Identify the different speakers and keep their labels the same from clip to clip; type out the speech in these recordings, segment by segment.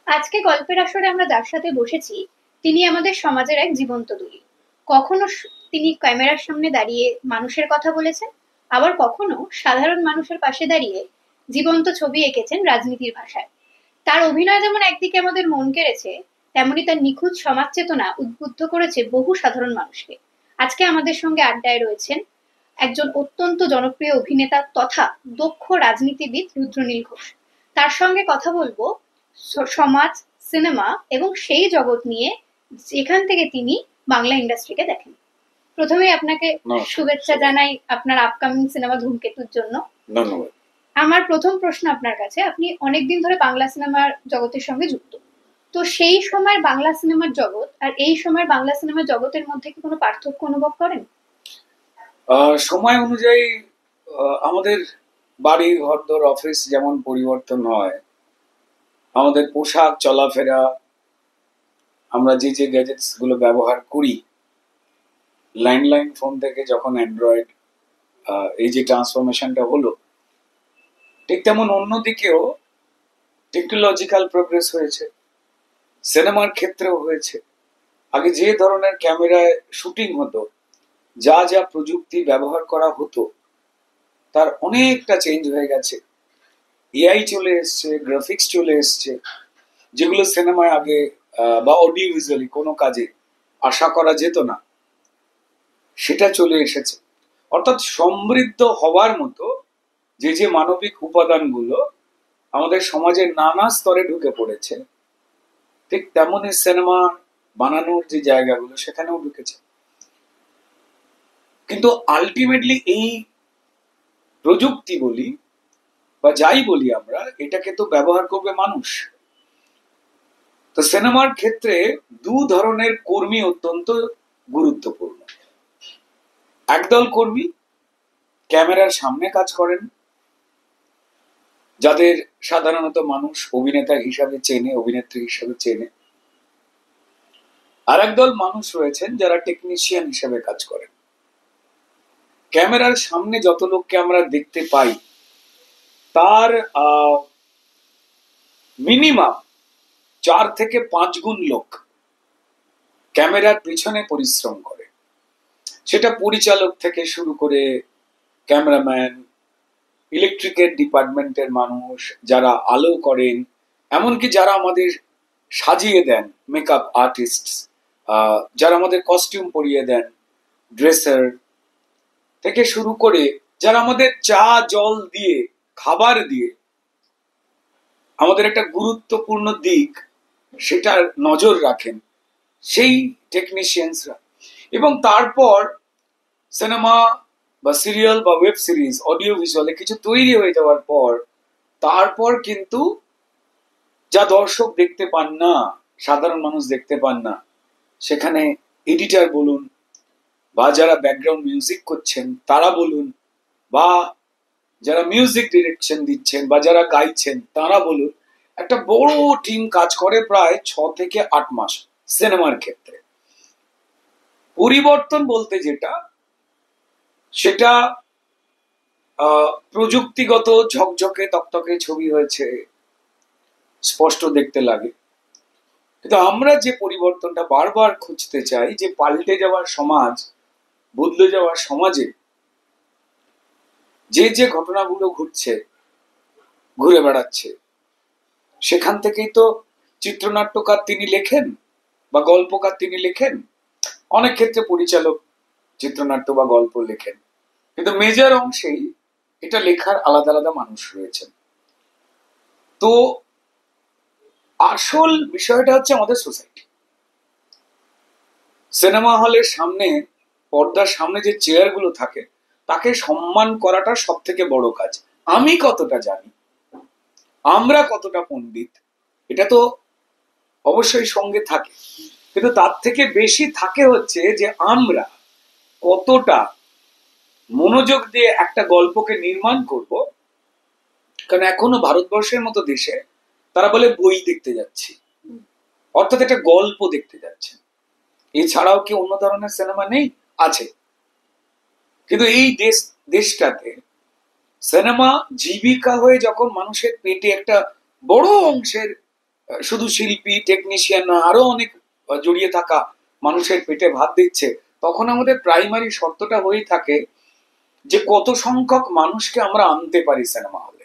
Speaker 1: আজকে গল্পের আসরে আমরা যার সাথে বসেছি তিনি আমাদের সমাজের এক জীবন্ত দলিল। কখনো তিনি ক্যামেরার সামনে দাঁড়িয়ে মানুষের কথা বলেছেন, আবার কখনো সাধারণ মানুষের পাশে দাঁড়িয়ে জীবন্ত ছবি এঁকেছেন রাজনীতির ভাষায়। তার অভিনয় যেমন একদিকে আমাদের মন কেড়েছে, তেমনি তার নিখুঁত সমাজ চেতনা উদ্বুদ্ধ করেছে বহু সাধারণ মানুষকে। আজকে আমাদের সঙ্গে আড্ডায় রয়েছেন একজন অত্যন্ত জনপ্রিয় অভিনেতা তথা দক্ষ রাজনীতিবিদ রুদ্রনীল ঘোষ। তার সঙ্গে কথা বলবো সমাজ, সিনেমা এবং সেই জগৎ নিয়ে যেখান থেকে তিনি বাংলা ইন্ডাস্ট্রিকে দেখেন। প্রথমেই আপনাকে শুভেচ্ছা জানাই আপনার আপকামিং সিনেমা ধূমকেতুর জন্য।
Speaker 2: ধন্যবাদ।
Speaker 1: আমার প্রথম প্রশ্ন আপনার কাছে, আপনি অনেকদিন ধরে বাংলা সিনেমার জগতের সঙ্গে যুক্ত, তো সেই সময় বাংলা সিনেমার জগৎ আর এই সময় বাংলা সিনেমার জগতের মধ্যে কি কোনো পার্থক্য অনুভব করেন?
Speaker 2: সময় অনুযায়ী আমাদের বাড়ি ঘরদোর অফিস যেমন পরিবর্তন হয়, আমাদের পোশাক চলাফেরা, আমরা যে যে গ্যাজেটস গুলো ব্যবহার করি, ল্যান্ডলাইন ফোন থেকে যখন অ্যান্ড্রয়েড, এই যে ট্রান্সফরমেশনটা হলো, ঠিক তেমন অন্যদিকেও টেকনোলজিক্যাল প্রোগ্রেস হয়েছে, সিনেমার ক্ষেত্রেও হয়েছে। আগে যে ধরনের ক্যামেরায় শুটিং হতো, যা যা প্রযুক্তি ব্যবহার করা হতো, তার অনেকটা চেঞ্জ হয়ে গেছে। এআই চলে এসছে, গ্রাফিক্স চলে এসছে, যেগুলো সিনেমায় আগে বা অডিও ভিজুয়ালি কোনো কাজে আশা করা যেত না, সেটা চলে এসেছে। অর্থাৎ সমৃদ্ধ হওয়ার মতো যে যে মানবিক উপাদানগুলো আমাদের সমাজের নানা স্তরে ঢুকে পড়েছে, ঠিক তেমনই সিনেমা বানানোর যে জায়গাগুলো সেখানেও ঢুকেছে। কিন্তু আলটিমেটলি এই প্রযুক্তি বলি বা যাই বলি, আমরা এটাকে তো ব্যবহার করবে মানুষ। তো সিনেমার ক্ষেত্রে দু ধরনের কর্মী অত্যন্ত গুরুত্বপূর্ণ। একদল কর্মী ক্যামেরার সামনে কাজ করেন, যাদের সাধারণত মানুষ অভিনেতা হিসাবে চেনে, অভিনেত্রী হিসাবে চেনে। আর একদল মানুষ রয়েছেন যারা টেকনিশিয়ান হিসেবে কাজ করেন। ক্যামেরার সামনে যত লোককে আমরা দেখতে পাই, তার মিনিমাম 4 থেকে 5 গুণ লোক ক্যামেরার পিছনে পরিশ্রম করে। সেটা পরিচালক থেকে শুরু করে ক্যামেরাম্যান, ইলেকট্রিকের ডিপার্টমেন্টের মানুষ, যারা আলো করেন, এমনকি যারা আমাদের সাজিয়ে দেন, মেকআপ আর্টিস্ট, যারা আমাদের কস্টিউম পরিয়ে দেন, ড্রেসার থেকে শুরু করে যারা আমাদের চা জল দিয়ে, খাবার দিয়ে আমাদের একটা গুরুত্বপূর্ণ দিক সেটার নজর রাখেন, সেই টেকনিশিয়ানসরা। এবং তারপর সিনেমা বা সিরিয়াল বা ওয়েব সিরিজ, অডিও ভিজুয়ালে কিছু তৈরি হয়ে যাওয়ার পর, তারপর কিন্তু যা দর্শক দেখতে পান না, সাধারণ মানুষ দেখতে পান না, সেখানে এডিটার বলুন, বা যারা ব্যাকগ্রাউন্ড মিউজিক করছেন তারা বলুন, বা যারা মিউজিক ডিরেকশন দিচ্ছেন, বা যারা গাইছেন তারা বলুন, একটা বড় টিম কাজ করে প্রায় 6 থেকে 8 মাস সিনেমার ক্ষেত্রে। পরিবর্তন বলতে যেটা, সেটা প্রযুক্তিগত ঝকঝকে তকতকে ছবি হয়েছে, স্পষ্ট দেখতে লাগে। কিন্তু আমরা যে পরিবর্তনটা বারবার খুঁজতে চাই, যে পাল্টে যাওয়ার সমাজ, বদলে যাওয়ার সমাজে যে যে ঘটনাগুলো ঘটছে, ঘুরে বেড়াচ্ছে, সেখান থেকেই তো চিত্রনাট্যকার তিনি লেখেন বা গল্পকার তিনি লেখেন। অনেক ক্ষেত্রে পরিচালক চিত্রনাট্য বা গল্প লেখেন, কিন্তু মেজর অংশেই এটা লেখার আলাদা আলাদা মানুষ রয়েছেন। তো আসল বিষয়টা হচ্ছে আমাদের সোসাইটি। সিনেমা হলের সামনে, পর্দার সামনে যে চেয়ারগুলো থাকে, তাকে সম্মান করাটা সব থেকে বড় কাজ। আমি কতটা জানি, আমরা কতটা পণ্ডিত, এটা তো অবশ্যই সঙ্গে থাকে, কিন্তু তার থেকে বেশি থাকে হচ্ছে যে আমরা কতটা মনোযোগ দিয়ে একটা গল্পকে নির্মাণ করব। কারণ এখনো ভারতবর্ষের মতো দেশে তারা বলে বই দেখতে যাচ্ছি, অর্থাৎ একটা গল্প দেখতে যাচ্ছে। এছাড়াও কি অন্য ধরনের সিনেমা নেই? আছে। কিন্তু এই দেশটাতে সিনেমা জীবিকা হয়ে যখন মানুষের পেটে একটা বড় অংশের শুধু শিল্পী টেকনিশিয়ান না, আরো অনেক জড়িয়ে থাকা মানুষের পেটে ভাত দিচ্ছে, তখন আমাদের প্রাইমারি শর্তটা হয়েই থাকে যে কত সংখ্যক মানুষকে আমরা আনতে পারি সিনেমা হলে।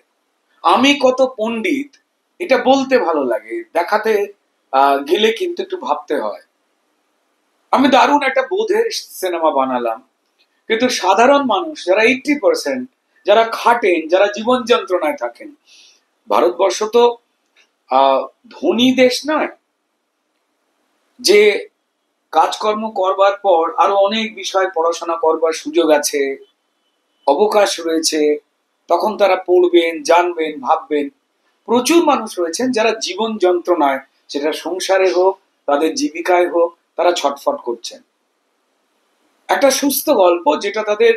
Speaker 2: আমি কত পণ্ডিত এটা বলতে ভালো লাগে, দেখাতে গেলে কিন্তু একটু ভাবতে হয়। আমি দারুণ একটা বোধের সিনেমা বানালাম, কিন্তু সাধারণ মানুষ যারা 80%, যারা খাটেন, যারা জীবন যন্ত্রণায় থাকেন, ভারতবর্ষ তো ধনী দেশ নয় যে কাজকর্ম করবার পর আরো অনেক বিষয় পড়াশোনা করবার সুযোগ আছে, অবকাশ রয়েছে, তখন তারা পড়বেন, জানবেন, ভাববেন। প্রচুর মানুষ রয়েছেন যারা জীবন যন্ত্রণায়, সেটা সংসারে হোক, তাদের জীবিকায় হোক, তারা ছটফট করছেন। একটা সুস্থ গল্প যেটা তাদের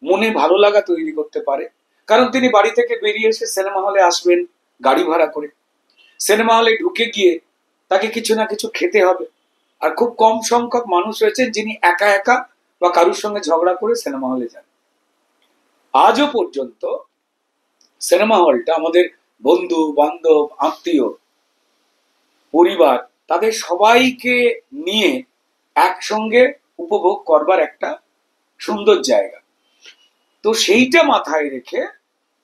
Speaker 2: মনে ভালো লাগা তৈরি করতে পারে, কারণ তিনি বাড়ি থেকে বেরিয়ে এসে সিনেমা হলে আসবেন গাড়ি ভাড়া করে, সিনেমা হলে ঢুকে গিয়ে তাকে কিছু না কিছু খেতে হবে। আর খুব কম সংখ্যক মানুষ রয়েছেন যিনি একা একা বা কারুর সঙ্গে ঝগড়া করে সিনেমা হলে যান। আজও পর্যন্ত সিনেমা হলটা আমাদের বন্ধু বান্ধব, আত্মীয়, পরিবার, তাদের সবাইকে নিয়ে একসঙ্গে উপভোগ করবার একটা সুন্দর জায়গা। তো সেইটা মাথায় রেখে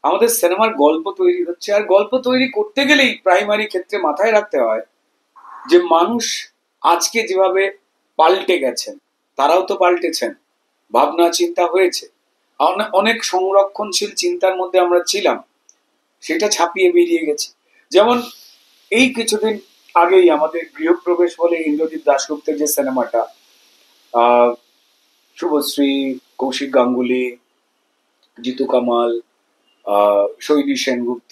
Speaker 2: আমাদের সিনেমার গল্প তৈরি হচ্ছে। আর গল্প তৈরি করতে গেলেই প্রাইমারি ক্ষেত্রে মাথায় রাখতে হয় যে মানুষ আজকে যেভাবে পাল্টে গেছেন, তারাও তো পাল্টেছেন, ভাবনা চিন্তা হয়েছে, অনেক সংরক্ষণশীল চিন্তার মধ্যে আমরা ছিলাম, সেটা ছাপিয়ে বেরিয়ে গেছে। যেমন এই কিছুদিন আগেই আমাদের গৃহপ্রবেশ বলে ইন্দ্রজিৎ দাশগুপ্তের যে সিনেমাটা, শুভশ্রী, কৌশিক গাঙ্গুলি, জিতু কামাল, শৈলী সেনগুপ্ত,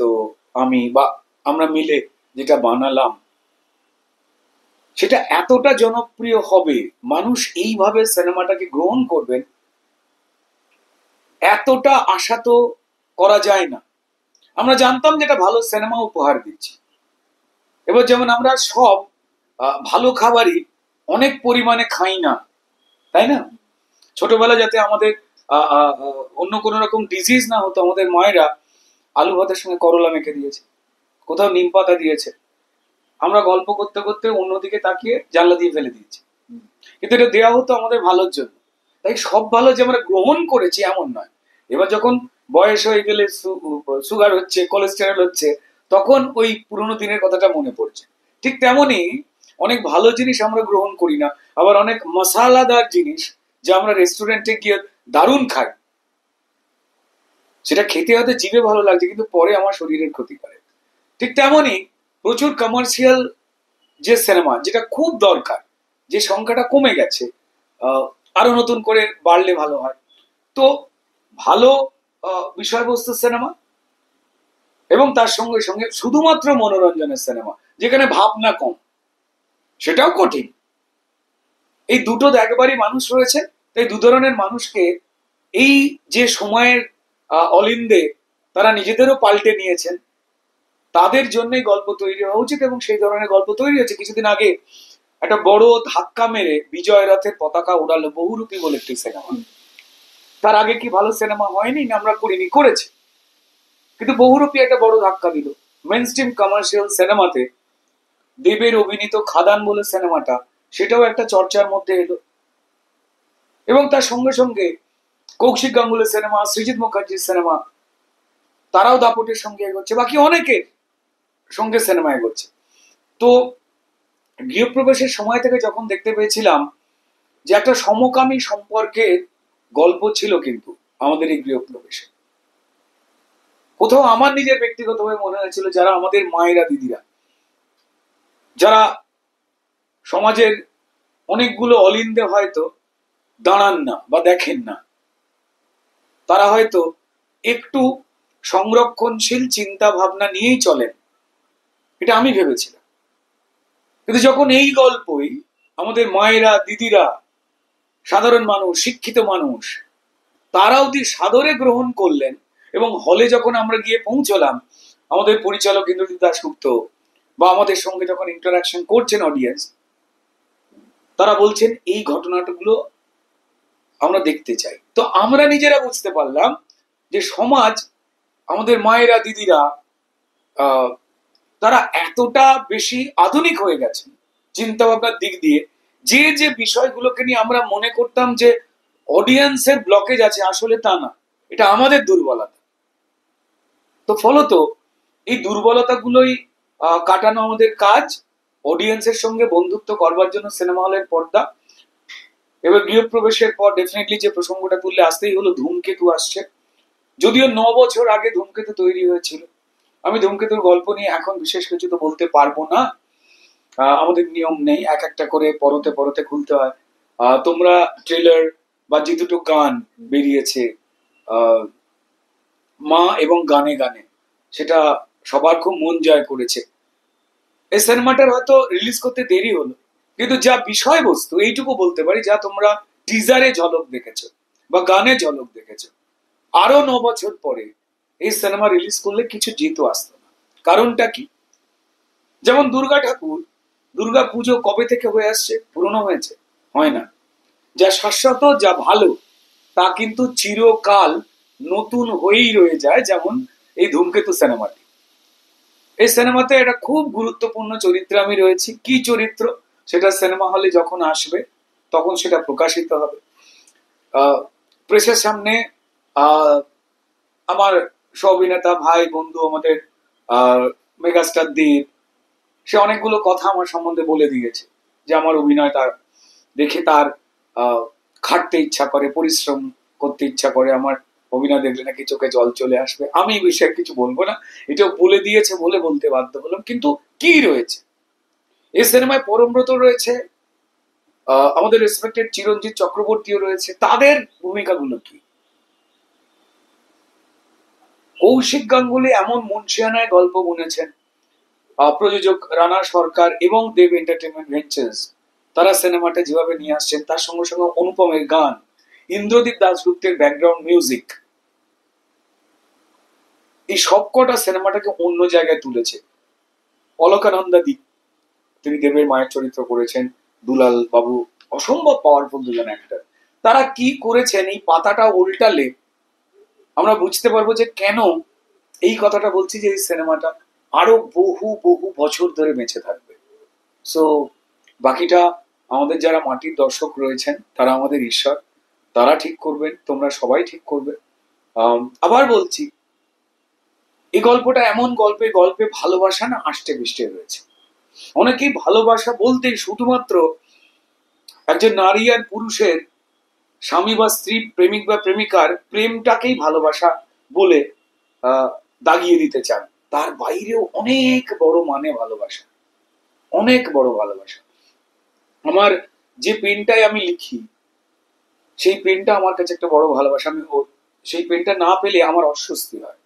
Speaker 2: আমি বা আমরা মিলে যেটা বানালাম, সেটা এতটা জনপ্রিয় হবে, মানুষ এইভাবে সিনেমাটাকে গ্রহণ করবেন, এতটা আশা তো করা যায় না। আমরা জানতাম যেটা ভালো সিনেমা উপহার দিচ্ছি। এবার যেমন আমরা সব ভালো খাবারই অনেক পরিমাণে খাই না, তাই না? ছোটবেলা যাতে আমাদের অন্য কোনো রকম ডিজিজ না হতো, আমাদের মায়েরা আলু ভাতের সঙ্গে করলা মেখে দিয়েছে, কোথাও নিম পাতা দিয়েছে, আমরা গল্প করতে করতে অন্যদিকে তাকিয়ে জানলা দিয়ে ফেলে দিয়েছি, কিন্তু এটা দেওয়া হতো আমাদের ভালোর জন্য। তাই সব ভালো যে আমরা গ্রহণ করেছি এমন নয়। এবার যখন বয়স হয়ে গেলে সুগার হচ্ছে, কোলেস্টেরল হচ্ছে, তখন ওই পুরোনো দিনের কথাটা মনে পড়ছে। ঠিক তেমনই অনেক ভালো জিনিস আমরা গ্রহণ করি না, আবার অনেক মশালাদার জিনিস যা আমরা রেস্টুরেন্টে গিয়ে দারুণ খাই, সেটা খেতে হয়তো জিভে ভালো লাগছে কিন্তু পরে আমার শরীরের ক্ষতি করে। ঠিক তেমনই প্রচুর কমার্শিয়াল যে সিনেমা, যেটা খুব দরকার, যে সংখ্যাটা কমে গেছে, আরো নতুন করে বাড়লে ভালো হয়। তো ভালো বিষয়বস্তু সিনেমা এবং তার সঙ্গে সঙ্গে শুধুমাত্র মনোরঞ্জনের সিনেমা যেখানে ভাবনা কম, সেটাও কঠিন। এই দুটো একবারই মানুষ রয়েছে। তাই দু ধরনের মানুষকে এই যে সময়ের অলিন্দে তারা নিজেদেরও পাল্টে নিয়েছেন, তাদের জন্যই গল্প তৈরি হওয়া উচিত, এবং সেই ধরনের গল্প তৈরি হয়েছে। কিছুদিন আগে একটা বড় ধাক্কা মেরে বিজয় রথের পতাকা উড়ালো বহুরূপী বলে একটি সিনেমা। তার আগে কি ভালো সিনেমা হয়নি? না আমরা করিনি, করেছি, কিন্তু বহুরূপী একটা বড় ধাক্কা দিল মেন স্ট্রিম কমার্শিয়াল সিনেমাতে। দেবের অভিনীত খাদান বলে সিনেমাটা, সেটাও একটা চর্চার মধ্যে এলো, এবং তার সঙ্গে সঙ্গে কৌশিক গাঙ্গুলির সিনেমা, সৃজিত মুখার্জির সিনেমা, তারাও দাপটের সঙ্গে এগোচ্ছে, বাকি অনেকের সঙ্গে সিনেমা এগোচ্ছে। তো গৃহপ্রবেশের সময় থেকে যখন দেখতে পেয়েছিলাম যে একটা সমকামী সম্পর্কের গল্প ছিল কিন্তু আমাদের এই গৃহপ্রবেশে, কোথাও আমার নিজের ব্যক্তিগতভাবে মনে হয়েছিল যারা আমাদের মায়েরা, দিদিরা, যারা সমাজের অনেকগুলো অলিন্দে হয়তো দাঁড়ান না বা দেখেন না, তারা হয়তো একটু সংরক্ষণশীল চিন্তা ভাবনা নিয়েই চলেন, এটা আমি ভেবেছিলাম। কিন্তু যখন এই গল্পই আমাদের মায়েরা, দিদিরা, সাধারণ মানুষ, শিক্ষিত মানুষ, তারা অতি সাদরে গ্রহণ করলেন, এবং হলে যখন আমরা গিয়ে পৌঁছলাম, আমাদের পরিচালক ইন্দ্রজিৎ দাশগুপ্ত বা আমাদের সঙ্গে যখন ইন্টারাকশন করছেন অডিয়েন্স, তারা বলছেন এই ঘটনাগুলো আমরা দেখতে চাই। তো আমরা নিজেরা বুঝতে পারলাম যে সমাজ, আমাদের মায়েরা, দিদিরা তারা এতটা বেশি আধুনিক হয়ে গেছেন চিন্তা ভাবনার দিক দিয়ে, যে যে বিষয়গুলোকে নিয়ে আমরা মনে করতাম যে অডিয়েন্সের ব্লকেজ আছে, আসলে তা না, এটা আমাদের দুর্বলতা। তো ফলত এই দুর্বলতাগুলোই কাটানো আমাদের কাজ। অডিয়েন্সের সঙ্গে বন্ধুত্ব করবার জন্য সিনেমা হলের পর্দা। এবার গৃহপ্রবেশের পর ডেফিনেটলি যে প্রসঙ্গটা তুললে আসতেই হলো, ধূমকেতু আসছে। যদিও 9 বছর আগে ধূমকেতু তৈরি হয়েছিল। আমি ধূমকেতুর গল্প নিয়ে এখন বিশেষ কিছু তো বলতে পারবো না, আমাদের নিয়ম নেই, এক একটা করে পরতে পরতে খুলতে হয়। তোমরা ট্রেলার বা যে দুটো গান বেরিয়েছে, মা এবং গানে গানে, সেটা সবার খুব মন জয় করেছে। এই সিনেমাটার হয়তো রিলিজ করতে দেরি হলো, কিন্তু যা বিষয়বস্তু এইটুকু বলতে পারি, যা তোমরা টিজারে ঝলক দেখেছো বা গানে ঝলক দেখেছো, আরো 9 বছর পরে এই সিনেমা রিলিজ করলে কিছু যেত আসতো না। কারণটা কি? যেমন দুর্গা ঠাকুর, দুর্গা পুজো কবে থেকে হয়ে আসছে? পুরনো হয়েছে? হয় না। যা শাশ্বত, যা ভালো, তা কিন্তু চিরকাল নতুন হয়েই রয়ে যায়। যেমন এই ধূমকেতু সিনেমাটি, এই সিনেমাতে একটা খুব গুরুত্বপূর্ণ চরিত্রে আমি রয়েছি। কি চরিত্র সেটা সিনেমা হলে যখন আসবে তখন সেটা প্রকাশিত হবে। প্রেসের সামনে আমার সহ অভিনেতা ভাই বন্ধু আমাদের মেগাস্টার দীপ, সে অনেকগুলো কথা আমার সম্বন্ধে বলে দিয়েছে, যে আমার অভিনয় তার দেখে তার খাটতে ইচ্ছা করে, পরিশ্রম করতে ইচ্ছা করে, আমার অভিনয় দেখলে নাকি চোখে জল চলে আসবে। আমি এই বিষয়ে কিছু বলবো না, এটাও বলে দিয়েছে বলে বলতে বাধ্য হলাম। কিন্তু কি রয়েছে এই সিনেমায়? পরমব্রত রয়েছে, আমাদের রেসপেক্টেড চিরঞ্জিত চক্রবর্তীও রয়েছে। তাদের ভূমিকাগুলো কি? কৌশিক গাঙ্গুলি এমন মুন্সিয়ানায় গল্প বুনেছেন, প্রযোজক রানা সরকার এবং দেব এন্টারটেনমেন্ট ভেঞ্চার্স, তারা সিনেমাটা যেভাবে নিয়ে আসছেন, তার সঙ্গে সঙ্গে অনুপমের গান, ইন্দ্রদীপ দাশগুপ্তের ব্যাকগ্রাউন্ড মিউজিক, এই সবকটা সিনেমাটাকে অন্য জায়গায় তুলেছে। অলকানন্দা দি, তিনি দেবের মায়ের চরিত্র করেছেন, দুলাল বাবু, অসম্ভব পাওয়ারফুল দুজন অ্যাক্টর। তারা কি করেছেন, এই পাতাটা উল্টালে আমরা বুঝতে পারবো যে কেন এই কথাটা বলছি, যে এই সিনেমাটা আরো বহু বহু বছর ধরে বেঁচে থাকবে। সো বাকিটা আমাদের যারা মাটির দর্শক রয়েছেন, তারা আমাদের ঈশ্বর, তারা ঠিক করবেন, তোমরা সবাই ঠিক করবে। আবার বলছি, এই গল্পটা এমন গল্পে গল্পে ভালোবাসা না আষ্টে পৃষ্ঠে রয়েছে। অনেকেই ভালোবাসা বলতে শুধুমাত্র একজন নারী আর পুরুষের, স্বামী বা স্ত্রী, প্রেমিক বা প্রেমিকার প্রেমটাকেই ভালোবাসা বলে দাগিয়ে দিতে চান। তার বাইরেও অনেক বড় মানে ভালোবাসা, অনেক বড় ভালোবাসা। আমার যে পেনটাই আমি লিখি, সেই পেনটা আমার কাছে একটা বড় ভালোবাসা। আমি সেই পেনটা না পেলে আমার অস্বস্তি হয়।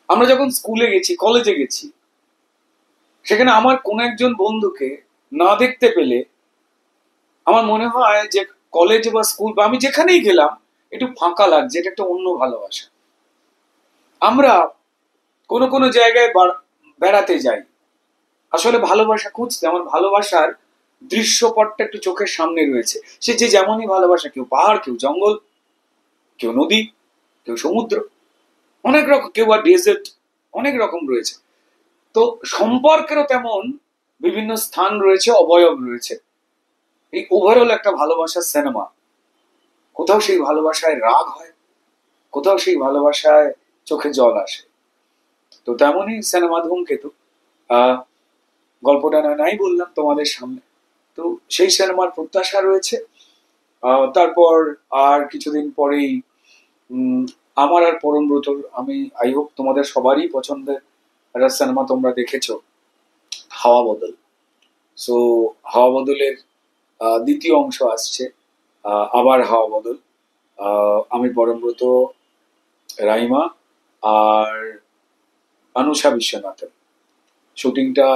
Speaker 2: আমরা যখন স্কুলে গেছি, কলেজে গেছি, সেখানে আমার কোন একজন বন্ধুকে না দেখতে পেলে আমার মনে হয় যে কলেজ বা স্কুল বা আমি যেখানেই গেলাম একটু ফাঁকা লাগছে, এটা একটা অন্য ভালোবাসা। আমরা কোনো কোনো জায়গায় বেড়াতে যাই, আসলে ভালোবাসা খুঁজতে, আমার ভালোবাসার দৃশ্যপটটা একটু চোখের সামনে রয়েছে। সে যে যেমনই ভালোবাসা, কেউ পাহাড়, কেউ জঙ্গল, কেউ নদী, কেউ সমুদ্র, অনেক রকম, কেউ আর ডেজার্ট, অনেক রকম রয়েছে। তো সম্পর্কেরও তেমন বিভিন্ন স্থান রয়েছে, অবয়ব রয়েছে। এই ওভারঅল একটা ভালোবাসার সিনেমা। কোথাও সেই ভালোবাসায় রাগ হয়, কোথাও সেই ভালোবাসায় চোখে জল আসে। তো তেমনই সিনেমা ধূমকেতু। গল্পটা নাই বললাম তোমাদের সামনে, তো সেই সিনেমার প্রত্যাশা রয়েছে। তারপর আর কিছুদিন পরেই আমার আর পরমব্রতর, আমি আই হোপ তোমাদের সবারই পছন্দের একটা সিনেমা তোমরা দেখেছো, হাওয়া বদল। সো হাওয়া বদলের দ্বিতীয় অংশ আসছে, আবার হাওয়া বদল। আমি পরমব্রত, রাইমা আর অনুষা বিশ্বনাথন। শুটিংটা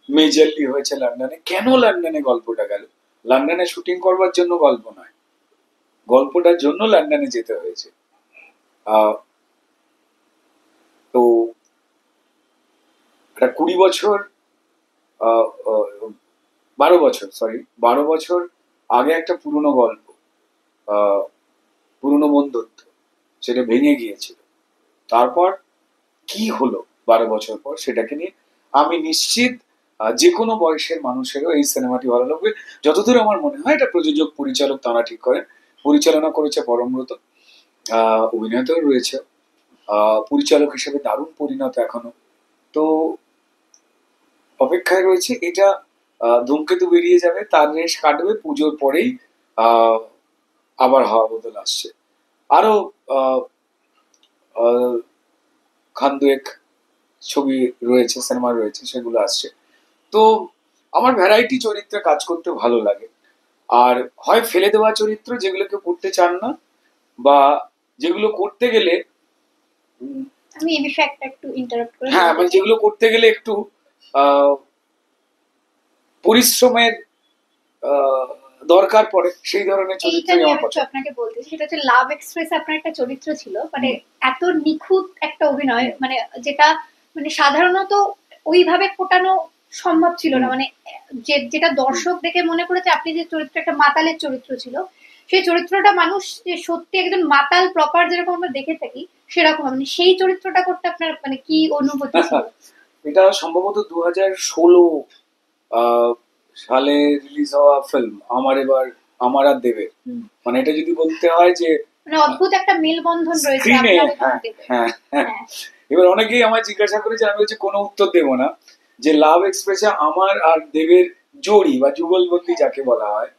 Speaker 2: মেজরলি হয়েছে লন্ডনে। কেন লন্ডনে গল্পটা গেল? লন্ডনে শুটিং করবার জন্য গল্প নয়, গল্পটার জন্য লন্ডনে যেতে হয়েছে। তো একটা 20 বছর, 12 বছর, সরি 12 বছর আগে একটা পুরনো গল্প, পুরনো বন্ধুত্ব, সেটা ভেঙে গিয়েছিল। তারপর কি হলো 12 বছর পর, সেটাকে নিয়ে আমি নিশ্চিত যে কোনো বয়সের মানুষেরও এই সিনেমাটি ভালো লাগবে। যতদূর আমার মনে হয় এটা প্রযোজক পরিচালক তারা ঠিক করেন। পরিচালনা করেছে পরমব্রত, অভিনেতাও রয়েছে, পরিচালক হিসেবে দারুণ পরিণত এখনো। তো অপেক্ষায় রয়েছে এটা। ধূমকেতু বেরিয়ে যাবে, তার রেশ কাটবে, পুজোর পরেই আবার হাওয়া বদল আসছে। আরো খান দুয়েক ছবি রয়েছে, সিনেমা রয়েছে, সেগুলো আসছে। তো আমার ভ্যারাইটি চরিত্রে কাজ করতে ভালো লাগে। আর হয় ফেলে দেওয়া চরিত্র যেগুলো কেউ করতে চান না, বা যেগুলো করতে গেলে
Speaker 1: আমি এই বিষয়ে একটু ইন্টারাপ্ট করে
Speaker 2: হ্যাঁ, মানে যেগুলো করতে গেলে একটু পরিশ্রমের দরকার পড়ে, সেই ধরনের চরিত্র আমার পছন্দ।
Speaker 1: আপনাকে বলতে সেটা হচ্ছে লাভ এক্সপ্রেস আপনার একটা চরিত্র ছিল, মানে এত নিখুঁত একটা অভিনয়, মানে যেটা মানে সাধারণত ওইভাবে ফোটানো সম্ভব ছিল না, মানে যেটা দর্শক দেখে মনে করেছে আপনি যে চরিত্র, একটা মাতালের চরিত্র ছিল, সেই চরিত্রটা মানুষ যে সত্যি একজন মাতাল প্রপার যেরকম আমরা দেখে থাকি সেরকম, মানে সেই চরিত্রটা করতে আপনার মানে কি অনুভূতি ছিল?
Speaker 2: এটা সম্ভবত 2016 সালে রিলিজ হওয়া ফিল্ম আমার আর দেবের। মানে এটা যদি বলতে হয় যে
Speaker 1: মানে অদ্ভুত একটা মেলবন্ধন রয়েছে।
Speaker 2: হ্যাঁ, এবার অনেকেই আমায় জিজ্ঞাসা করেছে, আমি বলছি কোনো উত্তর দেবো না, যে লাভ এক্সপ্রেসে আমার আর দেবের জড়ি বা যুগলবন্দি যাকে বলা হয়,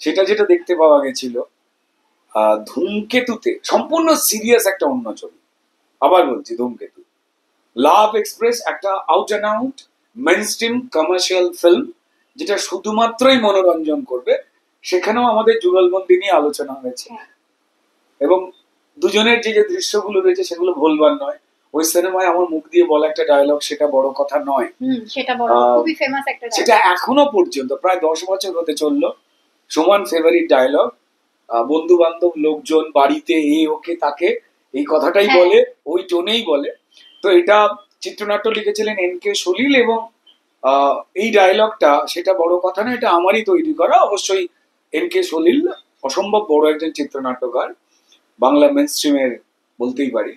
Speaker 2: সেটা যেটা দেখতে পাওয়া গেছিল ধূমকেতুতে সম্পূর্ণ সিরিয়াস একটা অন্য ছবি। আবার বলছি, ধূমকেতু, লাভ এক্সপ্রেস একটা out and out mainstream commercial film, যেটা শুধুমাত্রই মনোরঞ্জন করবে। সেখানেও আমাদের যুগলবন্দি নিয়ে আলোচনা হয়েছে, এবং দুজনের যে যে দৃশ্যগুলো রয়েছে সেগুলো ভুলবার নয়। ওই সিনেমায় আমার মুখ দিয়ে বলা একটা ডায়লগ, সেটা বড় কথা নয়, সেটা এখনো পর্যন্ত প্রায় 10 বছর হতে চললো সমান ফেভারিট ডায়লগ। বন্ধু বান্ধব লোকজন বাড়িতে ওকে তাকে এই কথাটাই বলে, ওই টোনেই বলে। তো এটা চিত্রনাট্য লিখেছিলেন এনকে সলিল, এবং এই ডায়লগটা, সেটা বড় কথা না, এটা আমারই তৈরি করা। অবশ্যই এনকে সলিল অসম্ভব বড় একজন চিত্রনাট্যকার, বাংলা মেইন স্ট্রিমের বলতেই পারি।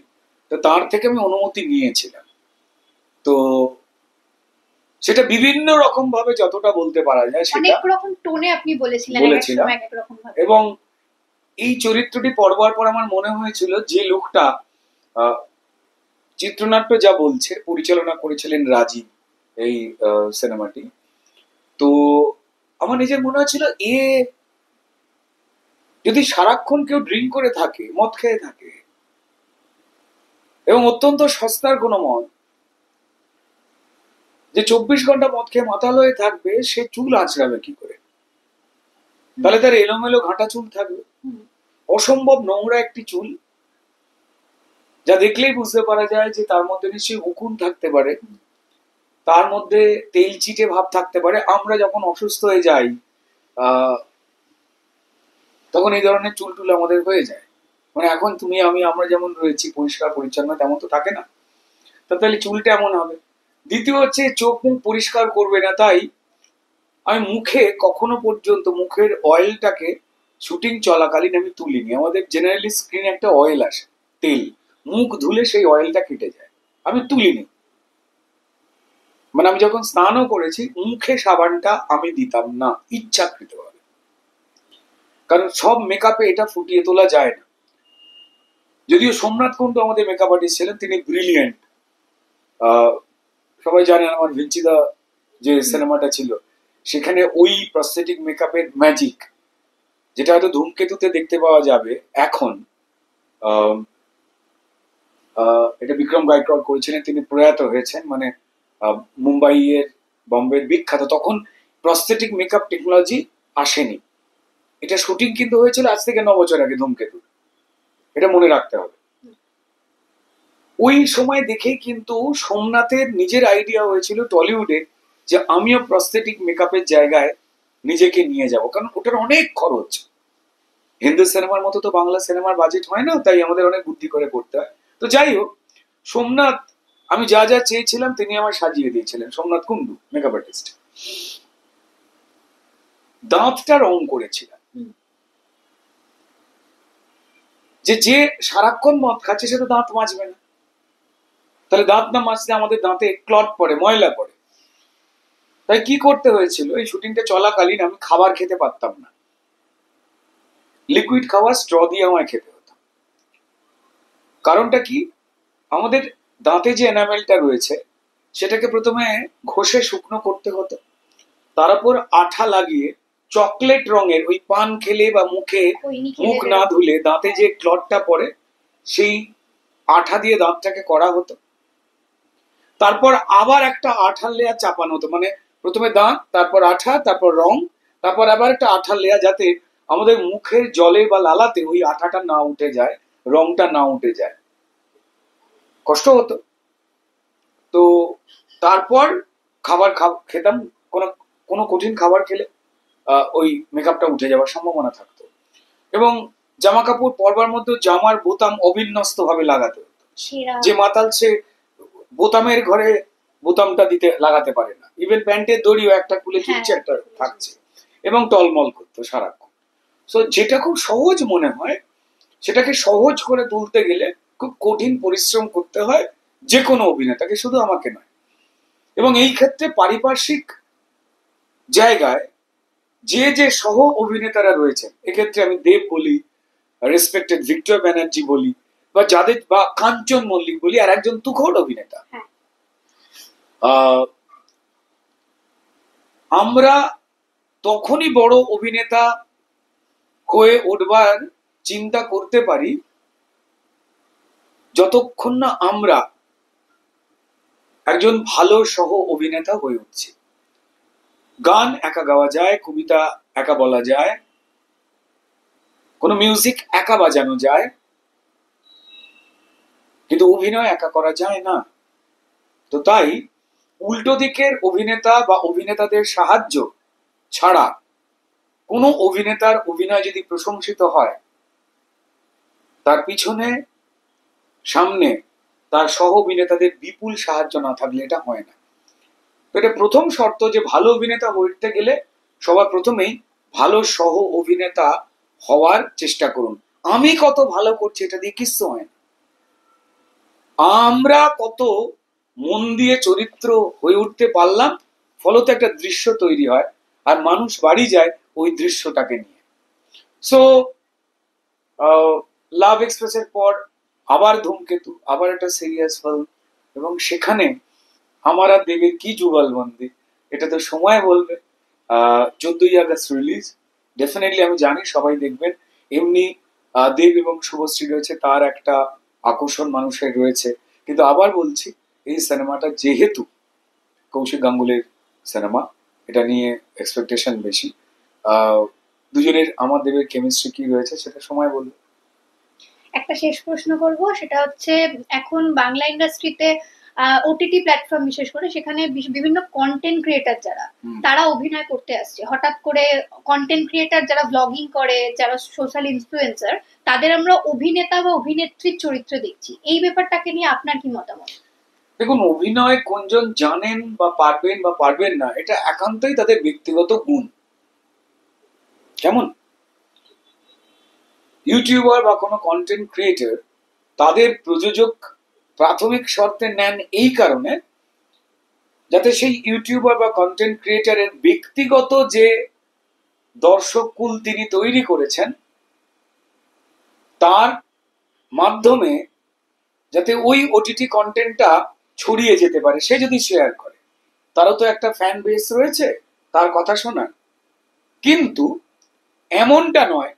Speaker 2: তো তার থেকে আমি অনুমতি নিয়েছিলাম। তো সেটা বিভিন্ন রকম ভাবে যতটা বলতে পারা যায়
Speaker 1: অনেক রকম টোনে আপনি বলেছিলেন,
Speaker 2: এবং এই চরিত্রটি পড়বার পর আমার মনে হয়েছিল যে লোকটা চিত্রনাট্য যা বলছে, পরিচালনা করেছিলেন রাজীব এই সিনেমাটি। তো আমার নিজের মনে হয়েছিল যদি সারাক্ষণ কেউ ড্রিঙ্ক করে থাকে, মদ খেয়ে থাকে, এবং অত্যন্ত সস্তার কোনো মদ, যে 24 ঘন্টা মদ খেয়ে মাতাল হয়ে থাকবে, সে চুল আঁচড়াবে কি করে? তাহলে তার এলোমেলো ঘাটা চুল থাকবে, অসম্ভব নোংরা একটি চুল, যা দেখলেই বুঝতে পারা যায় যে তার মধ্যে নিশ্চয়ই উকুন থাকতে পারে, তার মধ্যে তেল চিটে ভাব থাকতে পারে। আমরা যখন অসুস্থ হয়ে যাই তখন এই ধরনের চুল টুল আমাদের হয়ে যায়। মানে এখন তুমি আমরা যেমন রয়েছি পরিষ্কার পরিচ্ছন্ন, তেমন তো থাকে না, তাহলে চুলটা এমন হবে। দ্বিতীয় হচ্ছে চোখ মুখ পরিষ্কার করবে না, তাই আমি মুখে কখনো পর্যন্ত মুখের অয়েলটাকে শুটিং চলাকালীন আমি তুলিনি। আমাদের জেনারেলি স্ক্রিনে একটা অয়েল আসে, তেল, মুখ ধুলে সেই অয়েলটা কেটে যায়, আমি তুলিনি। মানে আমি যখন স্নানও করেছি, মুখে সাবানটা আমি দিতাম না ইচ্ছাকৃতভাবে, কারণ সব মেকআপে এটা ফুটিয়ে তোলা যায় না। যদিও সোমনাথ কুন্ডু আমাদের মেকআপ আর্টিস্ট ছিলেন, তিনি ব্রিলিয়েন্ট। সবাই জানেন আমার ভিঞ্চিদা যে সিনেমাটা ছিল, সেখানে ওই প্রস্থেটিক মেকআপের ম্যাজিক, যেটা হয়তো ধূমকেতুতে দেখতে পাওয়া যাবে এখন, এটা বিক্রম গায়কোয়াড় করেছিলেন, তিনি প্রয়াত হয়েছেন। মানে মুম্বাইয়ের, বম্বের বিখ্যাত, তখন প্রস্থেটিক মেকআপ টেকনোলজি আসেনি। এটা শুটিং কিন্তু হয়েছিল আজ থেকে 9 বছর আগে ধূমকেতু, এটা মনে রাখতে হবে। ওই সময় দেখেই কিন্তু সোমনাথের নিজের আইডিয়া হয়েছিল টলিউডে যে আমিও প্রস্থেটিক মেকআপের জায়গায় নিজেকে নিয়ে যাব, কারণ ওটার অনেক খরচ। হিন্দি সিনেমার মতো তো বাংলা সিনেমার বাজেট হয় না, তাই আমাদের অনেক বুদ্ধি করে করতে হয়। তো যাই হোক, সোমনাথ, আমি যা যা চেয়েছিলাম তিনি আমায় সাজিয়ে দিয়েছিলেন, সোমনাথ কুন্ডু মেকআপ আর্টিস্ট। দাঁতটা রং করেছিলাম, যে সারাক্ষণ মদ খাচ্ছে সে তো দাঁত মাজবে না, তাহলে দাঁত না মাজলে আমাদের দাঁতে ক্লট পড়ে, ময়লা পড়ে। তাই কি করতে হয়েছিল, এই শুটিংটা চলাকালীন আমি খাবার খেতে পারতাম না, লিকুইড খাবার স্ট্র দিয়ে আমায় খেতে হতো। কারণটা কি, আমাদের দাঁতে যে এনামেলটা রয়েছে সেটাকে প্রথমে ঘষে শুকনো করতে হতো, তার উপর আঠা লাগিয়ে চকলেট রঙের ওই পান খেলে বা মুখ না ধুলে দাঁতে যে ক্লটটা পড়ে সেই আঠা দিয়ে দাঁতটাকে করা হতো। তারপর আবার একটা আঠার লেয়ার চাপানো হতো, মানে প্রথমে দাঁত, তারপর আঠা, তারপর রং, তারপর আবার একটা আঠার লেয়ার, যাতে আমাদের মুখের জলে বা লালাতে ওই আঠাটা না উঠে যায়, রংটা না উঠে যায়। কষ্ট হতো। তো তারপর খাবার খেতাম, কোনো কোনো কঠিন খাবার খেলে ওই মেকআপটা উঠে যাওয়ার সম্ভাবনা থাকতো। এবং জামা কাপড় পরবার মধ্যে জামার বোতাম অবিন্যস্ত ভাবে লাগাতে হতো। যে মাতাল সে বোতামের ঘরে বোতামটা দিতে লাগাতে পারে না, ইভেন প্যান্টের দড়িও একটা খুলে চুপছে, একটা থাকছে, এবং টলমল করতো সারাক্ষণ। সো যেটা খুব সহজ মনে হয় সেটাকে সহজ করে তুলতে গেলে খুব কঠিন পরিশ্রম করতে হয় যে কোনো অভিনেতাকে, শুধু আমাকে নয়। এবং এই ক্ষেত্রে পারিপার্শ্বিক জায়গায় যে যে সহ অভিনেতারা রয়েছেন, এক্ষেত্রে আমি দেব বলি, রেসপেক্টেড ভিক্টর ব্যানার্জি বলি, বা যাদের, বা কাঞ্চন মল্লিক বলি, আর একজন তুখোড় অভিনেতা, আমরা তখনই বড় অভিনেতা হয়ে উঠবার চিন্তা করতে পারি যতক্ষণ না আমরা একজন ভালো সহ অভিনেতা হয়ে উঠছি। গান একা গাওয়া যায়, কবিতা একা বলা যায়, কোনো মিউজিক একা বাজানো যায়, কিন্তু অভিনয় একা করা যায় না। তো তাই উল্টো দিকের অভিনেতা বা অভিনেতাদের সাহায্য ছাড়া কোনো অভিনেতার অভিনয় যদি প্রশংসিত হয়, তার পিছনে সামনে তার সহ অভিনেতাদের বিপুল সাহায্য না থাকলে এটা হয় না। এটা প্রথম শর্ত, যে ভালো অভিনেতা হইতে গেলে সবার প্রথমেই ভালো সহ অভিনেতা হওয়ার চেষ্টা করুন। আমি কত ভালো করছি এটা দিয়ে কিচ্ছু হয় না, আমরা কত মন দিয়ে চরিত্র হয়ে উঠতে পারলাম, ফলত একটা দৃশ্য তৈরি হয়, আর মানুষ বাড়ি যায় ওই দৃশ্যটাকে নিয়ে। সো লাভ এক্সপ্রেসের পর আবার ধূমকেতু, আবার একটা সিরিয়াস ফিল্ম, এবং সেখানে আমার আর দেবের কি যুগলবন্দি এটা তো সময় বলবে। 14ই আগস্ট রিলিজ, ডেফিনেটলি আমি জানি সবাই দেখবেন। এমনি দেব এবং শুভশ্রী রয়েছে, তার একটা আকর্ষণ মানুষের রয়েছে, কিন্তু আবার বলছি, এই সিনেমাটা যেহেতু কৌশিক গাঙ্গুলির সিনেমা, এটা নিয়ে এক্সপেকটেশন বেশি। দুজনের আমার দেবের কেমিস্ট্রি কি রয়েছে সেটা সময় বলবে।
Speaker 1: একটা শেষ প্রশ্ন করব, সেটা হচ্ছে এখন বাংলা ইন্ডাস্ট্রিতে ওটিটি প্ল্যাটফর্ম বিশেষ করে, সেখানে বিভিন্ন কন্টেন্ট ক্রিয়েটার যারা, তারা অভিনয় করতে আসছে। হঠাৎ করে কন্টেন্ট ক্রিয়েটার যারা ব্লগিং করে, যারা সোশ্যাল ইনফ্লুয়েন্সার, তাদের আমরা অভিনেতা বা অভিনেত্রীর চরিত্র দেখছি। এই ব্যাপারটাকে নিয়ে আপনার কি মতামত?
Speaker 2: দেখুন, অভিনয় কোনজন জানেন বা পারবেন বা পারবেন না, এটা একান্তই তাদের ব্যক্তিগত গুণ। কেমন ইউটিউবার বা কোনো কন্টেন্ট ক্রিয়েটর, তাদের প্রযোজক প্রাথমিক শর্তে নেন এই কারণে যাতে সেই ইউটিউবার বা কন্টেন্ট ক্রিয়েটারের ব্যক্তিগত যে দর্শক কুল তিনি তৈরি করেছেন, তার মাধ্যমে যাতে ওই ওটিটি কন্টেন্টটা ছড়িয়ে যেতে পারে। সে যদি শেয়ার করে, তারও তো একটা ফ্যান বেস রয়েছে তার কথা শোনার। কিন্তু এমনটা নয়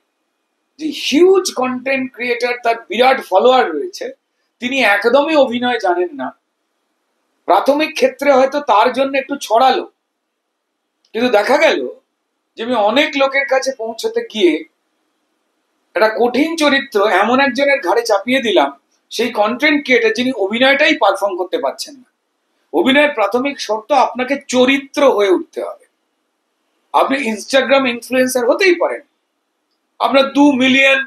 Speaker 2: যে হিউজ কন্টেন্ট ক্রিয়েটার, তার বিরাট ফলোয়ার রয়েছে, তিনি একদমই অভিনয় জানেন না। প্রাথমিক ক্ষেত্রে হয়তো তার জন্য একটু ছড়ালো, কিন্তু দেখা গেল যে আমি অনেক লোকের কাছে পৌঁছতে গিয়ে একটা কঠিন চরিত্র এমন একজনের ঘাড়ে চাপিয়ে দিলাম, সেই কন্টেন্ট ক্রিয়েটার যিনি অভিনয়টাই পারফর্ম করতে পারছেন না। অভিনয়ের প্রাথমিক শর্ত আপনাকে চরিত্র হয়ে উঠতে হবে। আপনি ইনস্টাগ্রাম ইনফ্লুয়েন্সার হতেই পারেন, আপনার 2 মিলিয়ন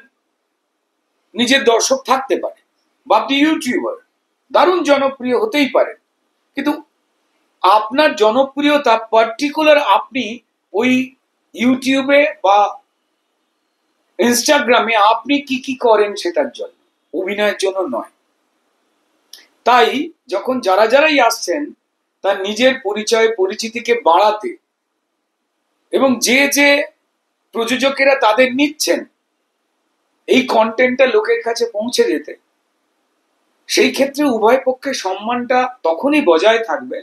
Speaker 2: নিজের দর্শক থাকতে পারে, বা আপনি ইউটিউবার, দারুণ জনপ্রিয় হতেই পারেন, কিন্তু আপনার জনপ্রিয়তা পার্টিকুলার আপনি ওই ইউটিউবে বা ইনস্টাগ্রামে আপনি কি কি করেন সেটার জন্য, অভিনয়ের জন্য নয়। তাই যখন যারাই আসছেন তার নিজের পরিচয় পরিচিতিকে বাড়াতে এবং যে প্রযোজকেরা তাদের নিচ্ছেন এই কন্টেন্টটা লোকের কাছে পৌঁছে যেতে, সেই ক্ষেত্রে উভয় পক্ষে সম্মানটা তখনই বজায় থাকবে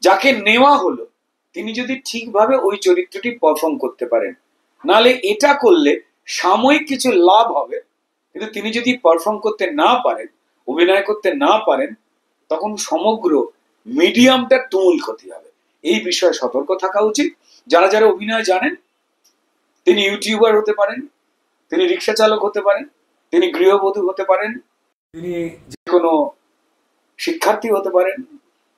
Speaker 2: যাকে নেওয়া হলো তিনি যদি ঠিকভাবে ওই চরিত্রটি পারফর্ম করতে পারেন। নালে এটা করলে সাময়িক কিছু লাভ হবে, কিন্তু তিনি যদি পারফর্ম করতে না পারেন, অভিনয় করতে না পারেন, তখন সমগ্র মিডিয়ামটার তুমুল ক্ষতি হবে। এই বিষয়ে সতর্ক থাকা উচিত। যারা অভিনয় জানেন, তিনি ইউটিউবার হতে পারেন, তিনি রিক্সা চালক হতে পারেন, তিনি গৃহবধূ হতে পারেন, তিনি যে কোনো শিক্ষার্থী হতে পারেন,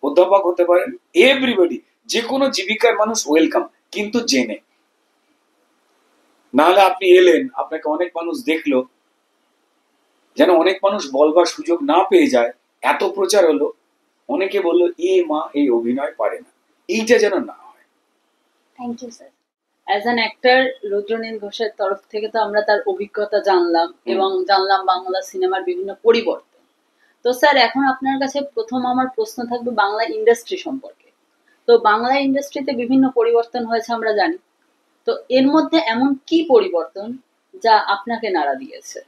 Speaker 2: অধ্যাপক হতে পারেন, এভরিবডি, যে কোনো জীবিকার মানুষ ওয়েলকাম, কিন্তু জেনে। নাহলে আপনি এলেন, আপনাকে অনেক মানুষ দেখলো, যেন অনেক মানুষ বলবার সুযোগ না পেয়ে যায়, এত প্রচার হলো, অনেকে বললো এ মা এই অভিনয় পারে না, এইটা যেন না হয়।
Speaker 1: Thank you sir.
Speaker 3: As an actor Rudranil ঘোষের তরফ থেকে তো আমরা তার অভিজ্ঞতা জানলাম এবং জানলাম বাংলা সিনেমার বিভিন্ন পরিবর্তন। তো স্যার, এখন আপনার কাছে প্রথম আমার প্রশ্ন থাকবে বাংলা ইন্ডাস্ট্রি সম্পর্কে। তো বাংলা ইন্ডাস্ট্রিতে বিভিন্ন পরিবর্তন হয়েছে আমরা জানি, তো এর মধ্যে এমন কি পরিবর্তন যা আপনাকে নাড়া দিয়েছে?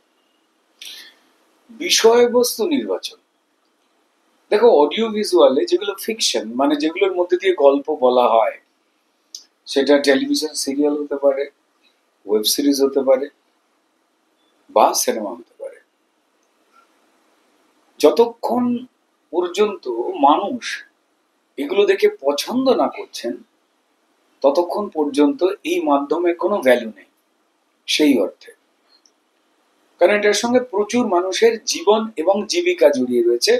Speaker 2: বিষয়বস্তু নির্বাচন। দেখো, অডিও ভিজুয়ালে যেগুলো ফিকশন, মানে যেগুলোর মধ্যে দিয়ে গল্প বলা হয়, সেটা টেলিভিশন সিরিয়াল হতে পারে, ওয়েব সিরিজ হতে পারে, বা সিনেমা হতে পারে, যতক্ষণ পর্যন্ত মানুষ এগুলো দেখে পছন্দ না করছেন ততক্ষণ পর্যন্ত এই মাধ্যমের কোনো ভ্যালু নেই সেই অর্থে। কারণ এটার সঙ্গে প্রচুর মানুষের জীবন এবং জীবিকা জড়িয়ে রয়েছে।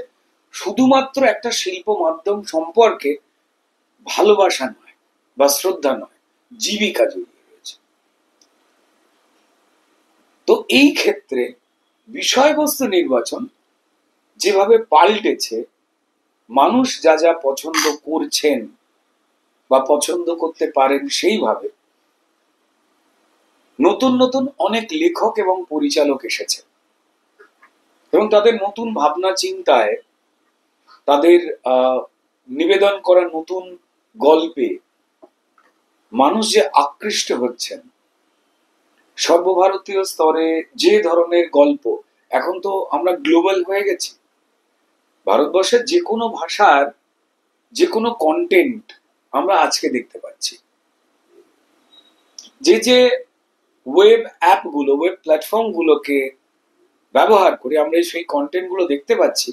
Speaker 2: শুধুমাত্র একটা শিল্প মাধ্যম সম্পর্কে ভালোবাসা নয় বা শ্রদ্ধা নয়, জীবিকা জড়িয়ে রয়েছে। তো এই ক্ষেত্রে বিষয়বস্তু নির্বাচন যেভাবে পাল্টেছে, মানুষ যা পছন্দ করছেন বা পছন্দ করতে পারেন, সেইভাবে নতুন নতুন অনেক লেখক এবং পরিচালক এসেছে এবং তাদের নতুন ভাবনা চিন্তায়, তাদের নিবেদন করা নতুন গল্পে মানুষ যে আকৃষ্ট হচ্ছেন। সর্বভারতীয় স্তরে যে ধরনের গল্প, এখন তো আমরা গ্লোবাল হয়ে গেছি, ভারতবর্ষের যে কোনো ভাষার যে কোনো কন্টেন্ট আমরা আজকে দেখতে পাচ্ছি। যে ওয়েব অ্যাপগুলো, ওয়েব প্ল্যাটফর্মগুলোকে ব্যবহার করে আমরা সেই কন্টেন্টগুলো দেখতে পাচ্ছি,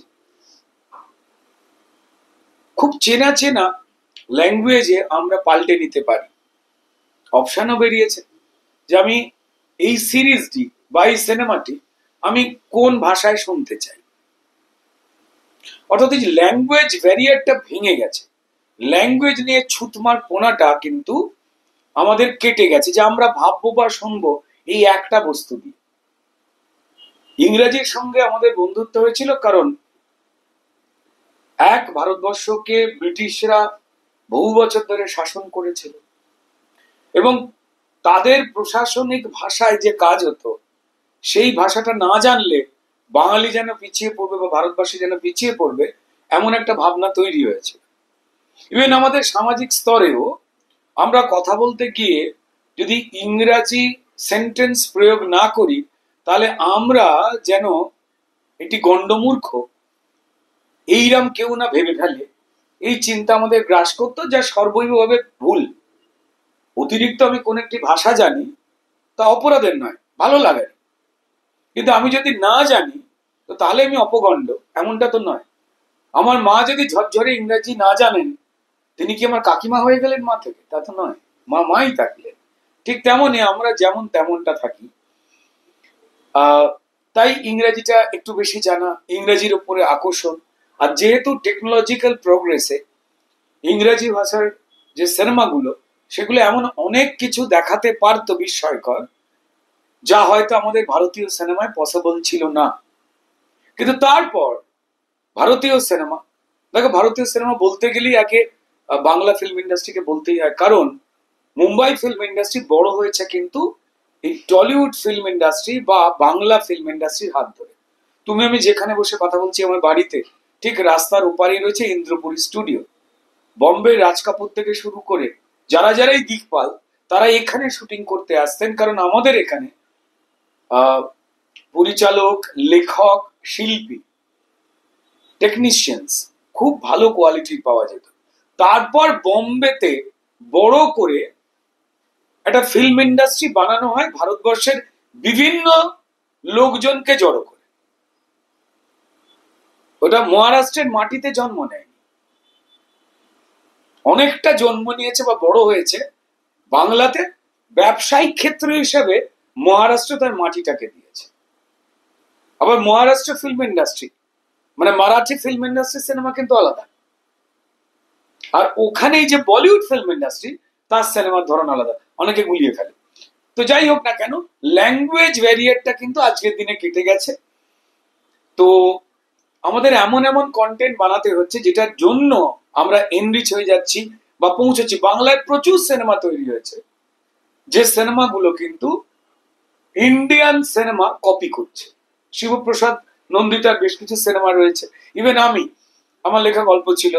Speaker 2: খুব চেনা চেনা ল্যাঙ্গুয়েজে আমরা পাল্টে নিতে পারি। অপশনও বেরিয়েছে যে আমি এই সিরিজটি বা এই সিনেমাটি আমি কোন ভাষায় শুনতে চাই। অর্থাৎ এই ল্যাঙ্গুয়েজ ব্যারিয়ারটা ভেঙে গেছে। ল্যাঙ্গুয়েজ নিয়ে ছুতমার পোনাটা কিন্তু আমাদের কেটে গেছে, যে আমরা ভাববো বা শুনবো এই একটা বস্তু দিয়ে। ইংরেজির সঙ্গে আমাদের বন্ধুত্ব হয়েছিল কারণ এক, ভারতবর্ষকে ব্রিটিশরা বহু বছর ধরে শাসন করেছিল এবং তাদের প্রশাসনিক ভাষায় যে কাজ হতো, সেই ভাষাটা না জানলে বাঙালি যেন পিছিয়ে পড়বে বা ভারতবাসী যেন পিছিয়ে পড়বে, এমন একটা ভাবনা তৈরি হয়েছে। ইভেন আমাদের সামাজিক স্তরেও আমরা কথা বলতে গিয়ে যদি ইংরাজি সেন্টেন্স প্রয়োগ না করি, তাহলে আমরা যেন এটি গণ্ডমূর্খ, এইরাম কেউ না ভেবে ফেলে, এই চিন্তা আমাদের গ্রাস করতো, যা সর্বৈবভাবে ভুল। অতিরিক্ত আমি কোন একটি ভাষা জানি তা অপরাধের নয়, ভালো লাগে, কিন্তু আমি যদি না জানি তো তাহলে আমি অপগণ্ড, এমনটা তো নয়। আমার মা যদি ঝরঝরে ইংরাজি না জানেন, তিনি কি আমার কাকিমা হয়ে গেলেন মা থেকে? তা তো নয়, মা মাই থাকলেন। ঠিক তেমনই আমরা যেমন তেমনটা থাকি। তাই ইংরেজিটা একটু বেশি জানা, ইংরেজির উপরে আকর্ষণ। আর যেহেতু টেকনোলজিক্যাল প্রোগ্রেসে ইংরেজি ভাষার যে সিনেমাগুলো, সেগুলো এমন অনেক কিছু দেখাতে পারতো বিস্ময়কর, যা হয়তো আমাদের ভারতীয় সিনেমায় পসিবল ছিল না। কিন্তু তারপর ভারতীয় সিনেমা, দেখো, ভারতীয় সিনেমা বলতে গেলেই আগে বাংলা ফিল্ম ইন্ডাস্ট্রিকে বলতেই হয়, কারণ মুম্বাই ফিল্ম ইন্ডাস্ট্রি বড় হয়েছে কিন্তু এই টলিউড ফিল্ম ইন্ডাস্ট্রি বা বাংলা ফিল্ম ইন্ডাস্ট্রির হাত ধরে। তুমি আমি যেখানে বসে কথা বলছি, আমার বাড়িতে ঠিক রাস্তার ওপারেই রয়েছে ইন্দ্রপুরী স্টুডিও। বম্বে রাজ কাপুর থেকে শুরু করে যারাই দিকপাল, তারা এখানে শুটিং করতে আসতেন, কারণ আমাদের এখানে পরিচালক, লেখক, শিল্পী, টেকনিশিয়ানস খুব ভালো কোয়ালিটির পাওয়া যেত। তারপর বম্বেতে বড় করে একটা ফিল্ম ইন্ডাস্ট্রি বানানো হয় ভারতবর্ষের বিভিন্ন লোকজনকে জড়ো করে। ওটা মহারাষ্ট্রের মাটিতে জন্ম নেয়নি, অনেকটা জন্ম নিয়েছে বা বড় হয়েছে বাংলাতে। ব্যবসায়িক ক্ষেত্র হিসেবে মহারাষ্ট্র তার মাটিটাকে দিয়েছে। আবার মহারাষ্ট্র ফিল্ম ইন্ডাস্ট্রি মানে মারাঠি ফিল্ম ইন্ডাস্ট্রি সিনেমা কিন্তু আলাদা, আর ওখানেই যে বলিউড ফিল্ম ইন্ডাস্ট্রি তার সিনেমার ধরন আলাদা, অনেকে গুলিয়ে ফেলে। তো যাই হোক না কেন, ল্যাঙ্গুয়েজ ভ্যারিয়েটটা কিন্তু আজকের দিনে কেটে গেছে। তো আমাদের এমন এমন কন্টেন্ট বানাতে হচ্ছে যেটার জন্য আমরা এনরিচ হয়ে যাচ্ছি বা পৌঁছেছি। বাংলায় প্রচুর সিনেমা তৈরি হয়েছে, যে সিনেমাগুলো কিন্তু ইন্ডিয়ান সিনেমা কপি করছে। শিবপ্রসাদ নন্দিতার বেশ কিছু সিনেমা রয়েছে। ইভেন আমার লেখা গল্প ছিল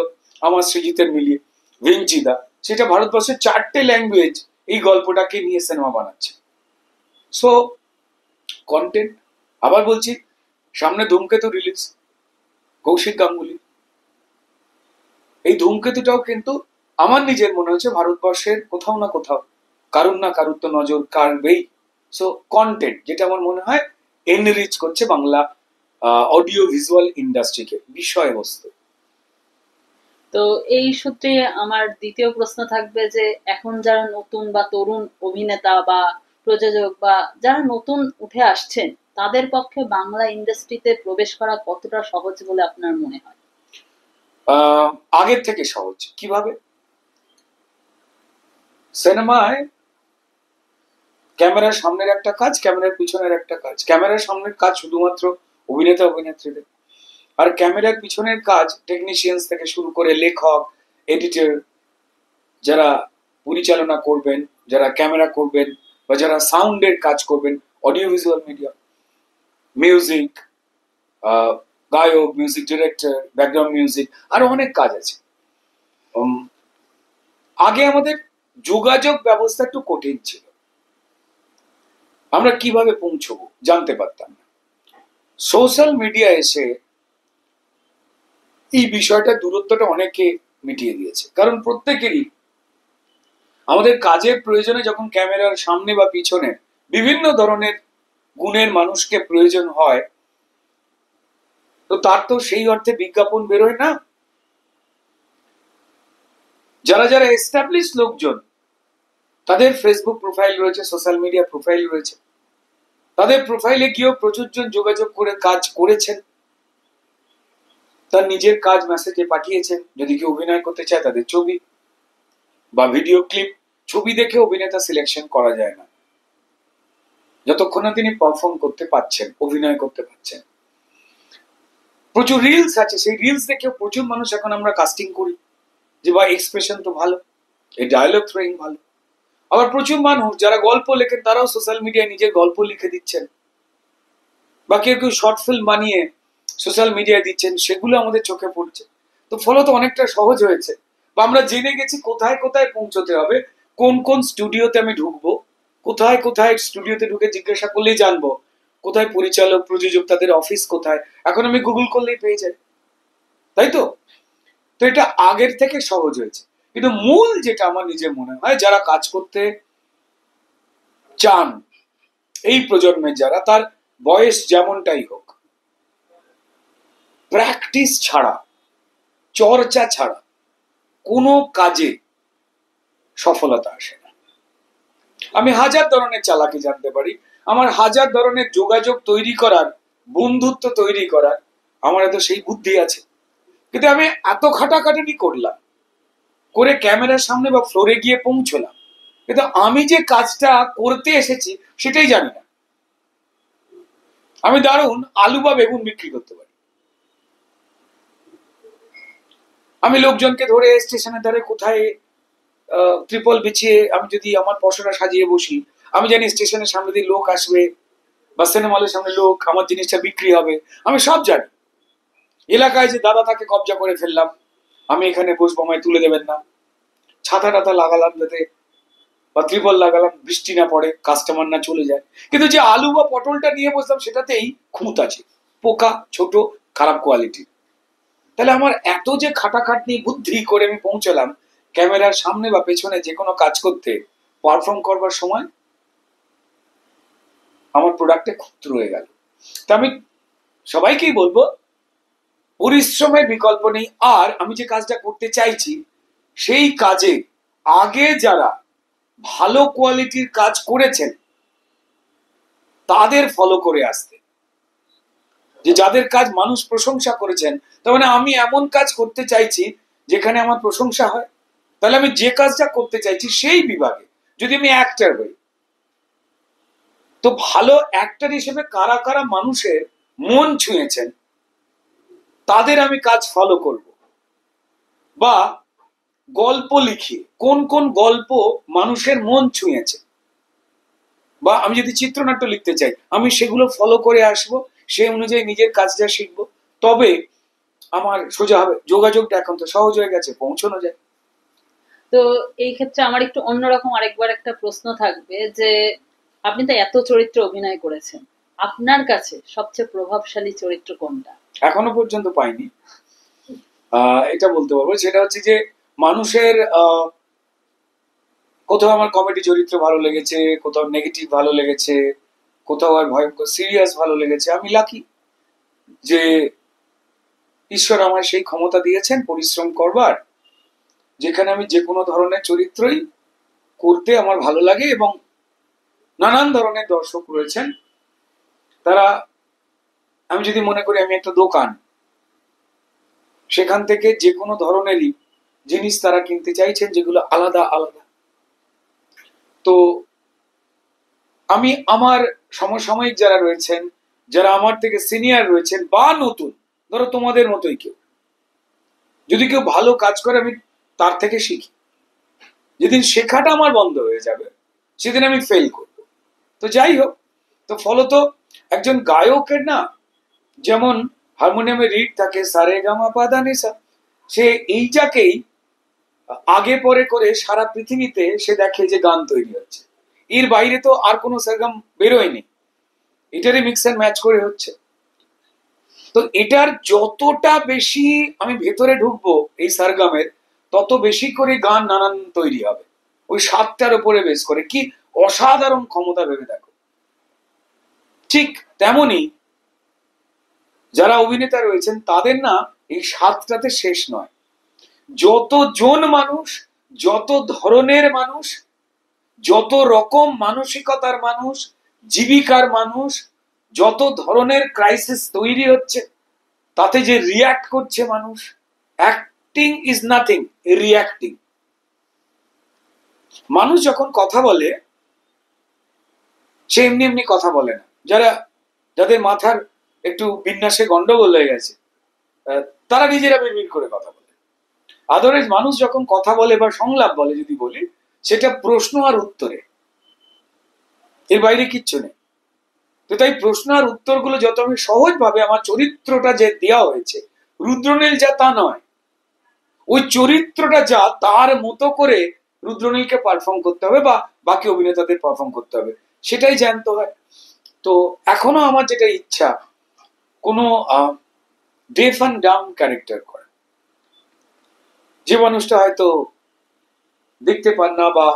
Speaker 2: আমার সৃজিতের মিলিয়ে ভিঞ্চিদা, সেটা ভারতবর্ষের 4টে ল্যাঙ্গুয়েজ এই গল্পটাকে নিয়ে সিনেমা বানাচ্ছে। So content. আবার বলছি, সামনে ধূমকেতু রিলিজ, কৌশিক গাঙ্গুলি। এই ধূমকেতুটাও কিন্তু আমার নিজের মনে হচ্ছে ভারতবর্ষের কোথাও না কোথাও কারুর না কারুর তো নজর কাড়বেই। সো কন্টেন্ট যেটা আমার মনে হয় এনরিচ করছে বাংলা অডিও ভিজুয়াল ইন্ডাস্ট্রিকে, বিষয়বস্তু।
Speaker 3: তো এই সূত্রে আমার দ্বিতীয় প্রশ্ন থাকবে যে এখন যারা নতুন বা তরুণ অভিনেতা বা প্রযোজক বা যারা নতুন উঠে আসছেন, তাদের পক্ষে বাংলা ইন্ডাস্ট্রিতে প্রবেশ করা কতটা সহজ বলে আপনার মনে হয়?
Speaker 2: আগের থেকে সহজ। কিভাবে? সিনেমায় ক্যামেরার সামনের একটা কাজ, ক্যামেরার পিছনের একটা কাজ। ক্যামেরার সামনের কাজ শুধুমাত্র অভিনেতা অভিনেত্রীদের, আর ক্যামেরার পিছনের কাজ টেকনিশিয়ানস থেকে শুরু করে লেখক, এডিটর, যারা পরিচালনা করবেন, যারা ক্যামেরা করবেন বা যারা সাউন্ডের কাজ করবেন, অডিও ভিজুয়াল মিডিয়া, মিউজিক, গায়ক, মিউজিক ডিরেক্টর, ব্যাকগ্রাউন্ড মিউজিক, আরো অনেক কাজ আছে। আগে আমাদের যোগাযোগ ব্যবস্থা একটু কঠিন ছিল, আমরা কিভাবে পৌঁছবো জানতে পারতাম না। সোশ্যাল মিডিয়া এসে এই বিষয়টা, দূরত্বটা অনেকে মিটিয়ে দিয়েছে। কারণ প্রত্যেকেরই আমাদের কাজের প্রয়োজনে যখন ক্যামেরার সামনে বা পিছনে বিভিন্ন ধরনের গুণের মানুষকে প্রয়োজন হয়, তো তার তো সেই অর্থে বিজ্ঞাপন বেরোয় না। যারা এস্টাবলিশ লোকজন, তাদের ফেসবুক প্রোফাইল রয়েছে, সোশ্যাল মিডিয়া প্রোফাইল রয়েছে, তাদের প্রোফাইলে গিয়েও প্রচুর জন যোগাযোগ করে কাজ করেছেন, তার নিজের কাজ মেসেজে পাঠিয়েছেন। যদি কেউ অভিনয় করতে চায়, তাদের ছবি বা ভিডিও ক্লিপ, ছবি দেখে অভিনেতা সিলেকশন করা যায় না যতক্ষণ না তিনি পারফর্ম করতে পারছেন, অভিনয় করতে পারছেন। প্রচুর রিলস আছে, সেই রিলস দেখে প্রচুর মানুষ এখন আমরা কাস্টিং করি যে বা এক্সপ্রেশন তো ভালো, এই ডায়লগ থ্রোয়িং ভালো। আবার প্রচুর মানুষ যারা গল্প লেখেন, তারাও সোশ্যাল মিডিয়ায় নিজের গল্প লিখে দিচ্ছেন, বা কেউ শর্ট ফিল্ম বানিয়ে সোশ্যাল মিডিয়ায় দিচ্ছেন, সেগুলো আমাদের চোখে পড়ছে। তো ফলত অনেকটা সহজ হয়েছে, বা আমরা জেনে গেছি কোথায় কোথায় পৌঁছতে হবে, কোন কোন স্টুডিওতে আমি ঢুকবো, কোথায় কোথায় স্টুডিওতে ঢুকে জিজ্ঞাসা করলেই জানবো কোথায় পরিচালক, প্রযোজক, তাদের অফিস কোথায়। এখন আমি গুগল করলেই পেয়ে যাই, তাই তো? তো এটা আগের থেকে সহজ হয়েছে। কিন্তু মূল যেটা আমার নিজের মনে হয়, যারা কাজ করতে চান এই প্রজন্মের, যারা, তার বয়স যেমনটাই হোক, প্র্যাকটিস ছাড়া, চর্চা ছাড়া কোনো কাজে সফলতা আসে না। আমি হাজার ধরনের চালাকি জানতে পারি, আমার হাজার ধরনের যোগাযোগ তৈরি করার, বন্ধুত্ব তৈরি করার আমার এত সেই বুদ্ধি আছে, কিন্তু আমি এত খাটাখাটানি করলাম, করে ক্যামেরার সামনে বা ফ্লোরে গিয়ে পৌঁছলাম, কিন্তু আমি যে কাজটা করতে এসেছি সেটাই জানি না। আমি দারুণ আলু বা বেগুন বিক্রি করতে পারি, আমি লোকজনকে ধরে স্টেশনের ধারে কোথায় ত্রিপল বিছিয়ে আমি যদি আমার পশরা সাজিয়ে বসি, আমি জানি স্টেশনের সামনে দিয়ে লোক আসবে বা সিনেমা হলের সামনে লোক, আমার জিনিসটা বিক্রি হবে, আমি সব জানি। এলাকায় যে দাদা তাকে কবজা করে ফেললাম, আমি এখানে বসবো, আমায় তুলে দেবেন না, ছাতা টাতা লাগালাম যাতে, বা ত্রিপল লাগালাম বৃষ্টি না পড়ে, কাস্টমার না চলে যায়। কিন্তু যে আলু বা পটলটা নিয়ে বসলাম সেটাতেই খুঁত আছে, পোকা, ছোট, খারাপ কোয়ালিটি। তাহলে আমার এত যে খাটাখাটনি বুদ্ধি করে আমি পৌঁছলাম ক্যামেরার সামনে বা পেছনে যে কোনো কাজ করতে, পারফর্ম করবার সময় আমার প্রোডাক্টে খুঁত রয়ে গেল। তা আমি সবাইকেই বলবো, পরিশ্রমের বিকল্প নেই। আর আমি যে কাজটা করতে চাইছি সেই কাজে আগে যারা ভালো কোয়ালিটির কাজ করেছেন তাদের ফলো করে আসতে, যে যাদের কাজ মানুষ প্রশংসা করেছেন। তার মানে আমি এমন কাজ করতে চাইছি যেখানে আমার প্রশংসা হয়। তাহলে আমি যে কাজটা করতে চাইছি সেই বিভাগে, যদি আমি অ্যাক্টর হই, তো ভালো অ্যাক্টর হিসেবে কারা কারা মানুষের মন ছুঁয়েছেন তাদের আমি কাজ ফলো করব। বা গল্প লিখি, কোন কোন গল্প মানুষের মন ছুঁয়েছে, বা আমি যদি চিত্রনাট্য লিখতে চাই আমি সেগুলো ফলো করে আসব, সেই অনুযায়ী নিজের কাজটা শিখবো। তবে আমার সোজা হবে। যোগাযোগটা এখন তো সহজ হয়ে গেছে, পৌঁছানো যায়।
Speaker 3: তো এই ক্ষেত্রে আমার একটু অন্যরকম আরেকবার একটা প্রশ্ন থাকবে যে আপনি তো এত চরিত্রে অভিনয় করেছেন, আপনার কাছে সবচেয়ে প্রভাবশালী চরিত্র কোনটা?
Speaker 2: এখনো পর্যন্ত পাইনি। এটা বলতে পারবো, সেটা হচ্ছে যে মানুষের কোথাও আমার কমেডি চরিত্র ভালো লেগেছে, কোথাও নেগেটিভ ভালো লেগেছে, কোথাও আর ভয়ঙ্কর সিরিয়াস ভালো লেগেছে। আমি লাকি যে ঈশ্বর আমায় সেই ক্ষমতা দিয়েছেন পরিশ্রম করবার, যেখানে আমি যে কোনো ধরনের চরিত্রই করতে আমার ভালো লাগে। এবং নানান ধরনের দর্শক রয়েছেন, তারা, আমি যদি মনে করি আমি একটা দোকান, সেখান থেকে যে কোনো ধরনেরই জিনিস তারা কিনতে চাইছেন যেগুলো আলাদা আলাদা। তো আমি আমার সমসাময়িক যারা রয়েছেন, যারা আমার থেকে সিনিয়র রয়েছেন বা নতুন, ধরো তোমাদের মতোই কেউ, যদি কেউ ভালো কাজ করে আমি তার থেকে শিখি। যেদিন শেখাটা আমার বন্ধ হয়ে যাবে সেদিন আমি ফেল করব। তো যাই হোক, তো ফলত একজন গায়কের না যেমন হারমোনিয়ামে রিড থাকে সারে গামা পাদা নিসা, সে এইটাকেই আগে পরে করে সারা পৃথিবীতে সে দেখে যে গান তৈরি হচ্ছে, এর বাইরে তো আর কোনো সরগম বেরোয়নি, এটারই মিক্স এন্ড ম্যাচ করে হচ্ছে। তো এটার যতটা বেশি আমি ভেতরে ঢুকবো এই সরগমের, তত বেশি করে গান নানান তৈরি হবে ওই স্বাদটার উপরে বেশ করে। কি অসাধারণ ক্ষমতা ভেবে দেখো। ঠিক তেমনি যারা অভিনেতা রয়েছেন তাদের না এই স্বাদটাতে শেষ নয়। যতজন মানুষ, যত ধরনের মানুষ, যত রকম মানসিকতার মানুষ, জীবিকার মানুষ, যত ধরনের ক্রাইসিস তৈরি হচ্ছে, তাতে যে রিয়াক্ট করছে মানুষ, অ্যাক্টিং ইজ নাথিং, রিয়াক্টিং। মানুষ যখন কথা বলে সে এমনি এমনি কথা বলে না। যাদের মাথার একটু বিন্যাসে গন্ডগোল হয়ে গেছে তারা নিজেরা বিড়বিড় করে কথা বলে। আদারওয়াইজ মানুষ যখন কথা বলে বা সংলাপ বলে যদি বলি, সেটা প্রশ্ন আর উত্তরে, এর বাইরে কিচ্ছু নেই। তো তাই প্রশ্ন আর উত্তরগুলো যত আমি সহজভাবে, আমার চরিত্রটা যে দেওয়া হয়েছে রুদ্রনীল যা তা নয়, ওই চরিত্রটা যা তার মতো করে রুদ্রনীলকে পারফর্ম করতে হবে বা বাকি অভিনেতাদের পারফর্ম করতে হবে, সেটাই জানতে হয়। তো এখনো আমার যেটা ইচ্ছা, কোনো ডেফ অ্যান্ড ডাম ক্যারেক্টার করা, যে মানুষটা হয়তো দেখতে পান না বা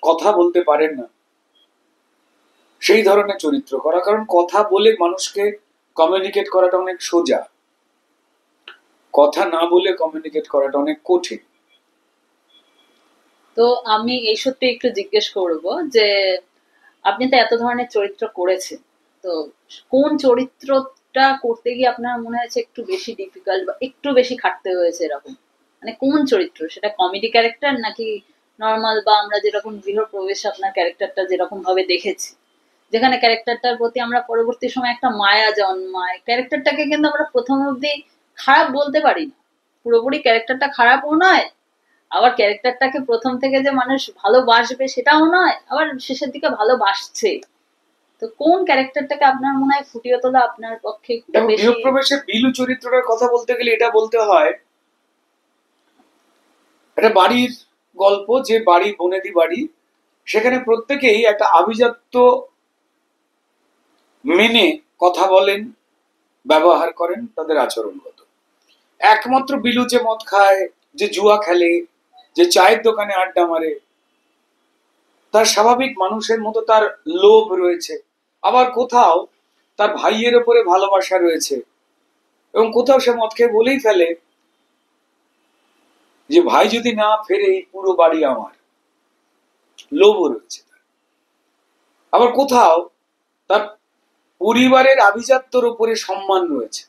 Speaker 2: কথা বলতে পারেন না, সেই ধরনের চরিত্র করা। কারণ কথা বলে মানুষকে কমিউনিকেট করাটা অনেক সোজা, কথা না বলে কমিউনিকেট করাটা অনেক কঠিন।
Speaker 3: তো আমি এই সূত্রে একটু জিজ্ঞেস করব যে আপনি তো এত ধরনের চরিত্র করেছেন, তো কোন চরিত্রটা করতে গিয়ে আপনার মনে হয়েছে একটু বেশি ডিফিকাল্ট বা একটু বেশি খাটতে হয়েছে এরকম? মানে কোন চরিত্র, সেটা কমেডি ক্যারেক্টার নাকি নর্মাল, বা আমরা যেরকম গৃহপ্রবেশ আপনার ক্যারেক্টারটা যেরকম ভাবে দেখেছি, যেখানে ক্যারেক্টারটার প্রতি আমরা পরবর্তী সময় একটা মায়া জন্মায়, ক্যারেক্টারটাকে কিন্তু আমরা প্রথম অবধি খারাপ বলতে পারি না, পুরোপুরি ক্যারেক্টারটা খারাপও নয়, আবার ক্যারেক্টারটাকে প্রথম থেকে যে মানুষ ভালোবাসবে সেটাও নয়, আবার শেষের দিকে ভালোবাসছে। তো কোন ক্যারেক্টারটাকে আপনার মনে হয় ফুটিয়ে তোলা আপনার পক্ষে একটু
Speaker 2: দেখো,
Speaker 3: বেশি?
Speaker 2: গৃহপ্রবেশে বিলু চরিত্রটার কথা বলতে গেলে এটা বলতে হয়, একটা বাড়ির গল্প, যে বাড়ি বনেদি বাড়ি, সেখানে প্রত্যেকেই একটা আভিজাত্য মেনে কথা বলেন, ব্যবহার করেন, তাদের আচরণগত। একমাত্র বিলু যে মদ খায়, যে জুয়া খেলে, যে চায়ের দোকানে আড্ডা মারে, তার স্বাভাবিক মানুষের মতো তার লোভ রয়েছে, আবার কোথাও তার ভাইয়ের উপরে ভালোবাসা রয়েছে, এবং কোথাও সে মদ খেয়ে বলেই ফেলে যে ভাই যদি না ফেরে এই পুরো বাড়ি আমার। লোভও রয়েছে। আবার কোথাও তার পরিবারের আভিজাত্যর উপরে সম্মান রয়েছে।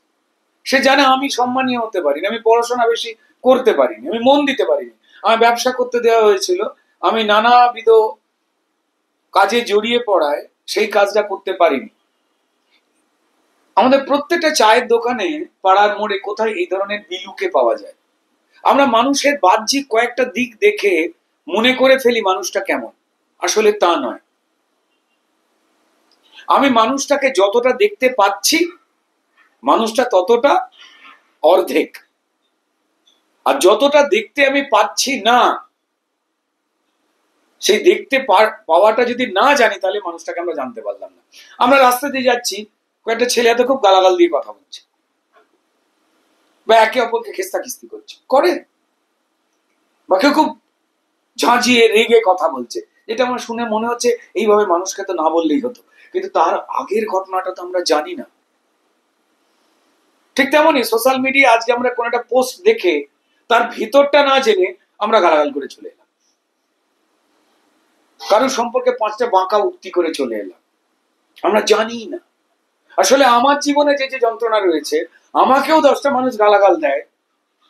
Speaker 2: সে জানে আমি সম্মানীয় হতে পারিনি, আমি পড়াশোনা বেশি করতে পারিনি, আমি মন দিতে পারিনি, আমার ব্যবসা করতে দেওয়া হয়েছিল, আমি নানাবিধ কাজে জড়িয়ে পড়ায় সেই কাজটা করতে পারিনি। আমাদের প্রত্যেকটা চায়ের দোকানে, পাড়ার মোড়ে কোথায় এই ধরনের বিলুকে পাওয়া যায়। আমরা মানুষের বাহ্যিক কয়েকটা দিক দেখে মনে করে ফেলি মানুষটা কেমন, আসলে তা নয়। আমি মানুষটাকে যতটা দেখতে পাচ্ছি, মানুষটা ততটা অর্ধেক, আর যতটা দেখতে আমি পাচ্ছি না, সেই দেখতে পাওয়াটা যদি না জানি, তাহলে মানুষটাকে আমরা জানতে পারলাম না। আমরা রাস্তা দিয়ে যাচ্ছি, কয়েকটা ছেলে এত খুব গালাগাল দিয়ে কথা বলছে, বা একে অপরকে খেস্তাখিস্তি করছে, করে, বা কেউ খুব ঝাঁঝিয়ে রেগে কথা বলছে, যেটা আমার শুনে মনে হচ্ছে এইভাবে মানুষকে তো না বললেই হতো, কিন্তু তার আগের ঘটনাটা তো আমরা জানি না। ঠিক তেমনই সোশ্যাল মিডিয়া আজকে আমরা কোন একটা পোস্ট দেখে তার ভিতরটা না জেনে আমরা গালাগাল করে চলে এলাম, কারোর সম্পর্কে 5টা বাঁকা উক্তি করে চলে এলাম, আমরা জানি না। আসলে আমার জীবনে যে যে যন্ত্রণা রয়েছে, আমাকেও 10টা মানুষ গালাগাল দেয়,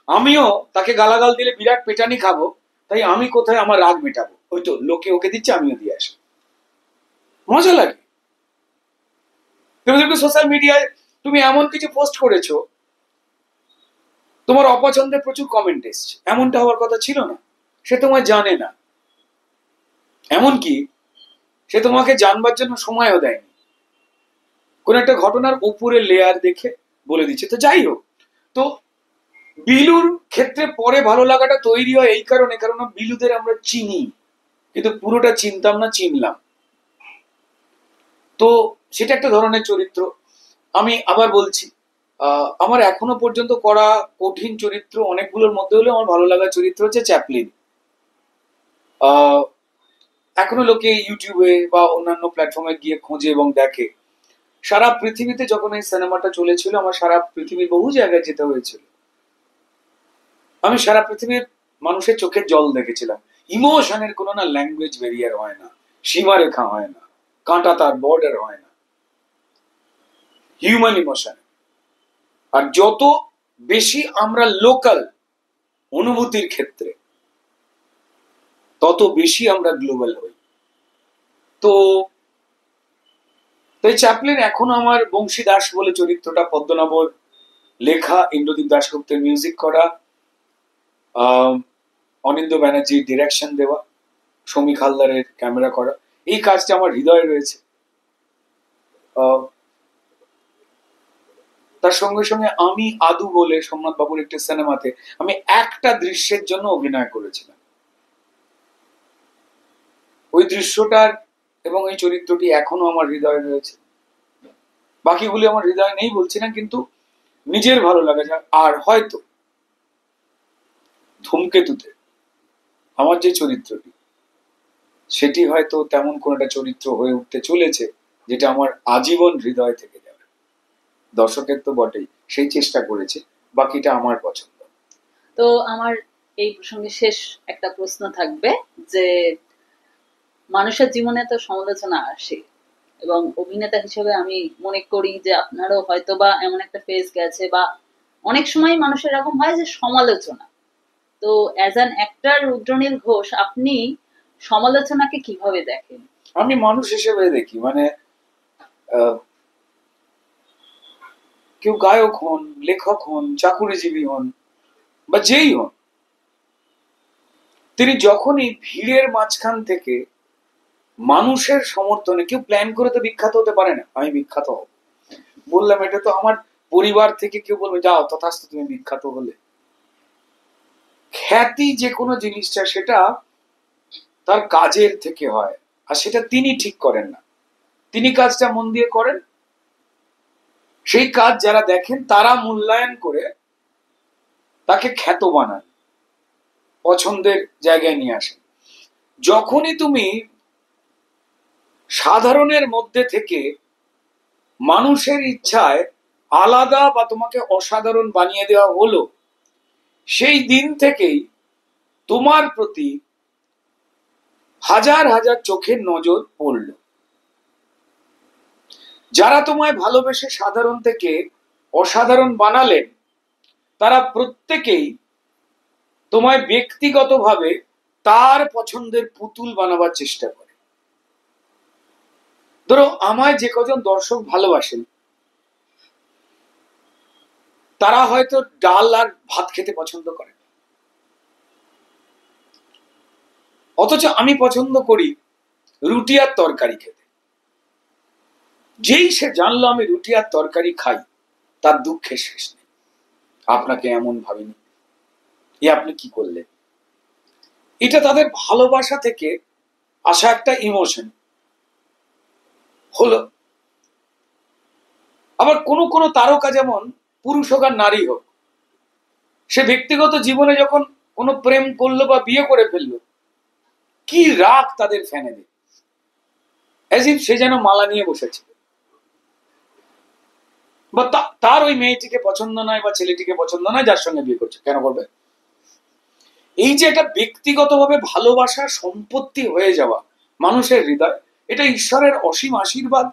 Speaker 2: আমিও তাকে গালাগাল দিলে বিরাট পেটানি খাবো, তাই আমি কোথায় আমার রাগ মেটাবো? ওই তো লোকে ওকে দিচ্ছে, আমিও দিয়ে আসি, মজা লাগে। তুমি দেখবে সোশ্যাল মিডিয়ায় তুমি এমন কিছু পোস্ট করেছো, তোমার অপছন্দের প্রচুর কমেন্ট এসছে, এমনটা হওয়ার কথা ছিল না। সে তোমায় জানে না, এমনকি সে তোমাকে জানবার জন্য সময়ও দেয়নি, কোন একটা ঘটনার উপরে লেয়ার দেখে বলে দিচ্ছে। তো যাই হোক, তো বিলুর ক্ষেত্রে পরে ভালো লাগাটা তৈরি হয় এই কারণে, কারণ বিলুদের আমরা চিনি, কিন্তু পুরোটা চিনতাম না, চিনলাম। তো সেটা একটা ধরনের চরিত্র। আমি আবার বলছি, আমার এখনো পর্যন্ত করা কঠিন চরিত্র অনেকগুলোর মধ্যে হলেও আমার ভালো লাগা চরিত্র হচ্ছে চ্যাপলিন। এখনো লোকে ইউটিউবে বা অন্যান্য প্ল্যাটফর্মে গিয়ে খোঁজে এবং দেখে। সারা পৃথিবীতে যখন এই সিনেমাটা চলেছিল, আমার সারা পৃথিবীর বহু জায়গায় যেতে হয়েছিল। আমি সারা পৃথিবীর মানুষের চোখের জল দেখেছিলাম। ইমোশনের কোনো না ল্যাঙ্গুয়েজ ব্যারিয়ার হয় না, সীমারেখা হয় না, কাঁটা তার বর্ডার হয় না, হিউম্যান ইমোশন। আর যত বেশি আমরা লোকাল অনুভূতির ক্ষেত্রে, তত বেশি আমরা গ্লোবাল হই। তো তাই চ্যাপলিন এখনো আমার, বংশী দাস বলে চরিত্রটা, পদ্মনাভর লেখা, ইন্দ্রদীপ দাশগুপ্তের মিউজিক করা, অনিন্দ্য ব্যানার্জির ডিরেকশন দেওয়া, সমীক হালদারের ক্যামেরা করা, এই কাজটা আমার হৃদয়ে রয়েছে। তার সঙ্গে সঙ্গে আমি আদু বলে সোমনাথ বাবুর একটি সিনেমাতে আমি একটা দৃশ্যের জন্য অভিনয় করেছিলাম। ওই দৃশ্যটার এবং এই চরিত্রটি এখনো আমার হৃদয়ে রয়েছে। বাকিগুলি আমার হৃদয়ে নেই বলছি না, কিন্তু নিজের ভালো লাগা যায়। আর হয়তো ধূমকেতুতে আমার যে চরিত্রটি, সেটি হয়তো তেমন কোন একটা চরিত্র হয়ে উঠতে চলেছে, যেটা আমার আজীবন হৃদয় থেকে যাবে। দর্শকের তো বটেই, সেই চেষ্টা করেছে, বাকিটা আমার পছন্দ।
Speaker 3: তো আমার এই প্রসঙ্গে শেষ একটা প্রশ্ন থাকবে, যে মানুষের জীবনে তো সমালোচনা আসে, এবং অভিনেতা হিসেবে আমি মনে করি যে আপনারও হয়তো বা এমন একটা ফেজ গেছে, বা অনেক সময় মানুষের এরকম হয় যে সমালোচনা। তো as an actor Rudranil Ghosh, আপনি সমালোচনাকে কিভাবে দেখেন?
Speaker 2: আমি মানুষ হিসেবে দেখি, মানে কেউ গায়ক হন, লেখক হন, চাকুরিজীবী হন, বা যেই হন, তিনি যখনই ভিড়ের মাঝখান থেকে মানুষের সমর্থনে। কেউ প্ল্যান করে তো বিখ্যাত হতে পারে না। আমি বিখ্যাত হব বললাম, এটা তো আমার পরিবার থেকে কেউ বলবে যাও তথাস্তু তুমি বিখ্যাত হলে। খ্যাতি যে কোনো জিনিসটা সেটা তার কাজের থেকে হয়, আর সেটা তিনি ঠিক করেন না। তিনি কাজটা মন দিয়ে করেন, সেই কাজ যারা দেখেন তারা মূল্যায়ন করে তাকে খ্যাত বানান, পছন্দের জায়গায় নিয়ে আসেন। যখনই তুমি সাধারণের মধ্যে থেকে মানুষের ইচ্ছায় আলাদা বা তোমাকে অসাধারণ বানিয়ে দেওয়া হলো, সেই দিন থেকেই তোমার প্রতি হাজার হাজার চোখের নজর পড়ল। যারা তোমায় ভালোবেসে সাধারণ থেকে অসাধারণ বানালেন, তারা প্রত্যেকেই তোমায় ব্যক্তিগতভাবে তার পছন্দের পুতুল বানাবার চেষ্টা করে। ধরো, আমায় যে কজন দর্শক ভালোবাসেন তারা হয়তো ডাল আর ভাত খেতে পছন্দ করে, অথচ আমি পছন্দ করি রুটি আর তরকারি খেতে। যেই সে জানলো আমি রুটি আর তরকারি খাই, তার দুঃখের শেষ নেই। আপনাকে এমন ভাবিনি, এ আপনি কি করলেন। এটা তাদের ভালোবাসা থেকে আসা একটা ইমোশন হলো। আবার কোনো কোনো তারকা, যেমন পুরুষ হোক আর নারী হোক, সে ব্যক্তিগত জীবনে যখন কোনো প্রেম করলো বা বিয়ে করে ফেললো, কি রাগ তাদের ফ্যানেদের, অ্যাজ ইফ সে যেন মালা নিয়ে বসেছে, বা তার ওই মেয়েটিকে পছন্দ নয় বা ছেলেটিকে পছন্দ নয় যার সঙ্গে বিয়ে করছে, কেন করবে। এই যে একটা ব্যক্তিগতভাবে ভালোবাসার সম্পত্তি হয়ে যাওয়া মানুষের হৃদয়, এটা ঈশ্বরের অসীম আশীর্বাদ।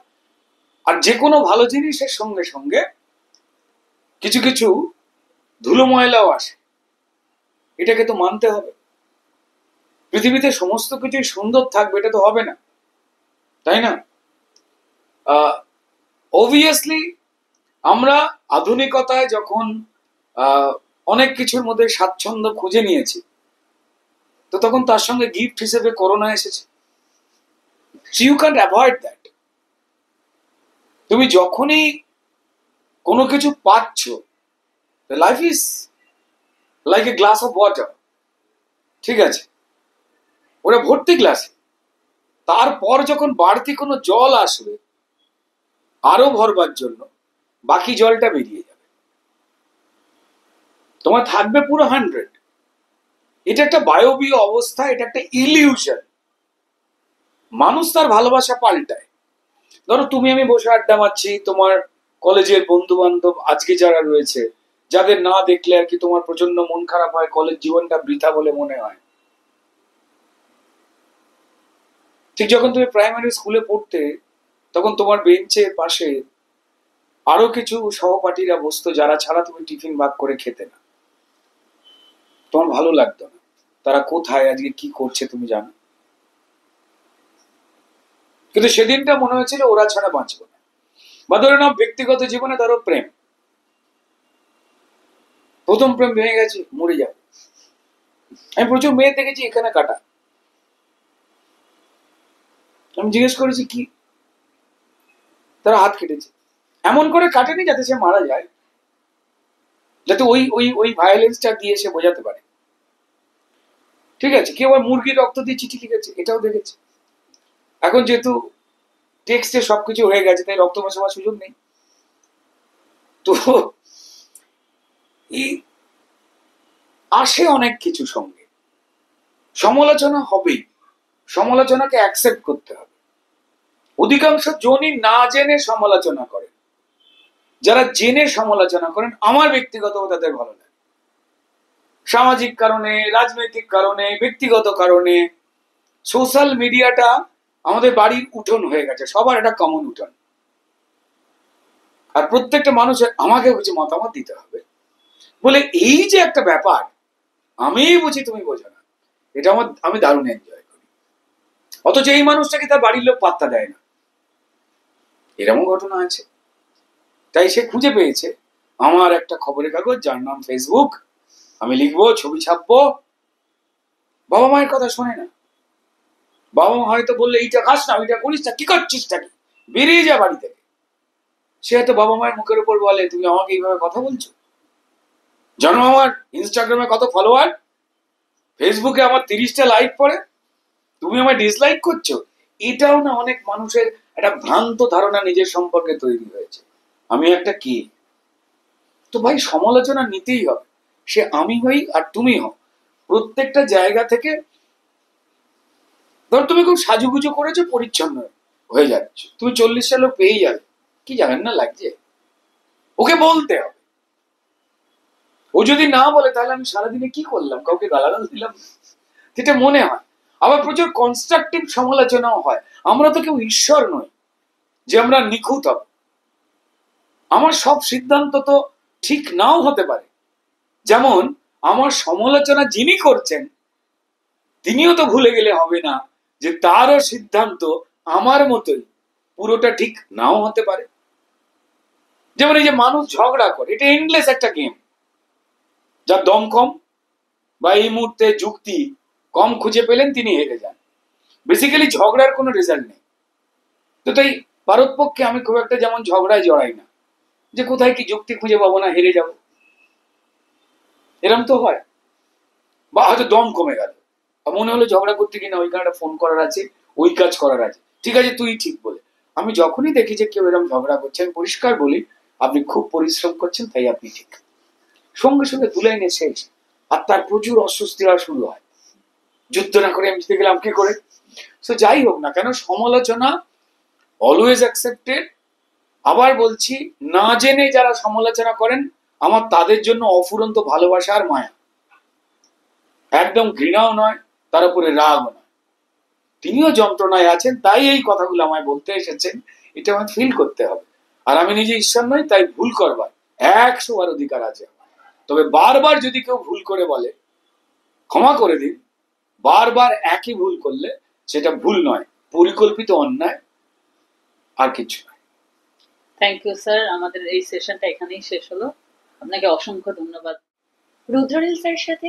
Speaker 2: আর যে কোনো ভালো জিনিসের সঙ্গে সঙ্গে কিছু কিছু ধুলো ময়লাও আসে, এটাকে তো মানতে হবে। পৃথিবীতে সমস্ত কিছুই সুন্দর থাকবে এটা তো হবে না, তাই না? অবভিয়াসলি আমরা আধুনিকতায় যখন অনেক কিছুর মধ্যে স্বাচ্ছন্দ্য খুঁজে নিয়েছি, তো তখন তার সঙ্গে গিফট হিসেবে করোনা এসেছে। So you can't avoid that. তুমি যখনই কোনো কিছু পাচ্ছ, life is like a glass of water, ঠিক আছে, ওরা ভর্তি গ্লাসে, তারপর যখন বাড়তি কোনো জল আসবে আরো ভরবার জন্য, বাকি জলটা বেরিয়ে যাবে, তোমার থাকবে পুরো 100। এটা একটা বায়বীয় অবস্থা, এটা একটা ইলিউশন। মানুষ তার ভালোবাসা পাল্টায়। ধরো, তুমি আমি বসে আড্ডা মারছি, তোমার কলেজের বন্ধু বান্ধব আজকে যারা রয়েছে, যাদের না দেখলে আর কি তোমার প্রচন্ড মন খারাপ হয়, কলেজ জীবনটা বৃথা বলে মনে হয়। ঠিক যখন তুমি প্রাইমারি স্কুলে পড়তে, তখন তোমার বেঞ্চের পাশে আরো কিছু সহপাঠীরা বসতো যারা ছাড়া তুমি টিফিন ভাগ করে খেতে না, তোমার ভালো লাগতো না। তারা কোথায়, আজকে কি করছে তুমি জানো, কিন্তু সেদিনটা মনে হয়েছিল ওরা ছাড়া বাঁচবো না। বা ধরে নাও ব্যক্তিগত জীবনে, ধরো প্রেম, প্রথম প্রেম ভেঙে গেছে, মরে যাবে। আমি প্রচুর মেয়ে দেখেছি এখানে কাটা। আমি জিজ্ঞেস করেছি কি, তারা হাত কেটেছে। এমন করে কাটেনি যাতে সে মারা যায়, যাতে ওই ওই ওই ভায়োলেন্সটা দিয়ে সে বোঝাতে পারে। ঠিক আছে, কেউ আবার মুরগির রক্ত দিয়ে চিঠি লিখেছে, এটাও দেখেছে। এখন যেহেতু টেক্সটে সবকিছু হয়ে গেছে, তাই রক্ত মেশাবার সুযোগ নেই। তো এই আসে অনেক কিছু সঙ্গে, সমালোচনা হবেই, সমালোচনাকে অ্যাকসেপ্ট করতে হবে। অধিকাংশ জনই না জেনে সমালোচনা করেন। যারা জেনে সমালোচনা করেন, আমার ব্যক্তিগতভাবে তাদের ভালো লাগে। সামাজিক কারণে, রাজনৈতিক কারণে, ব্যক্তিগত কারণে, সোশ্যাল মিডিয়াটা আমাদের বাড়ির উঠোন হয়ে গেছে, সবার একটা কমন উঠোন। আর প্রত্যেকটা মানুষের আমাকে কিছু মতামত দিতে হবে বলে এই যে একটা ব্যাপার, আমি বুঝি তুমি বোঝো না, এটা আমি দারুণ এনজয় করি। অথচ এই মানুষটাকে তার বাড়ির লোক পাত্তা দেয় না, এরকম ঘটনা আছে। তাই সে খুঁজে পেয়েছে আমার একটা খবরের কাগজ যার নাম ফেসবুক, আমি লিখবো, ছবি ছাপবো, বাবা মায়ের কথা শোনে না। বাবা মা হয়তো বললে এইটা খাস না, ওইটা করিস না, কি করছিসটা কি, বেরিয়ে যা বাড়ি থেকে। সে হয়তো বাবা মায়ের মুখের উপর বলে তুমি আমাকে এইভাবে কথা বলছো। জানো আমার ইনস্টাগ্রামে কত ফলোয়ার, ফেসবুকে আমার 30টা লাইক পড়ে, তুমি আমায় ডিসলাইক করছো। এটাও না অনেক মানুষের একটা ভ্রান্ত ধারণা নিজের সম্পর্কে তৈরি হয়েছে, আমি একটা কি। তো ভাই সমালোচনা নিতেই হবে, সে আমি হই আর তুমি হও। প্রত্যেকটা জায়গা থেকে, ধর তুমি খুব সাজুগুজু করেছো, পরিচ্ছন্ন হয়ে যাচ্ছে, তুমি 40টা লোক পেয়েই যাবে, কি জানেন না লাগছে, ওকে বলতে হবে। ও যদি না বলে তাহলে আমি সারাদিনে কি করলাম, কাউকে গালাগাল দিলাম, যেটা মনে হয়। আবার প্রচুর কনস্ট্রাকটিভ সমালোচনাও হয়। আমরা তো কেউ ঈশ্বর নই যে আমরা নিখুঁত হব। আমার সব সিদ্ধান্ত তো ঠিক নাও হতে পারে। যেমন আমার সমালোচনা যিনি করছেন তিনিও তো ভুলে গেলে হবে না যে তারও সিদ্ধান্ত আমার মতোই পুরোটা ঠিক নাও হতে পারে। যেমন এই যে মানুষ ঝগড়া করে, এটা এন্ডলেস একটা গেম, যার দম কম বা এই মুহূর্তে যুক্তি কম খুঁজে পেলেন তিনি হেরে যান। বেসিক্যালি ঝগড়ার কোনো রেজাল্ট নেই। তো তাই পারতপক্ষে আমি খুব একটা যেমন ঝগড়ায় জড়াই না, যে কোথায় কি যুক্তি খুঁজে পাবো না, হেরে যাব, এরম তো হয়। বা হয়তো দম কমে গেল, মনে হলো ঝগড়া করতে কিনা ওই কারণে ফোন করার আছে, ওই কাজ করার আছে, ঠিক আছে তুই ঠিক বলে। আমি যখনই দেখি যে কেউ এরকম ঝগড়া করছে, আমি পরিষ্কার বলি আপনি খুব পরিশ্রম করছেন তাই আপনি ঠিক, সঙ্গে সঙ্গে তুলে এনে শেষ। আর তার প্রচুর অস্বস্তি হওয়া শুরু হয়, যুদ্ধ না করে আমি জিতে গেলাম কি করে। তো যাই হোক না কেন, সমালোচনা অলওয়েজ অ্যাকসেপ্টেড। আবার বলছি, না জেনে যারা সমালোচনা করেন আমার তাদের জন্য অফুরন্ত ভালোবাসা আর মায়া, একদম ঘৃণাও নয়, তার উপরে রাগও নয়। তিনিও যন্ত্রণায় আছেন, তাই এই কথাগুলো আমায় বলতে এসেছেন, এটা আমায় ফিল করতে হবে। আর আমি নিজে ঈশ্বর নই, তাই ভুল করবার 100 বার অধিকার আছে। তবে বারবার যদি কেউ ভুল করে বলে ক্ষমা করে দিন, বারবার একই ভুল করলে সেটা ভুল নয়, পরিকল্পিত অন্যায়, আর কিছু নয়।
Speaker 3: থ্যাংক ইউ স্যার, আমাদের এই সেশনটা এখানেই শেষ হলো। আপনাকে অসংখ্য ধন্যবাদ।
Speaker 1: রুদ্রনীল স্যারের সাথে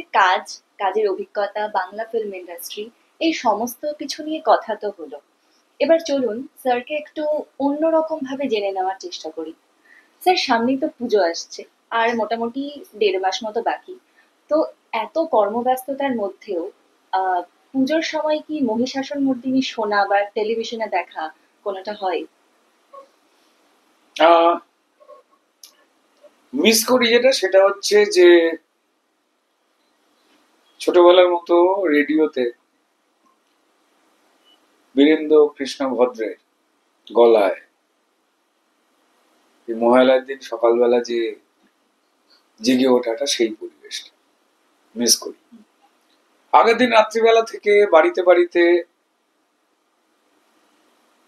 Speaker 1: কাজের অভিজ্ঞতা, বাংলা ফিল্ম ইন্ডাস্ট্রি, এই সমস্ত কিছু নিয়ে কথা তো হলো। এবার চলুন স্যারকে একটু অন্যরকম ভাবে জেনে নেওয়ার চেষ্টা করি। স্যার, সামনেই তো পুজো আসছে, আর মোটামুটি 1.5 মাস মতো বাকি। তো এত কর্মব্যস্ততার মধ্যেও পুজোর সময় কি মহিষাসুর মর্দিনী শোনা বা টেলিভিশনে দেখা কোনোটা হয়?
Speaker 2: মিস করি যেটা, সেটা হচ্ছে যে ছোটবেলার মতো রেডিওতে বীরেন্দ্র কৃষ্ণ ভদ্রের গলায় মহালয়ার দিন সকালবেলা যে জেগে ওঠাটা, সেই পরিবেশটা মিস করি। আগের দিন রাত্রিবেলা থেকে বাড়িতে বাড়িতে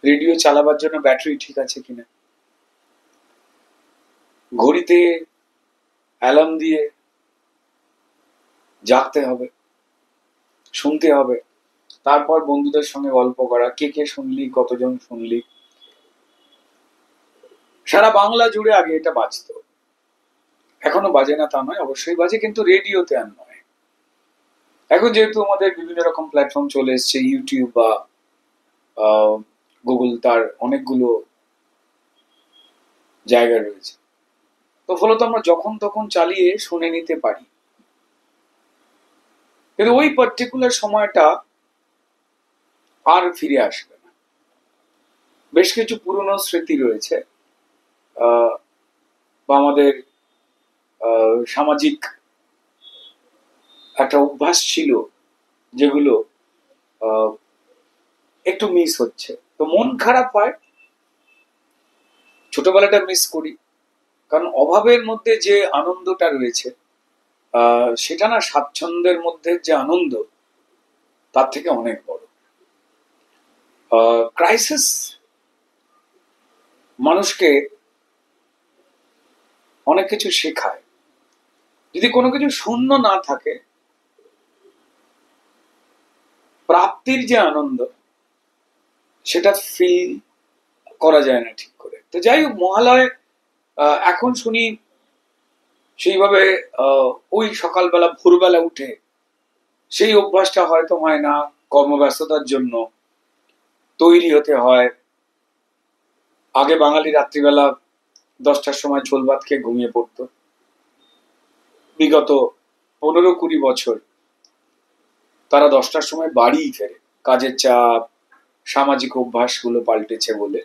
Speaker 2: রেডিও চালাবার জন্য ব্যাটারি ঠিক আছে কিনা, ঘড়িতে অ্যালার্ম দিয়ে জাগতে হবে, শুনতে হবে, তারপর বন্ধুদের সঙ্গে গল্প করা, কে কে শুনলি, কতজন শুনলি। সারা বাংলা জুড়ে আগে এটা বাজতো, এখনো বাজে না তা নয়, অবশ্যই বাজে, কিন্তু রেডিওতে আর নয়। এখন যেহেতু আমাদের বিভিন্ন রকম প্ল্যাটফর্ম চলে এসছে, ইউটিউব বা গুগল, তার অনেকগুলো জায়গা রয়েছে, তো ফলত আমরা যখন তখন চালিয়ে শুনে নিতে পারি। কিন্তু ওই পার্টিকুলার সময়টা আর ফিরে আসবে না। বেশ কিছু পুরনো স্মৃতি রয়েছে, বা আমাদের সামাজিক একটা অভ্যাস ছিল, যেগুলো একটু মিস হচ্ছে, তো মন খারাপ হয়। ছোটবেলাটা মিস করি, কারণ অভাবের মধ্যে যে আনন্দটা রয়েছে সেটা না স্বাচ্ছন্দ্যের মধ্যে যে আনন্দ তার থেকে অনেক বড়। ক্রাইসিস মানুষকে অনেক কিছু শেখায়। যদি কোনো কিছু শূন্য না থাকে, প্রাপ্তির যে আনন্দ সেটা ফিল করা যায় না ঠিক করে। তো যাই হোক, মহালয় এখন শুনি সেইভাবে ওই সকালবেলা ভোরবেলা উঠে সেই অভ্যাসটা হয়তো হয় না কর্মব্যস্ততার জন্য। তৈরি হতে হয়। আগে বাঙালি রাত্রিবেলা 10টার সময় ঝোল ভাত খেয়ে ঘুমিয়ে পড়তো। বিগত 15-20 বছর তারা 10টার সময় বাড়িই ফেরে। কাজের চাপ, সামাজিক অভ্যাসগুলো পাল্টেছে বলে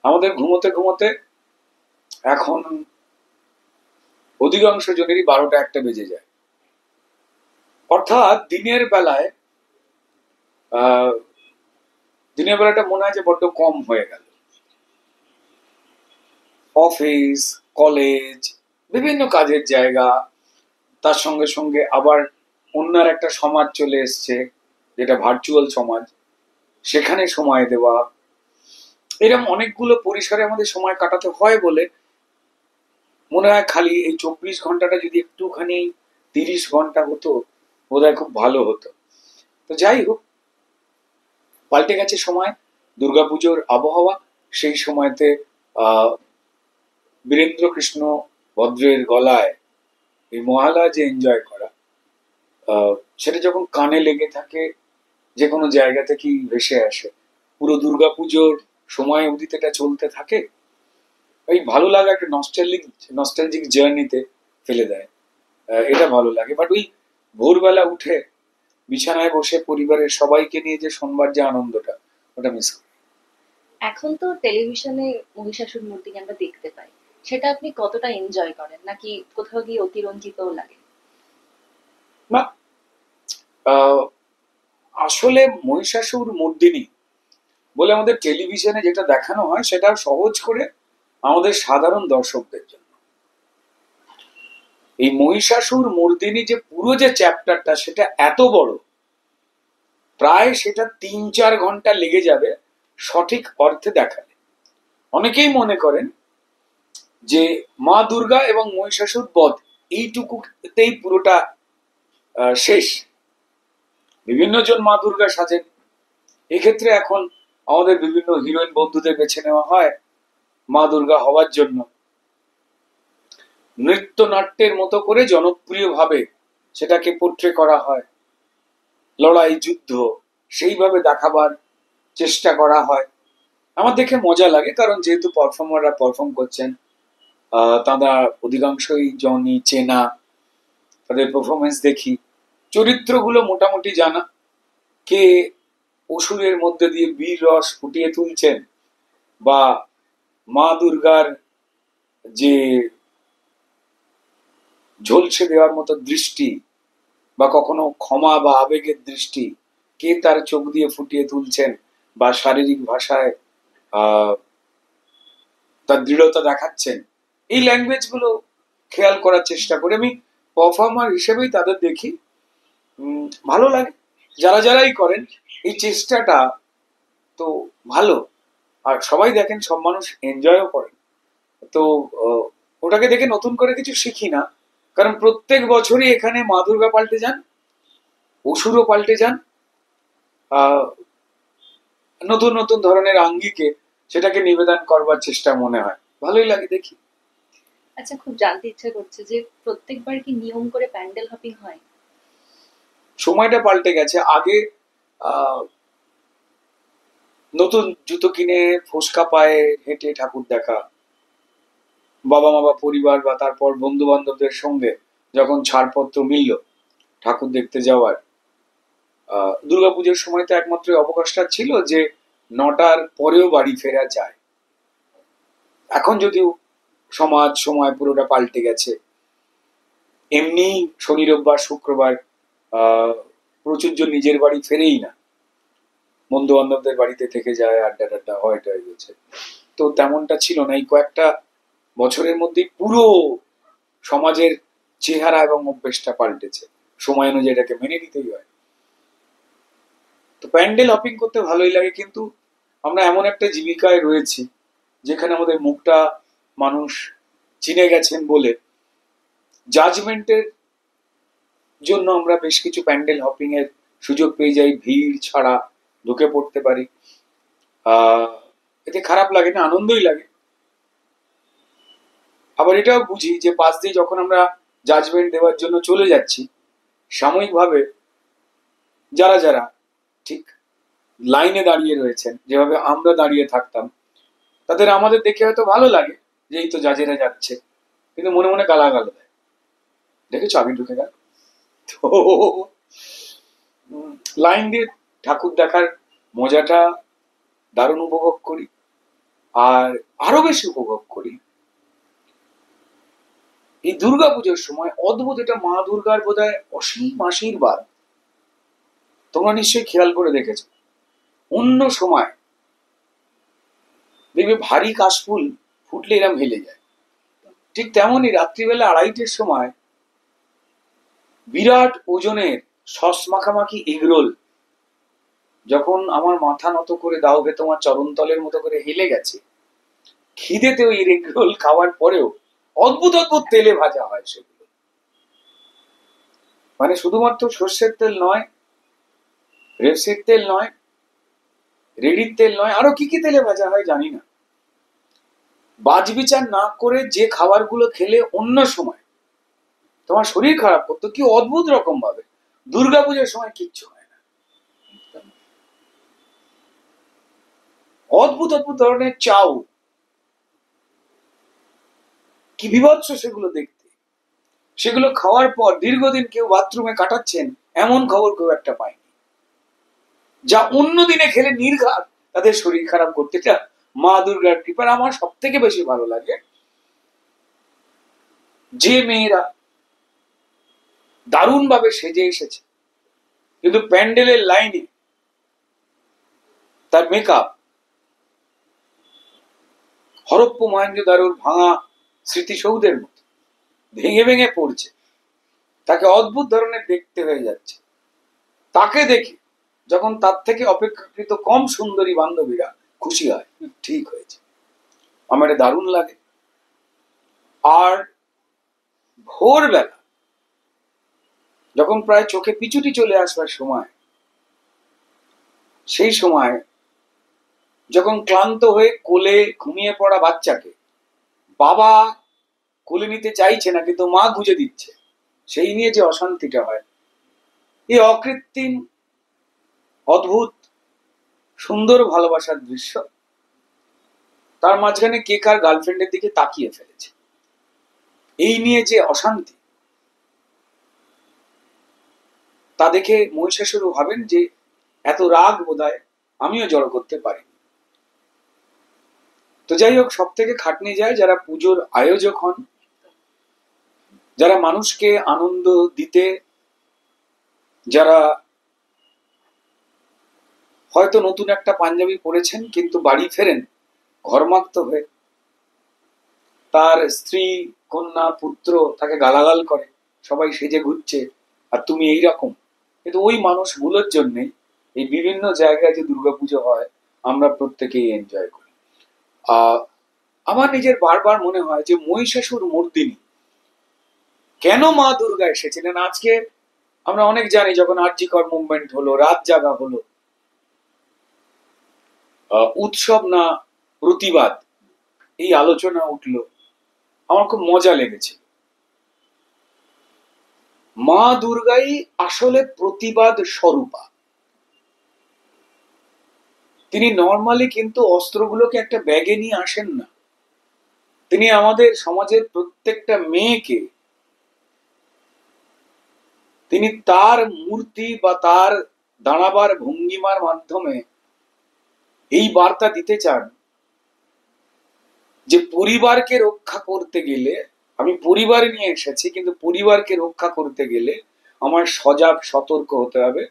Speaker 2: আমাদের ঘুমোতে ঘুমোতে এখন অধিকাংশ জনেরই 12টা-1টা বেজে যায়। অর্থাৎ দিনের বেলাটা মনে হয় যে বড্ড কম হয়ে গেল। অফিস, কলেজ, বিভিন্ন কাজের জায়গা, তার সঙ্গে সঙ্গে আবার অন্যার একটা সমাজ চলে এসছে, যেটা ভার্চুয়াল সমাজ, সেখানে সময় দেওয়া, এরকম অনেকগুলো পরিসরে আমাদের সময় কাটাতে হয় বলে মনে হয় খালি এই 24 ঘন্টাটা যদি একটুখানি 30 ঘন্টা হতো বোধহয় খুব ভালো হতো। তো যাই হোক, পাল্টে গেছে সময়। দুর্গাপুজোর আবহাওয়া সেই সময়তে বীরেন্দ্র কৃষ্ণ ভদ্রের গলায় এই মহালয়া যে এনজয় করা, সেটা যখন কানে লেগে থাকে, যে কোনো জায়গা থেকেই ভেসে আসে, পুরো দুর্গাপুজোর সময় অবধি এটা চলতে থাকে, ওই ভালো লাগা একটা নস্টালজিক জার্নিতে ফেলে দেয়। এটা ভালো লাগে। বাট ওই ভোরবেলা উঠে বিছানায় বসে পরিবারের সবাইকে নিয়ে যে শোনবার যে আনন্দটা, ওটা মিস করি।
Speaker 4: এখন তো টেলিভিশনে মহিষাসুর মূর্তিকে আমরা দেখতে পাই, সেটা আপনি কতটা এনজয় করেন, নাকি কোথাও গিয়ে অতিরঞ্জিতও লাগে?
Speaker 2: না, আসলে মহিষাসুর মর্দিনী বলে আমাদের টেলিভিশনে যেটা দেখানো হয় সেটা সহজ করে আমাদের সাধারণ দর্শকদের জন্য। এই মহিষাসুর মর্দিনী যে পুরো যে চ্যাপ্টারটা, সেটা এত বড়, প্রায় সেটা 3-4 ঘন্টা লেগে যাবে সঠিক অর্থে দেখালে। অনেকেই মনে করেন যে মা দুর্গা এবং মহিষাসুর বধ এইটুকুতেই পুরোটা শেষ। বিভিন্ন জন মা দুর্গা সাজেন। এক্ষেত্রে এখন আমাদের বিভিন্ন হিরোইন বন্ধুদের বেছে নেওয়া হয় মা দুর্গা হওয়ার জন্য। নৃত্য নাট্যের মতো করে জনপ্রিয় ভাবে সেটাকে পোট্রে করা হয়, লড়াই যুদ্ধ সেইভাবে দেখাবার চেষ্টা করা হয়। আমার দেখে মজা লাগে, কারণ যেহেতু পারফর্মাররা পারফর্ম করছেন, তারা অধিকাংশই জনই চেনা, তাদের পারফরমেন্স দেখি, চরিত্রগুলো মোটামুটি জানা, কে অসুরের মধ্যে দিয়ে বীর রস ফুটিয়ে তুলছেন, বা মা দুর্গার যে ঝলসে দেওয়ার মতো দৃষ্টি, বা কখনো ক্ষমা বা আবেগের দৃষ্টি, কে তার চোখ দিয়ে ফুটিয়ে তুলছেন, বা শারীরিক ভাষায় তার দৃঢ়তা দেখাচ্ছেন, এই ল্যাঙ্গুয়েজ গুলো খেয়াল করার চেষ্টা করি। আমি পারফর্মার হিসেবেই তাদের দেখি, ভালো লাগে। যারাই করেন এই চেষ্টাটা তো ভালো, আর সবাই দেখেন, সব মানুষ এনজয়ও করেন। তো ওটাকে দেখে নতুন করে কিছু শিখি না, কারণ প্রত্যেক বছরই এখানে মা দুর্গা পাল্টে যান, অসুরও পাল্টে যান, নতুন নতুন ধরনের আঙ্গিকে সেটাকে নিবেদন করবার চেষ্টা মনে হয়, ভালোই লাগে দেখি।
Speaker 4: আচ্ছা, খুব জানতে ইচ্ছা করছে যে প্রত্যেকবার কি নিয়ম করে প্যান্ডেল হপিং হয়?
Speaker 2: সময়টা পাল্টে গেছে। আগে নতুন জুতো কিনে ফোসকা পায়ে হেঁটে ঠাকুর দেখা, বাবা মা বা পরিবার বা তারপর বন্ধু বান্ধবদের সঙ্গে যখন ছাড়পত্র মিলল ঠাকুর দেখতে যাওয়ার, দুর্গাপুজোর সময় তো একমাত্র অবকাশটা ছিল যে 9টার পরেও বাড়ি ফেরা যায়। এখন যদিও সমাজ সময় পুরোটা পাল্টে গেছে, এমনি শনি রোববার শুক্রবার প্রচুরজন নিজের বাড়ি ফেরেই না, বন্ধু বান্ধবদের বাড়িতে থেকে যায়, আড্ডা টাড্ডা হয় গেছে। তো তেমনটা ছিল না। এই কয়েকটা বছরের মধ্যেই পুরো সমাজের চেহারা এবং অভ্যেসটা পাল্টেছে, সময় অনুযায়ী এটাকে মেনে নিতেই হয়। তো প্যান্ডেল হপিং করতে ভালোই লাগে, কিন্তু আমরা এমন একটা জীবিকায় রয়েছি যেখানে আমাদের মুখটা মানুষ চিনে গেছেন বলে জাজমেন্টের জন্য আমরা বেশ কিছু প্যান্ডেল হপিং এর সুযোগ পেয়ে যাই, ভিড় ছাড়া ঢুকে পড়তে পারি। এতে খারাপ লাগে না, আনন্দই লাগে। আবার এটাও বুঝি যে পাশ দিয়ে যখন আমরা জাজমেন্ট দেওয়ার জন্য চলে যাচ্ছি, সাময়িকভাবে যারা ঠিক লাইনে দাঁড়িয়ে রয়েছেন, যেভাবে আমরা দাঁড়িয়ে থাকতাম, তাদের আমাদের দেখে হয়তো ভালো লাগে যে এই তো জাজেরা যাচ্ছে, কিন্তু মনে মনে গালাগাল দেয়, দেখেছো আগে ঢুকে গেল। তো লাইন দিয়ে ঠাকুর দেখার মজাটা দারুণ উপভোগ করি। আর আরো বেশি উপভোগ করি এই দুর্গাপুজোর সময়। অদ্ভুত, এটা মা দুর্গার বোধহয় অসীম আশীর্বাদ। তোমরা নিশ্চয়ই খেয়াল করে দেখেছো, অন্য সময় দেখবে ভারী কাশফুল ফুটলে এরম হেলে যায়, ঠিক তেমনই রাত্রিবেলা 2:30-এর সময় বিরাট ওজনের সস মাখামাখি এগরোল যখন আমার মাথা নত করে দাও গে তোমার চরণতলের মতো করে হেলে গেছে, খিদেতে ওই এগরোল খাওয়ার পরেও অদ্ভুত অদ্ভুত তেলে ভাজা হয় সেগুলো। মানে শুধুমাত্র সর্ষের তেল নয়, রেপসিড তেল নয়, রেডির তেল নয়, আরো কি কি তেলে ভাজা হয় জানি না। বাজবিচার না করে যে খাবারগুলো খেলে অন্য সময় তোমার শরীর খারাপ করতো, কি অদ্ভুত রকম ভাবে দুর্গাপুজোর সময় কিচ্ছু হয় না। অদ্ভুত অদ্ভুত ধরনের চাউ, কি বিভৎস সেগুলো দেখতে। সেগুলো খাওয়ার পর দীর্ঘদিন কেউ বাথরুমে কাটাচ্ছেন এমন খবর কেউ একটা পায়নি, যা অন্য দিনে খেলে নির্ঘাত তাদের শরীর খারাপ করতে। এটা মা দুর্গার কৃপার। আমার সব থেকে বেশি ভালো লাগে যে মেয়েরা দারুণ ভাবে সেজে এসেছে, কিন্তু প্যান্ডেলের লাইনে তার মেকআপ হরপ্পা মহেঞ্জোদারোর ভাঙা স্মৃতিসৌধের মতো ভেঙে ভেঙে পড়ছে, তাকে অদ্ভুত ধরনের দেখতে হয়ে যাচ্ছে। তাকে দেখে যখন তার থেকে অপেক্ষাকৃত কম সুন্দরী বান্ধবীরা খুশি হয়, ঠিক হয়েছে, আমার এটা দারুণ লাগে। আর ভোরবেলা যখন প্রায় চোখে পিছুটি চলে আসবার সময়, সেই সময় যখন ক্লান্ত হয়ে কোলে ঘুমিয়ে পড়া বাচ্চাকে বাবা কোলে নিতে চাইছে না কিন্তু মা গুজে দিচ্ছে, সেই নিয়ে যে অশান্তিটা হয়, এই অকৃত্রিম অদ্ভুত সুন্দর ভালোবাসার দৃশ্য, তার মাঝখানে কে কার গার্লফ্রেন্ডের দিকে তাকিয়ে ফেলেছে, এই নিয়ে যে অশান্তি, তা দেখে মহিষাসুর ভাবেন যে এত রাগ বোধহয় আমিও জড়ো করতে পারি। তো যাই হোক, সব থেকে খাটনি যায় যারা পুজোর আয়োজক হন, যারা মানুষকে আনন্দ দিতে, যারা হয়তো নতুন একটা পাঞ্জাবি পরেছেন কিন্তু বাড়ি ফেরেন ঘর্মাক্ত হয়ে, তার স্ত্রী কন্যা পুত্র তাকে গালাগাল করে, সবাই সেজে ঘুরছে আর তুমি এইরকম। কিন্তু ওই মানুষগুলোর জন্যে এই বিভিন্ন জায়গায় যে দুর্গাপুজো হয় আমরা প্রত্যেকেই এনজয় করি। আমার নিজের বারবার মনে হয় যে মহিষাসুর মর্দিনী কেন মা দুর্গা এসেছিলেন। আজকে আমরা অনেক জানি, যখন আরজি কর মুভমেন্ট হলো, রাত জাগা হলো, উৎসব না প্রতিবাদ, এই আলোচনা উঠলো, আমার খুব মজা লেগেছে। মা দুর্গাই আসলে প্রতিবাদ স্বরূপা। তিনি নর্মালি কিন্তু অস্ত্রগুলোকে একটা ব্যাগে নিয়ে আসেন না, তিনি আমাদের সমাজের প্রত্যেকটা মেয়েকে তিনি তার মূর্তি বা তার দাঁড়াবার ভঙ্গিমার মাধ্যমে এই বার্তা দিতে চান যে পরিবারকে রক্ষা করতে গেলে, আমি পরিবার নিয়ে এসেছি, কিন্তু পরিবারকে রক্ষা করতে গেলে আমার সজাগ সতর্ক হতে হবে,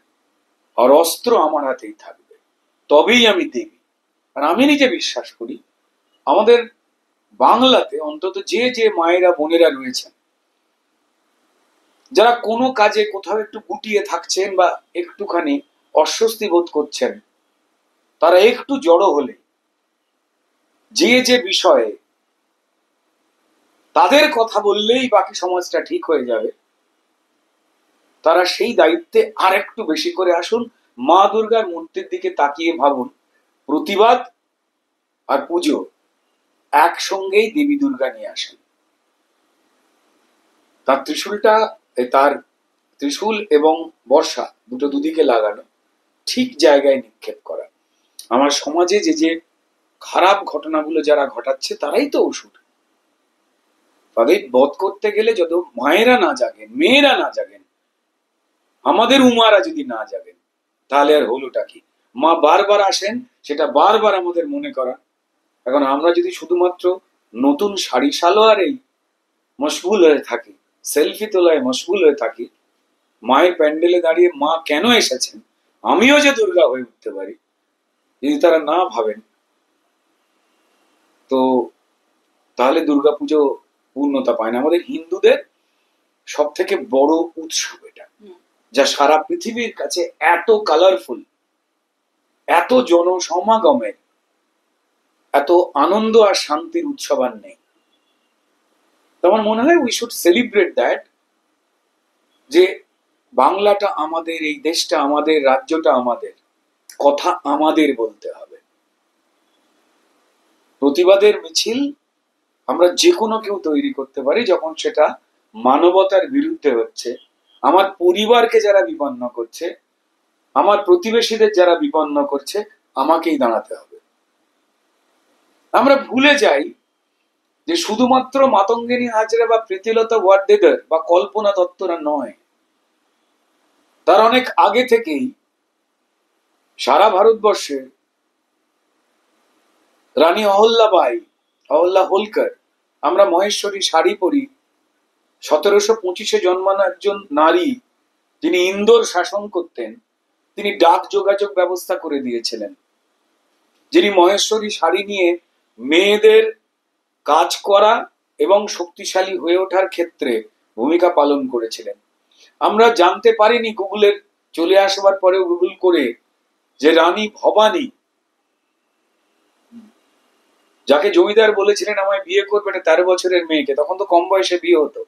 Speaker 2: আর অস্ত্র আমার হাতেই থাকবে, তবেই আমি দেবী। আর আমি নিজে বিশ্বাস করি আমাদের বাংলাতে অন্তত যে যে মায়েরা বোনেরা রয়েছেন, যারা কোনো কাজে কোথাও একটু গুটিয়ে থাকছেন বা একটুখানি অস্বস্তি বোধ করছেন, তারা একটু জড়ো হলে যে যে বিষয়ে তাদের কথা বললেই বাকি সমাজটা ঠিক হয়ে যাবে, তারা সেই দায়িত্বে আর একটু বেশি করে আসুন। মা দুর্গার মূর্তির দিকে তাকিয়ে ভাবুন, প্রতিবাদ আর পুজো একসঙ্গেই দেবী দুর্গা নিয়ে আসেন। তার ত্রিশূলটা, তার ত্রিশূল এবং বর্ষা দুটো দুদিকে লাগানো, ঠিক জায়গায় নিক্ষেপ করা। আমার সমাজে যে যে খারাপ ঘটনাগুলো যারা ঘটাচ্ছে তারাই তো ওষুধ। তাদের বধ করতে গেলে যত মায়েরা না জাগেন, মেয়েরা না জাগেন, আমাদের উমারা যদি না জাগেন, তাহলে আর হলোটা কি? মা বারবার আসেন, সেটা বারবার আমাদের মনে করা। এখন আমরা যদি শুধুমাত্র নতুন শাড়ি সালোয়ারেই মশগুল হয়ে থাকি, সেলফি তোলায় মশগুল হয়ে থাকি, মায়ের প্যান্ডেলে দাঁড়িয়ে মা কেন এসেছেন, আমিও যে দুর্গা হয়ে উঠতে পারি, যদি তারা না ভাবেন, তো তাহলে দুর্গাপুজো পূর্ণতা পায় না। আমাদের হিন্দুদের সব থেকে বড় উৎসব এটা, যা সারা পৃথিবীর কাছে এত কালারফুল, এত জনসমাগমের, এত আনন্দ আর শান্তির উৎসব আর নেই। আমার মনে হয় উই শুড সেলিব্রেট দ্যাট, যে বাংলাটা আমাদের, এই দেশটা আমাদের, রাজ্যটা আমাদের, কথা আমাদের বলতে হবে। প্রতিবাদের মিছিল আমরা যে কোনো কেউ তৈরি করতে পারি যখন সেটা মানবতার বিরুদ্ধে হচ্ছে, আমার পরিবারকে যারা বিপন্ন করছে, আমার প্রতিবেশীদের যারা বিপন্ন করছে, আমাকেই দাঁড়াতে হবে। আমরা ভুলে যাই যে শুধুমাত্র মাতঙ্গিনী হাজরা বা প্রীতিলতা ওয়াদ্দেদার বা কল্পনা দত্তরা নয়, তার অনেক আগে থেকেই সারা ভারতবর্ষে রানী অহল্যাবাই, অহল্যা হোলকার, আমরা মহেশ্বরী শাড়ি পরি, 1725 জন্মানো একজন নারী, যিনি ইন্দোর শাসন করতেন, তিনি ডাক যোগাযোগ ব্যবস্থা করে দিয়েছিলেন, যিনি মহেশ্বরী শাড়ি নিয়ে মেয়েদের কাজ করা এবং শক্তিশালী হয়ে ওঠার ক্ষেত্রে ভূমিকা পালন করেছিলেন। আমরা জানতে পারিনি গুগলের চলে আসবার পরেও গুগল করে, যে রানী ভবানী, যাকে জমিদার বলেছিলেন আমায় বিয়ে করবে, একটা 13 বছরের মেয়েকে, তখন তো কম বয়সে বিয়ে হতো,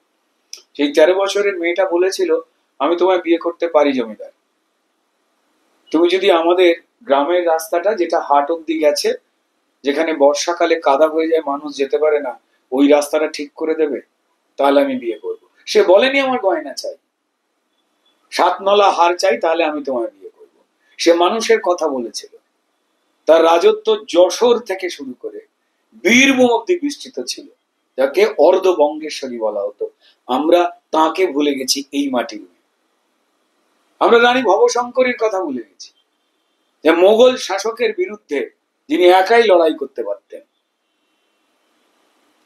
Speaker 2: সেই 13 বছরের মেয়েটা বলেছিল আমি তোমায় বিয়ে করতে পারি জমিদার, তুমি যদি আমাদের গ্রামের রাস্তাটা, যেটা হাট অব্দি গেছে, যেখানে বর্ষাকালে কাদা হয়ে যায়, মানুষ যেতে পারে না, ওই রাস্তাটা ঠিক করে দেবে, তাহলে আমি বিয়ে করব। সে বলেনি আমার গয়না চাই, 7 নলা হার চাই, তাহলে আমি তোমায় বিয়ে করব। সে মানুষের কথা বলেছিল। তার রাজত্ব যশোর থেকে শুরু করে বীরভূম অব্দি বিস্তৃত ছিল, যাকে অর্ধবঙ্গেশ্বরী বলা হতো। আমরা তাকে ভুলে গেছি এই মাটির। আমরা রানী ভবশঙ্করীর কথা ভুলে গেছি, যে মোগল শাসকের বিরুদ্ধে যিনি একাই লড়াই করতে পারতেন,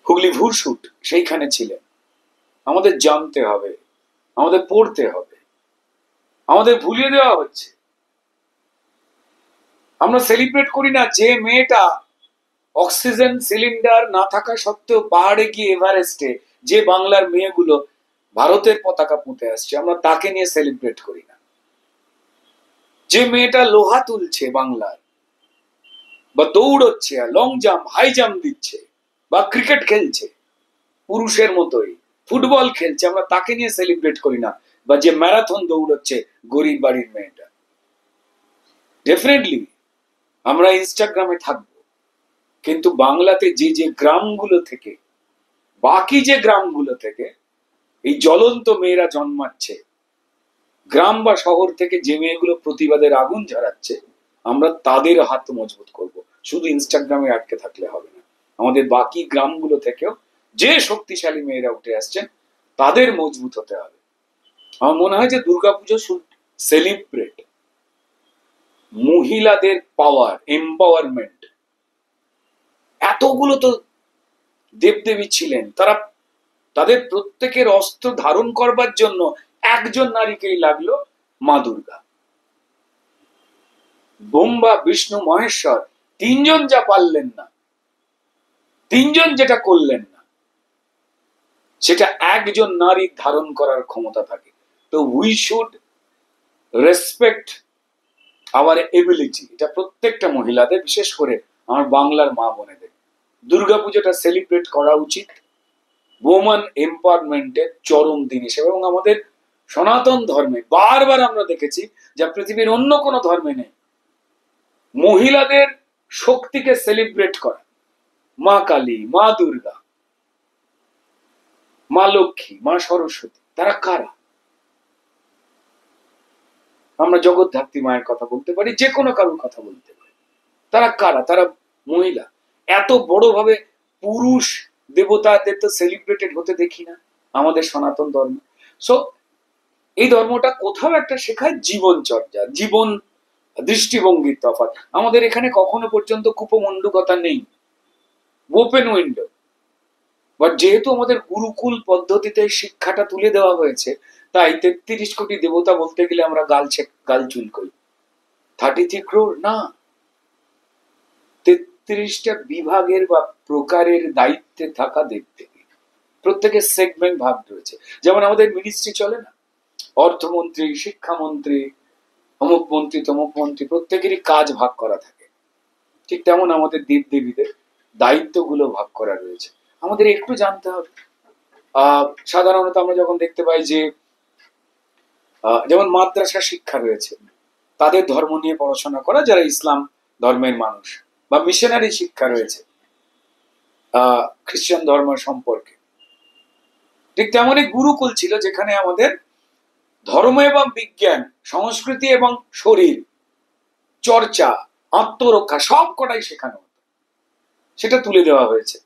Speaker 2: হুগলি ভুরসুট সেইখানে ছিলেন। আমাদের জানতে হবে, আমাদের পড়তে হবে, আমাদের ভুলিয়ে দেওয়া হচ্ছে। আমরা সেলিব্রেট করি না যে মেয়েটা অক্সিজেন সিলিন্ডার না থাকা সত্ত্বেও পাহাড়ে গিয়ে এভারেস্টে যে বাংলার মেয়েগুলো ভারতের পতাকা পুঁতে আসছে, আমরা তাকে নিয়ে সেলিব্রেট করি না। যে মেয়েটা লোহা তুলছে বাংলার, বা দৌড়চ্ছে, লং জাম্প, হাই জাম্প দিচ্ছে, বা ক্রিকেট খেলছে পুরুষের মতোই, ফুটবল খেলছে, আমরা তাকে নিয়ে সেলিব্রেট করি না। বা যে ম্যারাথন দৌড়চ্ছে গরিব বাড়ির মেয়েটা। ডেফিনেটলি আমরা ইনস্টাগ্রামে থাকবো, কিন্তু বাংলাতে যে যে গ্রামগুলো থেকে, বাকি যে গ্রামগুলো থেকে এই জ্বলন্ত মেয়েরা জন্মাচ্ছে, গ্রাম বা শহর থেকে যে মেয়েগুলো প্রতিবাদের আগুন ঝরাচ্ছে, আমরা তাদের হাত মজবুত করব। শুধু ইনস্টাগ্রামে আটকে থাকলে হবে না, আমাদের বাকি গ্রামগুলো থেকেও যে শক্তিশালী মেয়েরা উঠে আসছেন তাদের মজবুত হতে হবে। আমার মনে হয় যে দুর্গাপুজো শুড সেলিব্রেট মহিলাদের পাওয়ার, এম্পাওয়ারমেন্ট। এতগুলো তো দেবদেবী ছিলেন, তারা তাদের প্রত্যেকের অস্ত্র ধারণ করবার জন্য একজন নারীকেই লাগলো, মা দুর্গা। ব্রহ্মা, বিষ্ণু, মহেশ্বর তিনজন যা পারলেন না, তিনজন যেটা করলেন না, সেটা একজন নারী ধারণ করার ক্ষমতা থাকে। তো we should respect our ability. এটা প্রত্যেকটা মহিলাদের, বিশেষ করে আমার বাংলার মা বোনেদের দুর্গাপুজোটা সেলিব্রেট করা উচিত ওম্যান এম্পাওয়ারমেন্টের চরম দিন হিসেবে। এবং আমাদের সনাতন ধর্মে বারবার আমরা দেখেছি, যা পৃথিবীর অন্য কোনো ধর্মে নেই, মহিলাদের শক্তিকে সেলিব্রেট করা। মা কালী, মা দুর্গা, মা লক্ষ্মী, মা সরস্বতী, তারা কারা? আমরা জগদ্ধাত্রী মায়ের কথা বলতে পারি, যে কোনো কারোর কথা বলতে পারি। তারা কারা? তারা মহিলা। এত বড়ভাবে পুরুষ দেবতাদের তো সেলিব্রেটেড হতে দেখি না আমাদের সনাতন ধর্ম। সো এই ধর্মটা কোথাও একটা শেখায় জীবনচর্যা, জীবন দৃষ্টিভঙ্গির তফাৎ। আমাদের এখানে কখনো পর্যন্ত কুপমণ্ডুকতা নেই, ওপেন উইন্ডো। বাট যেহেতু আমাদের গুরুকুল পদ্ধতিতে শিক্ষাটা তুলে দেওয়া হয়েছে, তাই 33 কোটি দেবতা বলতে গেলে আমরা গাল চুলকই। 33 crore না, 33টা বিভাগের বা প্রকারের দায়িত্বে থাকা দেখতে, প্রত্যেকের সেগমেন্ট ভাগ রয়েছে। যেমন আমাদের মিনিস্ট্রি চলে না, অর্থমন্ত্রী, শিক্ষামন্ত্রী, অমুক মন্ত্রী, তমুক মন্ত্রী, প্রত্যেকেরই কাজ ভাগ করা থাকে। ঠিক তেমন আমাদের দেব দেবীদের দায়িত্বগুলো ভাগ করা রয়েছে। আমাদের একটু জানতে হবে। সাধারণত আমরা যখন দেখতে পাই যে যেমন মাদ্রাসা শিক্ষা রয়েছে, তাদের ধর্ম নিয়ে পড়াশোনা করা যারা ইসলাম ধর্মের মানুষ, বা মিশনারি শিক্ষা রয়েছে খ্রিস্টান ধর্ম সম্পর্কে। ঠিক তেমনই গুরুকুল ছিল, যেখানে আমাদের ধর্ম এবং বিজ্ঞান, সংস্কৃতি এবং শরীর চর্চা, আত্মরক্ষা সব কটাই শেখানো হতো। সেটা তুলে দেওয়া হয়েছে।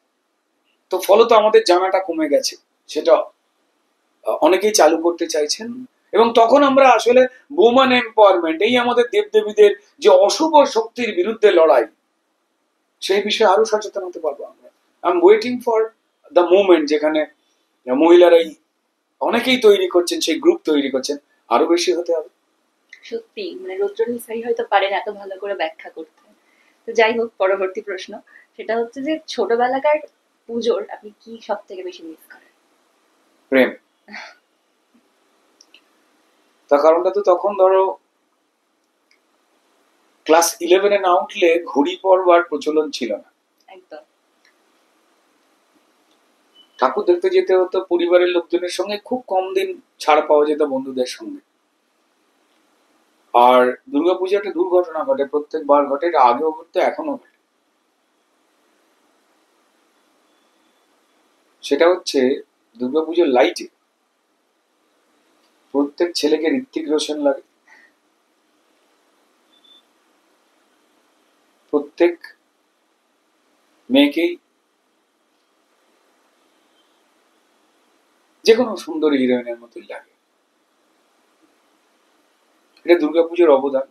Speaker 2: তো ফলত আমাদের জানাটা কমে গেছে, সেটা অনেকেই চালু করতে চাইছেন। এবং তখন আমরা আসলে ওম্যান এম্পাওয়ারমেন্ট, এই আমাদের দেবদেবীদের যে অশুভ শক্তির বিরুদ্ধে লড়াই, সেই বিষয়ে আরো সচেতন হতে পারবো আমরা। I am waiting for the moment যেখানে মহিলারাই অনেকেই তৈরি করছেন, সেই গ্রুপ তৈরি করছেন, আরো বেশি হতে হবে।
Speaker 4: সত্যি মানে রুদ্রনীল স্যারই হয়তো পারেন এত ভালো করে ব্যাখ্যা করতে। তো যাই হোক, পরবর্তী প্রশ্ন সেটা হচ্ছে যে ছোটবেলাকার পুজোর আপনি কি সব থেকে বেশি মিস করেন?
Speaker 2: প্রেম। তার কারণটা তো তখন ধরো ক্লাস 11-এ না উঠলে ঘড়ি পরবার প্রচলন ছিল না।
Speaker 4: একদম।
Speaker 2: ঠাকুর দেখতে যেতে হতো পরিবারের লোকজনের সঙ্গে, খুব কম দিন ছাড় পাওয়া যেত বন্ধুদের সঙ্গে। আর দুর্গাপূজা একটা দুর্ঘটনা ঘটে, প্রত্যেকবার ঘটে, এটা আগেও ঘটতো, এখনো ঘটে। সেটা হচ্ছে দুর্গাপুজোর লাইটে প্রত্যেক ছেলেকে ঋত্বিক রোশন লাগে, প্রত্যেক মেয়েকেই যে কোনো সুন্দরী হিরোইনের মতোই লাগে। এটা দুর্গাপুজোর অবদান।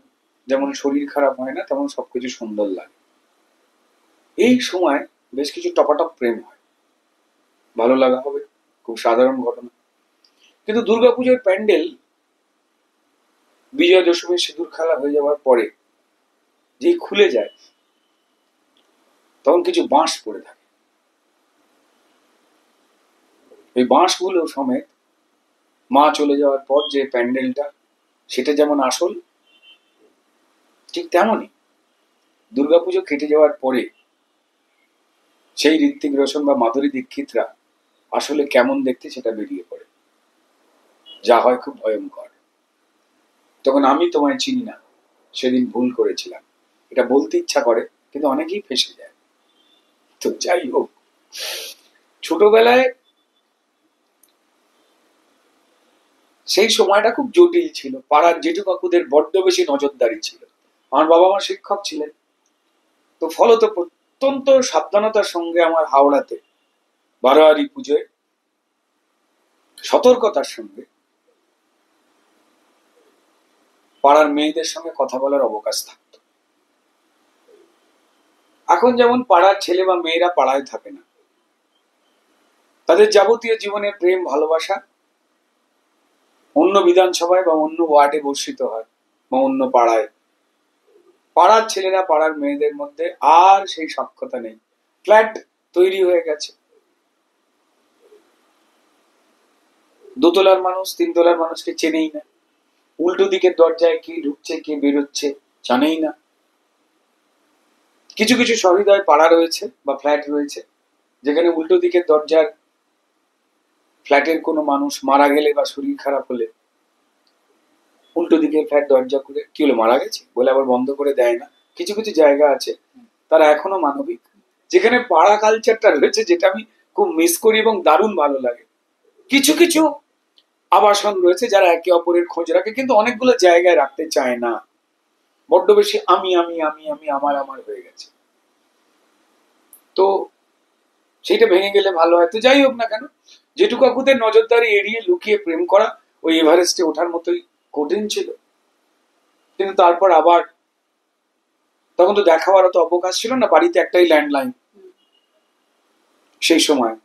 Speaker 2: যেমন শরীর খারাপ হয় না, তেমন সবকিছু সুন্দর লাগে। এই সময় বেশ কিছু টপাটপ প্রেম হয়, ভালো লাগা হবে, খুব সাধারণ ঘটনা। কিন্তু দুর্গাপুজোর প্যান্ডেল বিজয়া দশমীর সিঁদুর খেলা হয়ে যাওয়ার পরে যেই খুলে যায়, তখন কিছু বাঁশ পড়ে থাকে। এই বাঁশগুলো সমেত মা চলে যাওয়ার পর যে প্যান্ডেলটা, সেটা যেমন আসল, ঠিক তেমনই দুর্গাপুজো কেটে যাওয়ার পরে সেই ঋত্বিক রোশন বা মাধুরী দীক্ষিতরা আসলে কেমন দেখতে সেটা বেরিয়ে পড়ে, যা হয় খুব ভয়ঙ্কর। তখন আমি তোমায় চিনি না, সেদিন ভুল করেছিলাম, এটা বলতে ইচ্ছা করে, কিন্তু অনেকেই ফেসে যায়। তো যাই হোক, ছোটবেলায় সেই সময়টা খুব জটিল ছিল। পাড়ার জেঠু কাকুদের বড্ড বেশি নজরদারি ছিল। আমার বাবা মা শিক্ষক ছিলেন, তো ফলত অত্যন্ত সাবধানতার সঙ্গে আমার হাওড়াতে বারোয়ারি পুজোয় সতর্কতার সঙ্গে পাড়ার মেয়েদের সঙ্গে কথা বলার অবকাশ থাকত। এখন যেমন পাড়ার ছেলে বা মেয়েরা পাড়ায় থাকে না, তাদের যাবতীয় জীবনের প্রেম ভালোবাসা অন্য বিধানসভায় বা অন্য ওয়ার্ডে বর্ষিত হয়, বা অন্য পাড়ায়। পাড়ার ছেলেরা পাড়ার মেয়েদের মধ্যে আর সেই সাক্ষতা নেই, ফ্ল্যাট তৈরি হয়ে গেছে। দোতলার মানুষ তিনতলার মানুষকে চেনেই না, উল্টো দিকের দরজায় কে ঢুকছে কে বেরোচ্ছে জানেই না। কিছু কিছু সহৃদয় পাড়া রয়েছে বা ফ্ল্যাট রয়েছে, যেখানে উল্টো দিকের দরজার ফ্ল্যাটের কোনো মানুষ মারা গেলে বা শরীর খারাপ হলে উল্টো দিকে ফ্ল্যাট দরজা করে কি হলো মারা গেছে বলে আবার বন্ধ করে দেয় না। কিছু কিছু জায়গা আছে তারা এখনো মানবিক, যেখানে পাড়া কালচারটা রয়েছে, যেটা আমি খুব মিস করি এবং দারুণ ভালো লাগে। কিছু কিছু আবাসন রয়েছে যারা একে অপরের খোঁজ রাখে, কিন্তু অনেকগুলো জায়গায় রাখতে চায় না, বড্ড বেশি আমি আমি আমি আমি আমার আমার হয়ে গেছে। তো সেইটা ভেঙে গেলে ভালো হয়। তো যাই হোক না কেন, জেঠু কাকুদের নজরদারি এড়িয়ে লুকিয়ে প্রেম করা ওই এভারেস্টে ওঠার মতোই কঠিন ছিল। কিন্তু তারপর আবার, তখন তো দেখা হওয়ার তো অবকাশ ছিল না, বাড়িতে একটাই ল্যান্ডলাইন সেই সময়।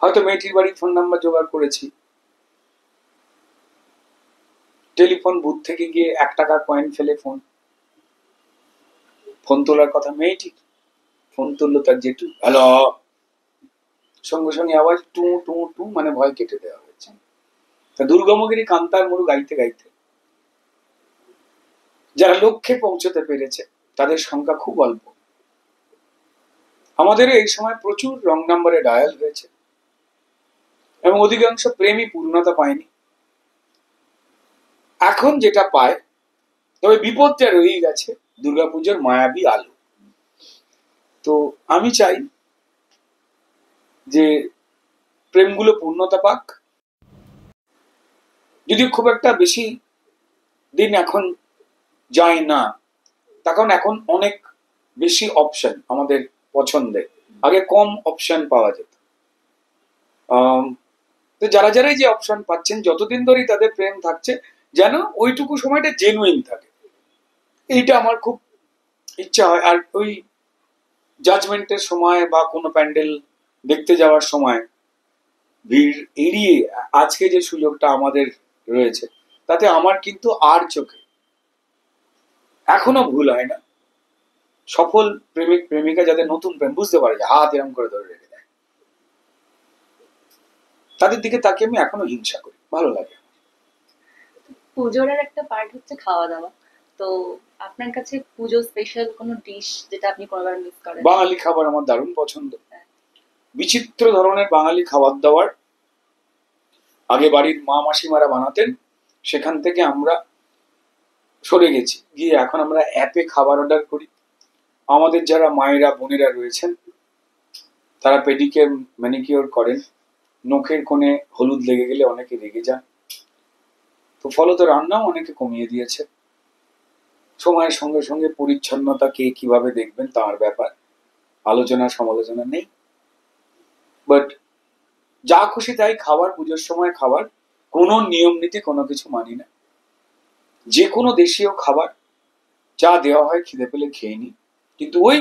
Speaker 2: হয়তো মেয়েটির বাড়ির ফোন নাম্বার জোগাড় করেছি, টেলিফোন বুথ থেকে গিয়ে 1 টাকা কয়েন ফেলে ফোন তোলার কথা মেয়েটির। ফোন তুললো তার জেঠু, হ্যালো, সঙ্গে সঙ্গে আওয়াজ টু টু টু, মানে ভয় কেটে দেওয়া হয়েছে। তা দুর্গমগিরি কান্তার মরু গাইতে গাইতে যারা লক্ষ্যে পৌঁছতে পেরেছে তাদের সংখ্যা খুব অল্প। আমাদের এই সময় প্রচুর রং নাম্বারে ডায়াল হয়েছে এবং অধিকাংশ প্রেমই পূর্ণতা পায়নি। এখন যেটা পায়, তবে বিপদটা রয়েই গেছে, দুর্গাপুজোর মায়াবী আলো। তো আমি চাই যে প্রেমগুলো পূর্ণতা পাক, যদিও খুব একটা বেশি দিন এখন যায় না, তখন এখন অনেক বেশি অপশন আমাদের পছন্দের, আগে কম অপশন পাওয়া যেত। তো যারা যারাই যে অপশন পাচ্ছেন, যতদিন ধরেই তাদের প্রেম থাকছে, যেন ওইটুকু সময়টা জেনুইন থাকে, এইটা আমার খুব ইচ্ছা হয়। আর ওই জাজমেন্টের সময় বা কোনো প্যান্ডেল দেখতে যাওয়ার সময় ভিড় এড়িয়ে আজকে যে সুযোগটা আমাদের রয়েছে, তাতে আমার কিন্তু আর চোখে এখনো ভুল হয় না সফল প্রেমিক প্রেমিকা যাদের নতুন প্রেম বুঝতে পারে, যে হাত এরম করে ধরে রেখে দেয়, তাদের দিকে তাকে আমি এখনো হিংসা করি, ভালো লাগে।
Speaker 4: পুজোর আর একটা পার্ট হচ্ছে খাওয়া দাওয়া। তো আপনার কাছে পুজো স্পেশাল কোনো ডিশ যেটা আপনি কোনোবার মিস করেন?
Speaker 2: বাঙালি খাবার আমার দারুণ পছন্দ, বিচিত্র ধরনের বাঙালি খাবার দাবার আগে বাড়ির মা মাসিমারা বানাতেন, সেখান থেকে আমরা সরে গেছি, গিয়ে এখন আমরা অ্যাপে খাবার অর্ডার করি। আমাদের যারা মায়েরা বোনেরা রয়েছেন তারা পেডিকিউর ম্যানিকিউর করেন, নখের কোণে হলুদ লেগে গেলে অনেকে রেগে যান, তো ফলত রান্নাও অনেকে কমিয়ে দিয়েছে। সময়ের সঙ্গে সঙ্গে পরিচ্ছন্নতা কে কিভাবে দেখবেন তার ব্যাপার, আলোচনা সমালোচনা নেই, বাট যা খুশি তাই খাবার, পুজোর সময় খাবার, কোনো নিয়ম নীতি কোনো কিছু মানি না। যে কোনো দেশীয় খাবার যা দেওয়া হয় খিদে পেলে খেয়ে নি, কিন্তু ওই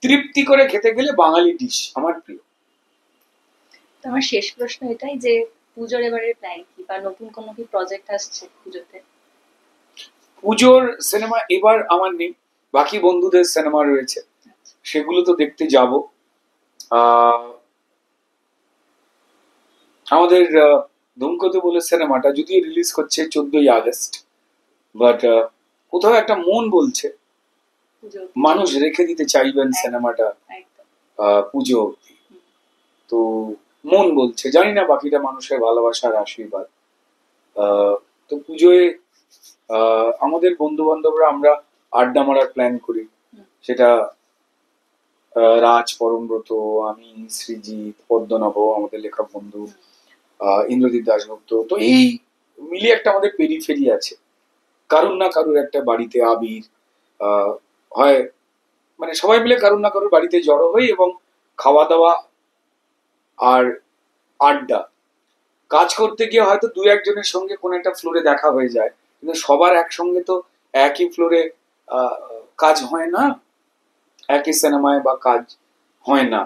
Speaker 2: তৃপ্তি করে খেতে গেলে বাঙালি ডিশ আমার প্রিয়।
Speaker 4: তো আমার শেষ প্রশ্ন এটাই যে পুজোর এবারের প্ল্যান কি, বা নতুন কোনো কি প্রজেক্ট আসছে পুজোতে?
Speaker 2: পুজোর সিনেমা এবার আমার নেই, বাকি বন্ধুদের সিনেমা রয়েছে, সেগুলো তো দেখতে যাব। আমাদের ধূমকেতু বলে সিনেমাটা যদিও রিলিজ করছে 14ই আগস্ট, বাট কোথাও একটা মন বলছে
Speaker 4: পুজো
Speaker 2: মানুষ রেখে দিতে চাইবেন সিনেমাটা
Speaker 4: একদম।
Speaker 2: পুজো অবধি। তো মন বলছে, জানি না বাকিটা মানুষের ভালোবাসার আশীর্বাদ। তো পুজোয় আমাদের বন্ধু বান্ধবরা আমরা আড্ডা মারার প্ল্যান করি, সেটা রাজ, পরমব্রত, আমি, সৃজিত, পদ্মনাভ, আমাদের লেখক বন্ধু, ইন্দ্রজিৎ দাশগুপ্ত, তো এই মিলিয়ে একটা আমাদের পেরিফেরি আছে, কারুর না কারুর একটা বাড়িতে আবির হয়, মানে সবাই মিলে কারুর না কারুর বাড়িতে জড়ো হই এবং খাওয়া দাওয়া আর আড্ডা। কাজ করতে গিয়ে হয়তো দু একজনের সঙ্গে কোনো একটা ফ্লোরে দেখা হয়ে যায়, কিন্তু সবার একসঙ্গে তো একই ফ্লোরে কাজ হয় না, একই সিনেমায় বা কাজ হয় না।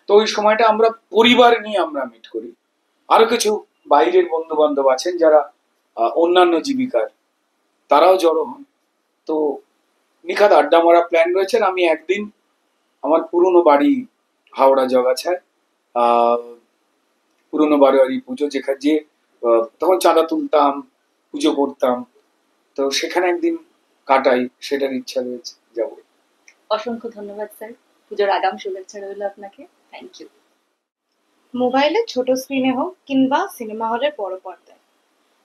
Speaker 2: তো ওই সময়টা আমরা পরিবার নিয়ে আমরা মিট করি। আরো কিছু বাইরের বন্ধু বান্ধব আছেন যারা অন্যান্য জীবিকার, তারাও জড়ো হন। তো নিখাত আড্ডা মারা প্ল্যান রয়েছে। আমি একদিন আমার পুরনো বাড়ি হাওড়া জগাছায়, পুরনো বাড়ি পুজো যেখানে যে তখন চাঁদা তুলতাম, পুজো করতাম, তো সেখানে একদিন কাটাই, সেটার ইচ্ছা রয়েছে, যাবো।
Speaker 4: অসংখ্য ধন্যবাদ স্যার, পুজোর আগাম শুভেচ্ছা রইল আপনাকে। Thank you.
Speaker 1: মোবাইলের ছোট স্ক্রিনে হোক কিংবা সিনেমা হলের বড় পর্দায়,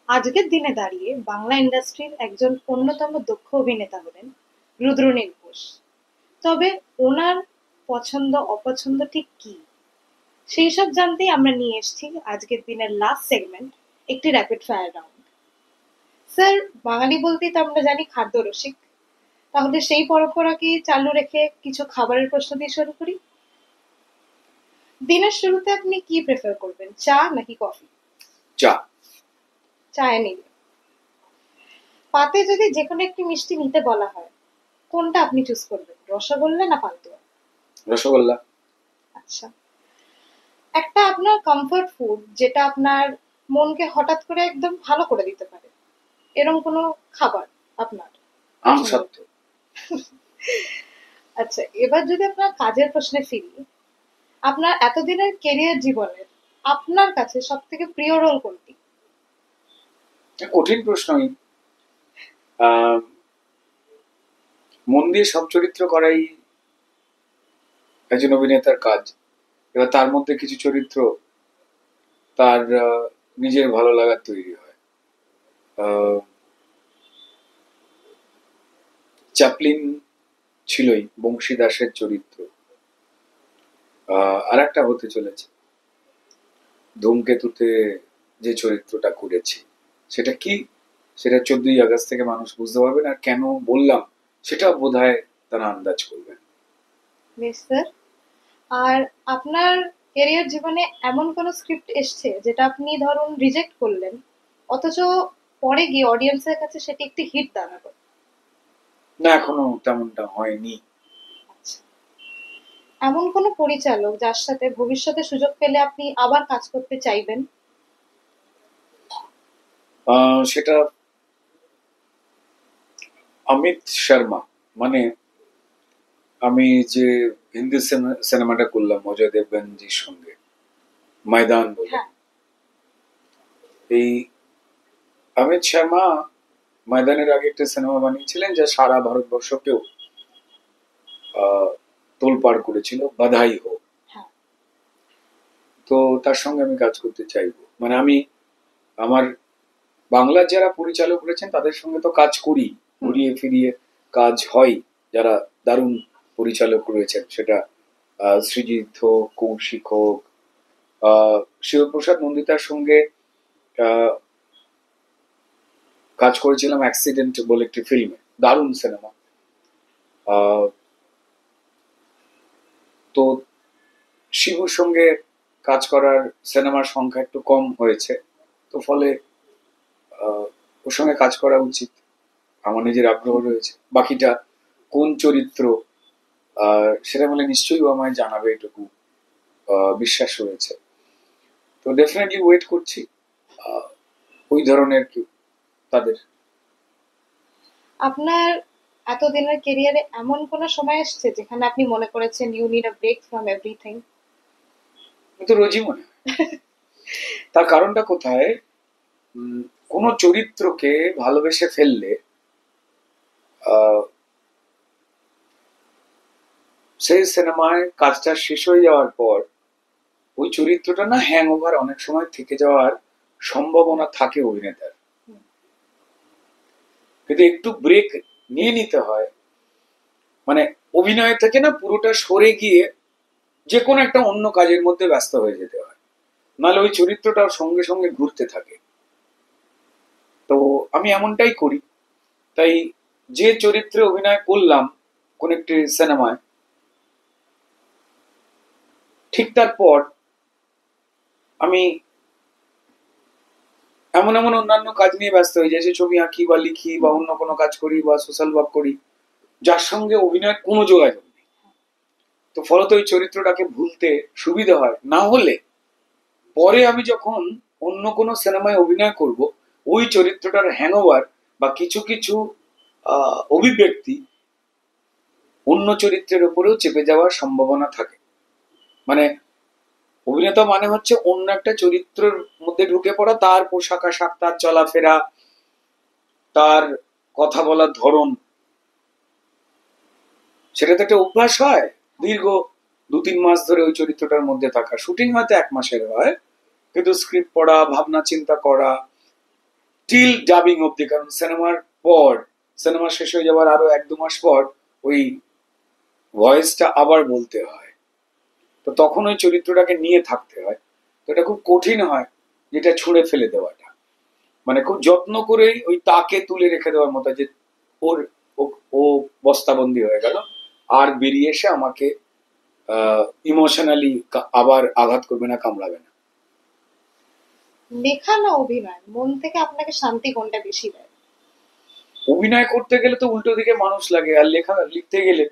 Speaker 1: আজকের দিনে দাঁড়িয়ে বাংলা ইন্ডাস্ট্রির একজন অন্যতম দক্ষ অভিনেতা হলেন রুদ্রনীল ঘোষ। তবে ওনার পছন্দ অপছন্দ ঠিক কি,
Speaker 5: সেই সব জানতেই আমরা নিয়ে এসেছি আজকের দিনের লাস্ট সেগমেন্ট, একটি র্যাপিড ফায়ার রাউন্ড। স্যার, বাঙালি বলতেই তো আমরা জানি খাদ্য রসিক, তাহলে সেই পরম্পরাকে চালু রেখে কিছু খাবারের প্রশ্ন দিয়ে শুরু করি। দিনের শুরুতে আপনি কি প্রেফার করবেন, চা নাকি কফি?
Speaker 2: চা।
Speaker 5: চায়ে নিলে পাতে যদি যে কোনো একটি মিষ্টি নিতে বলা হয়, কোনটা আপনি চুজ করবেন, রসগোল্লা না পান্তুয়া?
Speaker 2: রসগোল্লা।
Speaker 5: আচ্ছা, একটা আপনার কমফর্ট ফুড যেটা আপনার মনকে হঠাৎ করে একদম ভালো করে দিতে পারে, এরকম কোনো খাবার আপনার?
Speaker 2: আম সত্য।
Speaker 5: আচ্ছা, এবার যদি আপনার কাজের প্রশ্নে ফিরি, আপনার এতদিনের কেরিয়ার জীবনের আপনার কাছে সব থেকে প্রিয় রোল কোনটি?
Speaker 2: কঠিন প্রশ্নই। মন দিয়ে সব চরিত্র করাই একজন অভিনেতার কাজ। এবার তার মধ্যে কিছু চরিত্র তার নিজের ভালো লাগার তৈরি হয়। চ্যাপলিন ছিলই, বংশী দাসের চরিত্র। আর একটা হতে চলেছে ধূমকেতুতে যে চরিত্রটা করেছি, সেটা কি, সেটা 14ই আগস্ট থেকে মানুষ বুঝতে পারবেন। আর কেন বললাম সেটা বোধহয় তারা আন্দাজ করবেন।
Speaker 5: বেশ স্যার, আর আপনার কেরিয়ার জীবনে এমন কোনো স্ক্রিপ্ট এসছে যেটা আপনি ধরুন রিজেক্ট করলেন, অথচ পরে গিয়ে অডিয়েন্সের কাছে সেটি একটি হিট দাঁড়ালো?
Speaker 2: না, এখনো তেমনটা হয়নি।
Speaker 5: আচ্ছা, এমন কোনো পরিচালক যার সাথে ভবিষ্যতে সুযোগ পেলে আপনি আবার কাজ করতে চাইবেন?
Speaker 2: সেটা অমিত শর্মা। মানে আমি যে হিন্দি সিনেমাটা করলাম অজয় দেবগনজির সঙ্গে, ময়দান বলে,
Speaker 5: হ্যাঁ।
Speaker 2: এই অমিত শর্মা ময়দানের আগে একটা সিনেমা বানিয়েছিলেন যা সারা ভারতবর্ষকেও তোলপাড় করেছিল, বাধাই হো।
Speaker 5: হ্যাঁ।
Speaker 2: তো তার সঙ্গে আমি কাজ করতে চাইবো। মানে আমি আমার বাংলার যারা পরিচালক রয়েছেন তাদের সঙ্গে তো কাজ করি, ঘুরিয়ে ফিরিয়ে কাজ হয়, যারা দারুণ পরিচালক রয়েছেন, সেটা সৃজিত হোক, কৌশিক হোক, শিবপ্রসাদ নন্দিতার সঙ্গে কাজ করেছিলাম অ্যাক্সিডেন্ট বলে একটি ফিল্মে, দারুণ সিনেমা। তো শিবুর সঙ্গে কাজ করার সিনেমার সংখ্যা একটু কম হয়েছে, তো ফলে ওর সঙ্গে কাজ করা উচিত, আমার নিজের আগ্রহ রয়েছে। বাকিটা কোন চরিত্র সেটা বলে নিশ্চয়ই ও আমায় জানাবে, এটুকু বিশ্বাস রয়েছে। তো ডেফিনেটলি ওয়েট করছি ওই ধরনের কি তাদের।
Speaker 5: আপনার এতদিনের কেরিয়ারে এমন কোনো সময় এসছে যেখানে আপনি মনে করেছেন you need a break from everything?
Speaker 2: কিন্তু রোজই মনে হয়। তার কারণটা কোথায়? কোন চরিত্রকে ভালোবেসে ফেললে সেই সিনেমায় কাজটা শেষ হয়ে যাওয়ার পর ওই চরিত্রটা না হ্যাংওভার অনেক সময় থেকে যাওয়ার সম্ভাবনা থাকে অভিনেতার। কিন্তু একটু ব্রেক নিয়ে নিতে হয়, মানে অভিনয় থেকে না পুরোটা সরে গিয়ে যে কোনো একটা অন্য কাজের মধ্যে ব্যস্ত হয়ে যেতে হয়, নাহলে ওই চরিত্রটার সঙ্গে সঙ্গে ঘুরতে থাকে। তো আমি এমনটাই করি। তাই যে চরিত্রে অভিনয় করলাম কোন একটি সিনেমায়, ঠিক তারপর আমি এমন এমন অন্যান্য কাজ নিয়ে ব্যস্ত হয়ে যাই, যে ছবি আঁকি বা লিখি বা অন্য কোনো কাজ করি বা সোশ্যাল ওয়ার্ক করি, যার সঙ্গে অভিনয়ের কোনো যোগাযোগ নেই। তো ফলত ওই চরিত্রটাকে ভুলতে সুবিধা হয়। না হলে পরে আমি যখন অন্য কোনো সিনেমায় অভিনয় করব, ওই চরিত্রটার হ্যাংওভার বা কিছু কিছু অভিব্যক্তি অন্য চরিত্রের উপরেও চেপে যাওয়ার সম্ভাবনা থাকে। মানে অভিনেতা মানে হচ্ছে অন্য একটা চরিত্রের মধ্যে ঢুকে পড়া, তার পোশাক আশাক, তার চলাফেরা, তার কথা বলার ধরন, সেটা তো একটা অভ্যাস হয়। দীর্ঘ 2-3 মাস ধরে ওই চরিত্রটার মধ্যে থাকা, শুটিং হয়তো 1 মাসের হয়, কিন্তু স্ক্রিপ্ট পড়া, ভাবনা চিন্তা করা, টিল ডাবিং অব্দি। কারণ সিনেমার পর, সিনেমা শেষ হয়ে যাওয়ার আরো 1-2 মাস পর ওই ভয়েসটা আবার বলতে হয়। তো তখন ওই চরিত্রটাকে নিয়ে থাকতে হয়। তো এটা খুব কঠিন হয় যেটা ছুঁড়ে ফেলে দেওয়াটা, মানে খুব যত্ন করে ওই তাকে তুলে রেখে দেওয়ার মতো, যে ওর ও বস্তাবন্দি হয়ে গেল, আর বেরিয়ে এসে আমাকে ইমোশনালি আবার আঘাত করবে না, কামড়াবে না।
Speaker 5: লেখা না অভিনয়, মন থেকে আপনাকে শান্তি কোনটা বেশি দেয়?
Speaker 2: অভিনয় করতে গেলে তো উল্টো দিকে মানুষ লাগে, আর লিখতে গেলে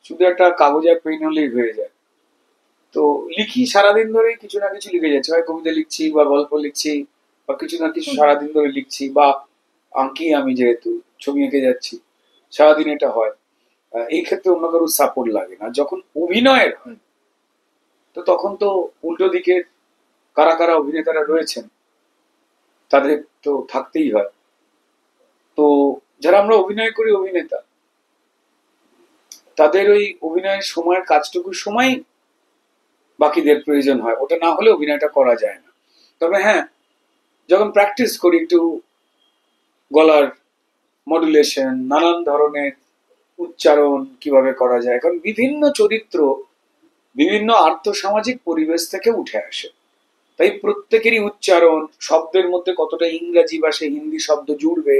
Speaker 2: শুধু একটা কাগজের পেন হলেই হয়ে যায়। তো লিখি সারাদিন ধরে কিছু না কিছু লিখে যাচ্ছে, হয় কবিতা লিখছি বা গল্প লিখছি বা কিছু না কিছু সারাদিন ধরে লিখছি, বা আঁকি, আমি যেহেতু ছবি এঁকে যাচ্ছি, সারাদিন এটা হয়। এই ক্ষেত্রে অন্য কারোর সাপোর্ট লাগে না। যখন অভিনয়ের হয় তো তখন তো উল্টো দিকে কারা কারা অভিনেতারা রয়েছেন তাদের তো থাকতেই হয়। তো যারা আমরা অভিনয় করি, অভিনেতা, তাদের ওই অভিনয়ের সময়ের কাজটুকু সময় বাকিদের প্রয়োজন হয়, ওটা না হলে অভিনয়টা করা যায় না। তবে হ্যাঁ, যখন প্র্যাকটিস করি একটু গলার মডুলেশন, নানান ধরনের উচ্চারণ কিভাবে করা যায়, কারণ বিভিন্ন চরিত্র বিভিন্ন আর্থসামাজিক পরিবেশ থেকে উঠে আসে, তাই প্রত্যেকেরই উচ্চারণ, শব্দের মধ্যে কতটা ইংরাজি বা সে হিন্দি শব্দ জুড়বে,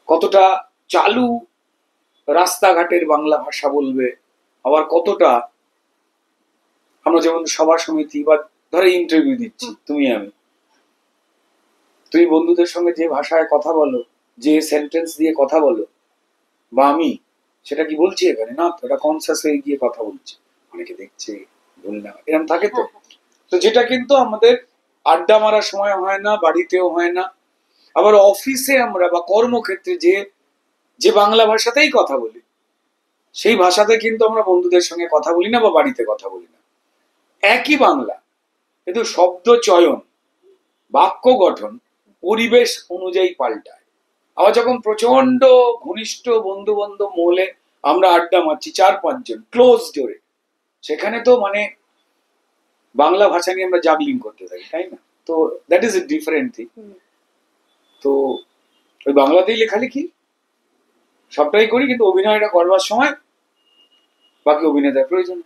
Speaker 2: কতটা চালু রাস্তাঘাটের বাংলা ভাষা বলবে, আবার কতটা আমরা যেমন সভা সমিতি বা ধরে ইন্টারভিউ দিচ্ছি, তুমি বন্ধুদের সঙ্গে যে ভাষায় কথা বলো, যে সেন্টেন্স দিয়ে কথা বলো, বা আমি সেটা কি বলছি এখানে, না তো এটা কনসাস হয়ে গিয়ে কথা বলছি, অনেকে দেখছে, ভুল না, এরকম থাকে তো। তো যেটা কিন্তু আমাদের আড্ডা মারার সময় হয় না, বাড়িতেও হয় না। আবার অফিসে আমরা বা কর্মক্ষেত্রে যে যে বাংলা ভাষাতেই কথা বলি, সেই ভাষাতে কিন্তু আমরা বন্ধুদের সঙ্গে কথা বলি না বা বাড়িতে কথা বলি না। একই বাংলা, কিন্তু শব্দ চয়ন, বাক্য গঠন পরিবেশ অনুযায়ী পাল্টায়। আবার যখন প্রচন্ড ঘনিষ্ঠ বন্ধু বান্ধব মহলে আমরা আড্ডা মারছি 4-5 জন ক্লোজ ডোরে, সেখানে তো মানে বাংলা ভাষা নিয়ে আমরা জাগলিং করতে থাকি, তাই না? তো that is a different thing. তো ওই বাংলাতেই লেখালেখি সবটাই করি, কিন্তু অভিনয়টা করবার সময় বাকি অভিনেতার প্রয়োজন।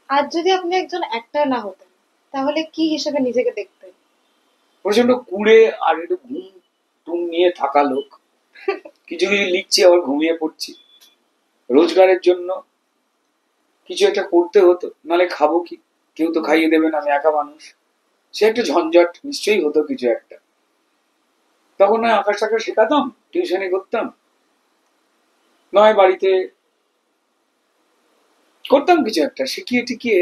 Speaker 5: আজ যদি আপনি একজন অ্যাক্টর না হতেন, তাহলে কি হিসেবে নিজেকে দেখতেন?
Speaker 2: প্রচন্ড কুড়ে আর একটু ঘুম টুম নিয়ে থাকা লোক, কিছু কিছু লিখছি আবার ঘুমিয়ে পড়ছি, রোজগারের জন্য কিছু একটা করতে হতো, নালে খাবো কি, কেউ তো খাইয়ে দেবে না, আমি একা মানুষ, সে একটা ঝঞ্ঝট নিশ্চয়ই হতো কিছু একটা। তখন নয় আঁকা টাকা শেখাতাম, টিউশনি করতাম, নয় বাড়িতে করতাম কিছু একটা, শিখিয়ে টিকিয়ে।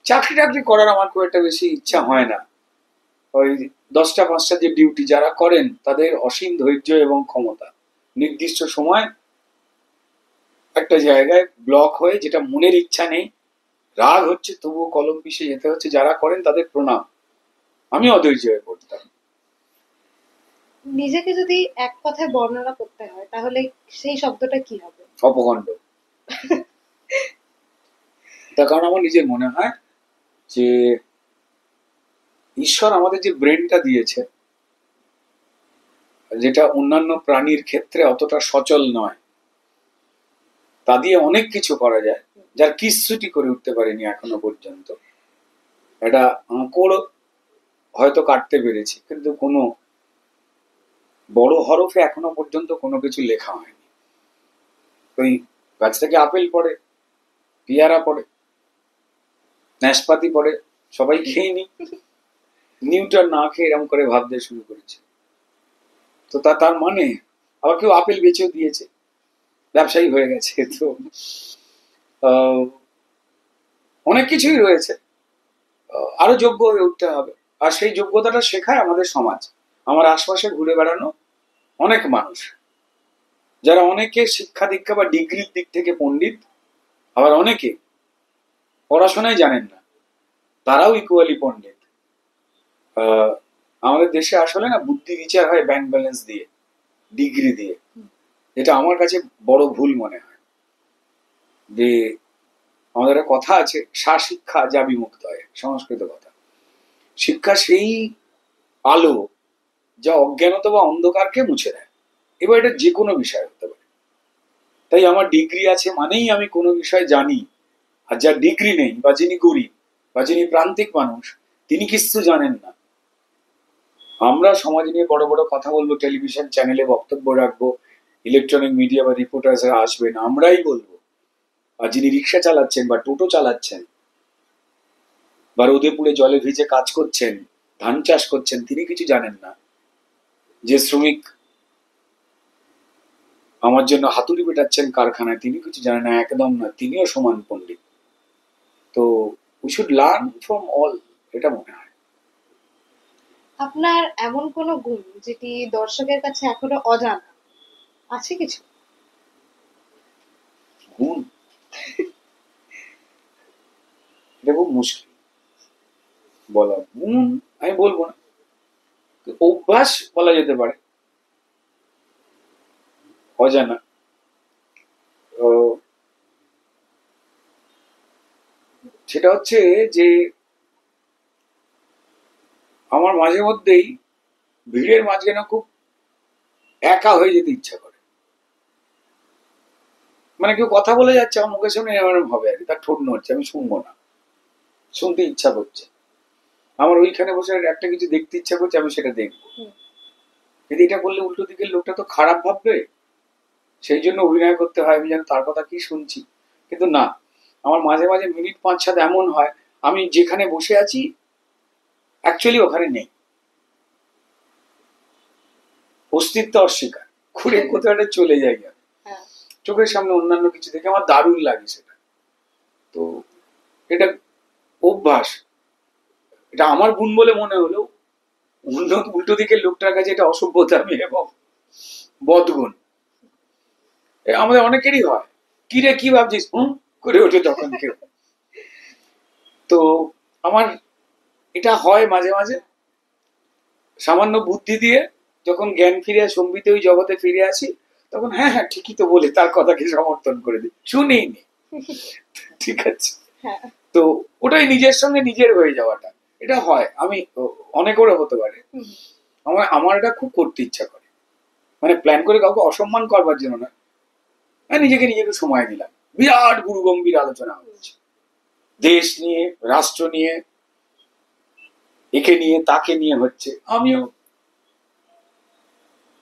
Speaker 2: চাকরি টাকরি করার আমার খুব একটা বেশি ইচ্ছা হয় না। ওই 10টা 5টা যে ডিউটি যারা করেন তাদের অসীম ধৈর্য এবং ক্ষমতা, নির্দিষ্ট সময় একটা জায়গায় ব্লক হয়ে, যেটা মনের ইচ্ছা নেই, রাগ হচ্ছে তবুও কলম পিষে যেতে হচ্ছে, যারা করেন তাদের প্রণাম। আমি অধৈর্য হয়ে পড়তাম।
Speaker 5: নিজেকে যদি এক কথায় বর্ণনা করতে হয়, তাহলে সেই শব্দটা কি হবে?
Speaker 2: অপখণ্ড। তার কারণ আমার নিজের মনে হয় যে ঈশ্বর আমাদের যে ব্রেনটা দিয়েছে, যেটা অন্যান্য প্রাণীর ক্ষেত্রে অতটা সচল নয়, তা দিয়ে অনেক কিছু করা যায়, যার কিচ্ছুটি করে উঠতে পারিনি এখনো পর্যন্ত। একটা আঁকড় হয়তো কাটতে পেরেছি, কিন্তু কোনো বড় হরফে এখনো পর্যন্ত কোনো কিছু লেখা হয়নি। ওই গাছ থেকে আপেল পড়ে, পেয়ারা পড়ে, নাশপাতি পড়ে, সবাই খেয়ে নি, নিউটন না খেয়ে এরকম করে ভাবতে শুরু করেছে। তো তার মানে আবার কেউ আপেল বেচেও দিয়েছে, ব্যবসায়ী হয়ে গেছে। তো অনেক কিছুই রয়েছে, আরো যোগ্য হয়ে উঠতে হবে। আর সেই যোগ্যতাটা শেখায় আমাদের সমাজ। আমার আশপাশে ঘুরে বেড়ানো অনেক মানুষ, যারা অনেকে শিক্ষা দীক্ষা বা ডিগ্রির দিক থেকে পণ্ডিত, আবার অনেকে পড়াশোনায় জানেন না, তারাও ইকুয়ালি পণ্ডিত। আমাদের দেশে আসলে না বুদ্ধি বিচার হয় ব্যাংক ব্যালেন্স দিয়ে, ডিগ্রি দিয়ে। এটা আমার কাছে বড় ভুল মনে হয়। যে আমাদের একটা কথা আছে, শিক্ষা যা বিমুক্ত হয়, সংস্কৃত কথা। শিক্ষা সেই আলো যা অজ্ঞানতা বা অন্ধকারকে মুছে দেয়। এবার এটা যে কোনো বিষয় হতে পারে, তাই আমার ডিগ্রি আছে মানেই আমি কোনো বিষয় জানি, আর যার ডিগ্রি নেই বা যিনি গরিব বা যিনি প্রান্তিক মানুষ তিনি কিছু জানেন না। আমরা সমাজ নিয়ে বড় বড় কথা বলবো, টেলিভিশন চ্যানেলে বক্তব্য রাখবো, ইলেকট্রনিক মিডিয়া বা রিপোর্টার্সরা আসবেন, আমরাই বলবো। আর যিনি রিক্সা চালাচ্ছেন বা টোটো চালাচ্ছেন বা রোদে পুড়ে জলে ভিজে কাজ করছেন, ধান চাষ করছেন, তিনি কিছু জানেন না। যে শ্রমিক আমার জন্য হাতুড়ি পেটাচ্ছেন কারখানায়, তিনি কিছু জানেন না, একদম না, তিনিও সমান পণ্ডিত। তো we should learn from all, এটা মনে হয়।
Speaker 5: আপনার এমন কোনো গুণ যেটি দর্শকের কাছে এখনো অজানা আছে কিছু?
Speaker 2: গুণ এটা খুব মুশকিল বলা। গুণ আমি বলবো না, অভ্যাস বলা যেতে পারে, অজানা। সেটা হচ্ছে যে আমার মাঝে মধ্যেই ভিড়ের মাঝখানে খুব একা হয়ে যেতে ইচ্ছা করে। মানে কেউ কথা বলে যাচ্ছে আমার মুখের সামনে, এরকম হবে আর কি, তার ঠোঁট নড়ছে, আমি শুনবো না, শুনতে ইচ্ছা করছে আমার, ওইখানে বসে একটা কিছু দেখতে ইচ্ছা করছে, আমি সেটা দেখবো। কিন্তু এটা করলে উল্টো দিকের লোকটা তো খারাপ ভাববে, সেই জন্য অভিনয় করতে হয় আমি যেন তার কথা কি শুনছি। কিন্তু না, আমার মাঝে মাঝে মিনিট 5-7 এমন হয় আমি যেখানে বসে আছি অ্যাকচুয়ালি ওখানে নেই, অস্তিত্ব অস্বীকার ঘুরে কোথাও একটা চলে যাই আমি, চোখের সামনে অন্যান্য কিছু দেখে আমার দারুণ লাগে সেটা। তো এটা অভ্যাস, এটা আমার গুণ বলে মনে হলেও উল্টো দিকের লোকটার কাছে এটা অসভ্যতামি এবং বদগুণ। আমাদের অনেকেরই হয়, কি রে কি ভাবছিস করে ওঠে তখন কেউ। তো আমার এটা হয় মাঝে মাঝে, সামান্য বুদ্ধি দিয়ে যখন জ্ঞান ফিরে সম্বিত ওই জগতে ফিরে আসি, তখন হ্যাঁ হ্যাঁ ঠিকই তো বলে তার কথাকে সমর্থন করে দিই, শুনেই নি, ঠিক আছে। তো ওটাই নিজের সঙ্গে নিজের হয়ে যাওয়াটা, এটা হয়। আমি অনেকেরও হতে পারে, আমার এটা খুব করতে ইচ্ছা করে, মানে প্ল্যান করে কাউকে অসম্মান করবার জন্য না, নিজেকে নিজেকে সময় দিলাম। বিরাট গুরু গম্ভীর আলোচনা হচ্ছে দেশ নিয়ে, রাষ্ট্র নিয়ে, একে নিয়ে তাকে নিয়ে হচ্ছে।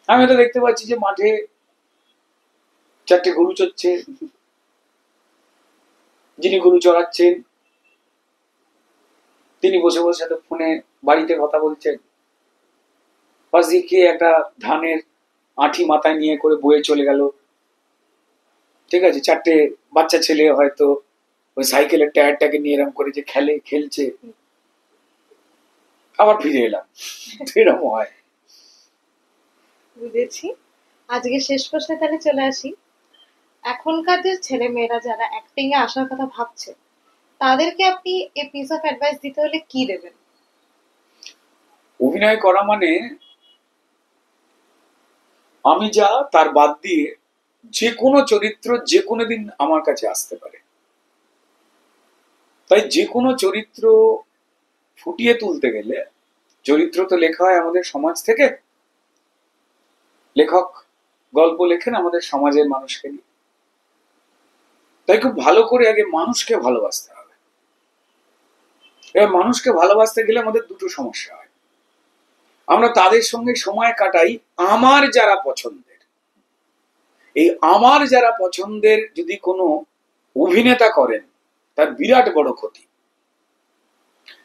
Speaker 2: আমি তো দেখতে পাচ্ছি যে মাঠে 4টে গরু চড়ছে, যিনি গরু চড়াচ্ছেন তিনি বসে বসে সাথে ফোনে বাড়িতে কথা বলছেন, পাশ দিয়ে একটা ধানের আঁঠি মাথায় নিয়ে করে বয়ে চলে গেল, ঠিক আছে। 4টে বাচ্চা ছেলে হয়তো ওই সাইকেলের টায়ারটাকে নিয়ে এরকম করে যে খেলছে, আবার ফিরে এলাম, এরকম হয়।
Speaker 5: বুঝেছি। আজকে শেষ প্রশ্নে তাহলে চলে আসি। এখনকার যে ছেলে মেয়েরা যারা অ্যাক্টিং এ আসার কথা ভাবছে, তাদেরকে আপনি এই পিস অফ অ্যাডভাইস দিতে হলে কি দেবেন?
Speaker 2: অভিনয় করা মানে আমি যা তার বাদ দিয়ে যে কোনো চরিত্র যে কোনো দিন আমার কাছে আসতে পারে। তাই যে কোনো চরিত্র ফুটিয়ে তুলতে গেলে, চরিত্র তো লেখা হয় আমাদের সমাজ থেকে, লেখক গল্প লেখেন আমাদের সমাজের মানুষকে নিয়ে, তাই খুব ভালো করে আগে মানুষকে ভালোবাসতে হবে। এবার মানুষকে ভালোবাসতে গেলে আমাদের দুটো সমস্যা হয়, আমরা তাদের সঙ্গে সময় কাটাই আমার যারা পছন্দের। এই আমার যারা পছন্দের যদি কোনো অভিনেতা করেন তার বিরাট বড় ক্ষতি।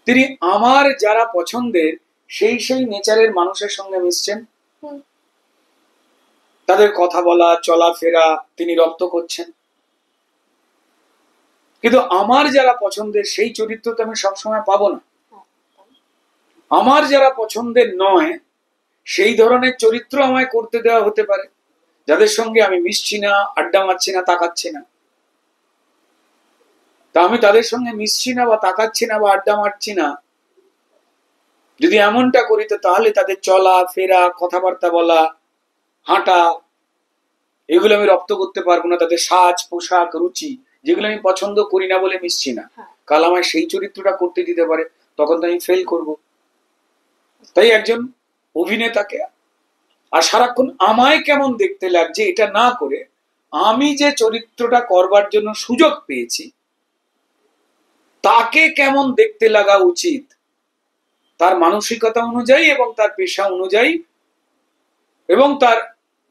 Speaker 2: তিনি আমার যারা পছন্দের সেই নেচারের মানুষের সঙ্গে মিশছেন, তাদের কথা বলা চলাফেরা তিনি রপ্ত করছেন, কিন্তু আমার যারা পছন্দের সেই চরিত্র তো আমি সবসময় পাবো না। আমার যারা পছন্দের নয় সেই ধরনের চরিত্র আমায় করতে দেওয়া হতে পারে, যাদের সঙ্গে আমি মিশছি না, আড্ডা মারছি না, তাকাচ্ছি না। তা আমি তাদের সঙ্গে মিশছি না বা তাকাচ্ছি না বা আড্ডা মারছি না, যদি এমনটা করি তো তাহলে তাদের চলা ফেরা, কথাবার্তা বলা, হাঁটা, এগুলো আমি রপ্ত করতে পারবো না। তাদের সাজ পোশাক রুচি, যেগুলো আমি পছন্দ করি না বলে মিশছি না, কাল আমায় সেই চরিত্রটা করতে দিতে পারে, তখন তো আমি ফেল করব। তাই একজন অভিনেতাকে আর সারাক্ষণ আমায় কেমন দেখতে লাগছে এটা না করে আমি যে চরিত্রটা করবার জন্য সুযোগ পেয়েছি তাকে কেমন দেখতে লাগা উচিত তার মানসিকতা অনুযায়ী এবং তার পেশা অনুযায়ী এবং তার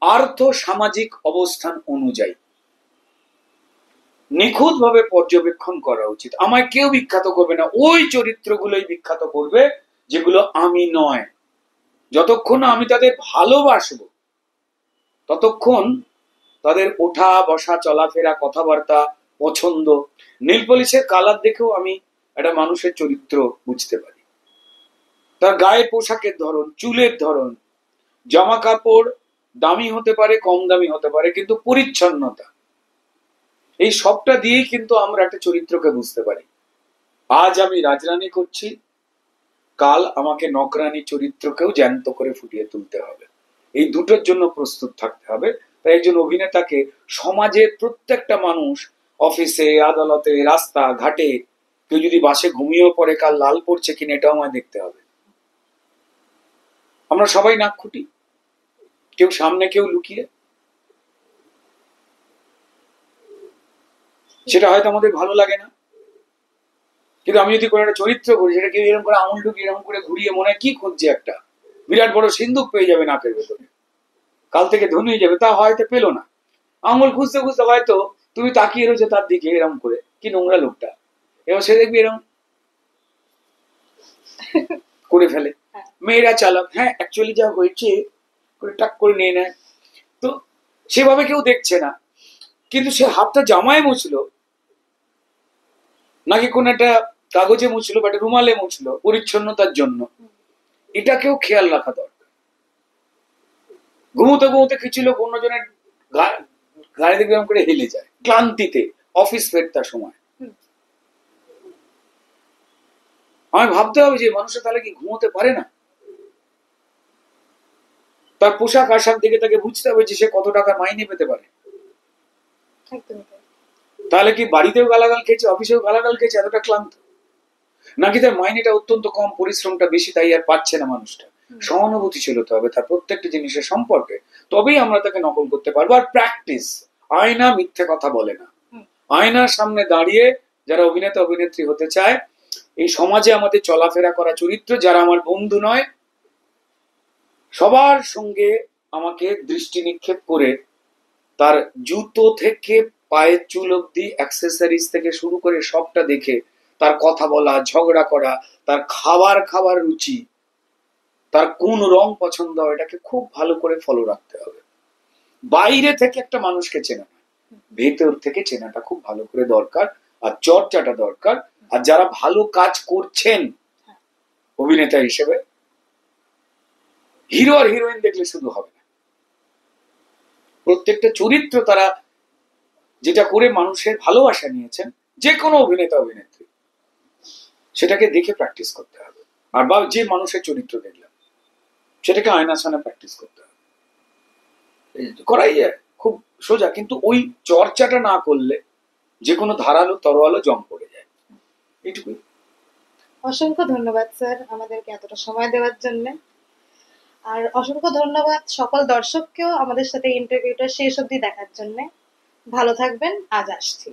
Speaker 2: আর্থ সামাজিক অবস্থান অনুযায়ী নিখুঁতভাবে পর্যবেক্ষণ করা উচিত। আমায় কেউ বিখ্যাত করবে না, ওই চরিত্রগুলোই বিখ্যাত করবে যেগুলো আমি নয়। যতক্ষণ না আমি তাদের ভালোবাসবো ততক্ষণ তাদের ওঠা বসা চলাফেরা কথাবার্তা পছন্দ, নীল পলিশের কালার দেখেও আমি একটা মানুষের চরিত্র বুঝতে পারি। তার গায়ের পোশাকের ধরন, চুলের ধরন, জামা কাপড় দামি হতে পারে কম দামি হতে পারে, কিন্তু পরিচ্ছন্নতা, এই সবটা দিয়েই কিন্তু আমরা একটা চরিত্রকে বুঝতে পারি। আজ আমি রাজরানী করছি, কাল আমাকে নকরানী চরিত্রকেও জ্যান্ত করে ফুটিয়ে তুলতে হবে। এই দুটোর জন্য প্রস্তুত থাকতে হবে। তাই একজন অভিনেতাকে সমাজের প্রত্যেকটা মানুষ, অফিসে, আদালতে, রাস্তা ঘাটে, কেউ যদি বাসে ঘুমিয়েও পড়ে কাল লাল পড়ছে কিনা এটাও আমায় দেখতে হবে। আমরা সবাই নাক খুঁটি, কেউ সামনে কেউ লুকিয়ে। সেটা হয়তো আমাদের ভালো লাগে না, কিন্তু আমি যদি কোনো একটা চরিত্র করি সেটা কেউ এরকম করে আঙুল ঢুকিয়ে এরকম করে ঘুরিয়ে মনে হয় কি খুঁজছে, একটা বিরাট বড় সিন্ধুক পেয়ে যাবে নাকের ভেতরে, কাল থেকে ধনী হয়ে যাবে, তা হয়তো পেলো না। আঙুল খুঁজতে খুঁজতে হয়তো তুমি তাকিয়ে রয়েছে তার দিকে এরকম করে, কি নোংরা লোকটা, এবার সে দেখবি এরকম করে ফেলে। মেয়েরা চালাক, হ্যাঁ অ্যাকচুয়ালি যা হয়েছে করে টাক করে নিয়ে নেয়। তো সেভাবে কেউ দেখছে না, কিন্তু সে হাতটা জামায় মুছলো নাকি কোন একটা কাগজে মুছলো বা একটা রুমালে মুছলো পরিচ্ছন্নতার জন্য, এটাকেও খেয়াল রাখা দরকার। ঘুমোতে ঘুমোতে কিছু লোক অন্যজনের গাড়ি দেখবে এরকম করে হেলে যায় ক্লান্তিতে, অফিস ফেরতার সময়। আমি ভাবতে হবে যে মানুষটা তাহলে কি ঘুমোতে পারে না? তার পোশাক আশাক দেখে তাকে বুঝতে হবে যে সে কত টাকা মাইনে পেতে পারে। তাহলে কি বাড়িতেও গালাগাল খেয়েছে, অফিসেও গালাগাল খেয়েছে, এতটা ক্লান্ত, নাকি তার মাইনেটা অত্যন্ত কম, পরিশ্রমটা বেশি, তাই আর পাচ্ছে না মানুষটা। সহানুভূতিশীল হতে হবে তার প্রত্যেকটা জিনিসের সম্পর্কে, তবেই আমরা তাকে নকল করতে পারবো। আর প্র্যাকটিস, আয়না মিথ্যে কথা বলে না। আয়নার সামনে দাঁড়িয়ে যারা অভিনেতা অভিনেত্রী হতে চায়, এই সমাজে আমাদের চলাফেরা করা চরিত্র, যারা আমার বন্ধু নয় সবার সঙ্গে আমাকে দৃষ্টি নিক্ষেপ করে তার জুতো থেকে পায়ের চুল অব্দি, অ্যাক্সেসরিজ থেকে শুরু করে সবটা দেখে তার কথা বলা, ঝগড়া করা, তার খাবার রুচি, তার কোন রং পছন্দ হয়, এটাকে খুব ভালো করে ফলো রাখতে হবে। বাইরে থেকে একটা মানুষকে চেনা না, ভেতর থেকে চেনাটা খুব ভালো করে দরকার, আর চর্চাটা দরকার। আর যারা ভালো কাজ করছেন অভিনেতা হিসেবে, হিরো আর হিরোইন দেখলে শুধু হবে না, প্রত্যেকটা চরিত্র তারা যেটা করে মানুষের ভালোবাসা নিয়েছেন, যে কোনো অভিনেতা অভিনেত্রী, সেটাকে দেখে প্র্যাকটিস করতে হবে। আর বা যে মানুষের চরিত্র দেখলাম সেটাকে আয়নার সামনে প্র্যাকটিস করতে হবে। করাই যায়, খুব সোজা, কিন্তু ওই চর্চাটা না করলে যে কোনো ধারালো তরোয়ালো জং পড়ে যায়। এইটুকুই।
Speaker 5: অসংখ্য ধন্যবাদ স্যার আমাদেরকে এতটা সময় দেওয়ার জন্য। আর অসংখ্য ধন্যবাদ সকল দর্শককেও আমাদের সাথে ইন্টারভিউটা শেষ অবধি দেখার জন্য। ভালো থাকবেন, আজ আসছি।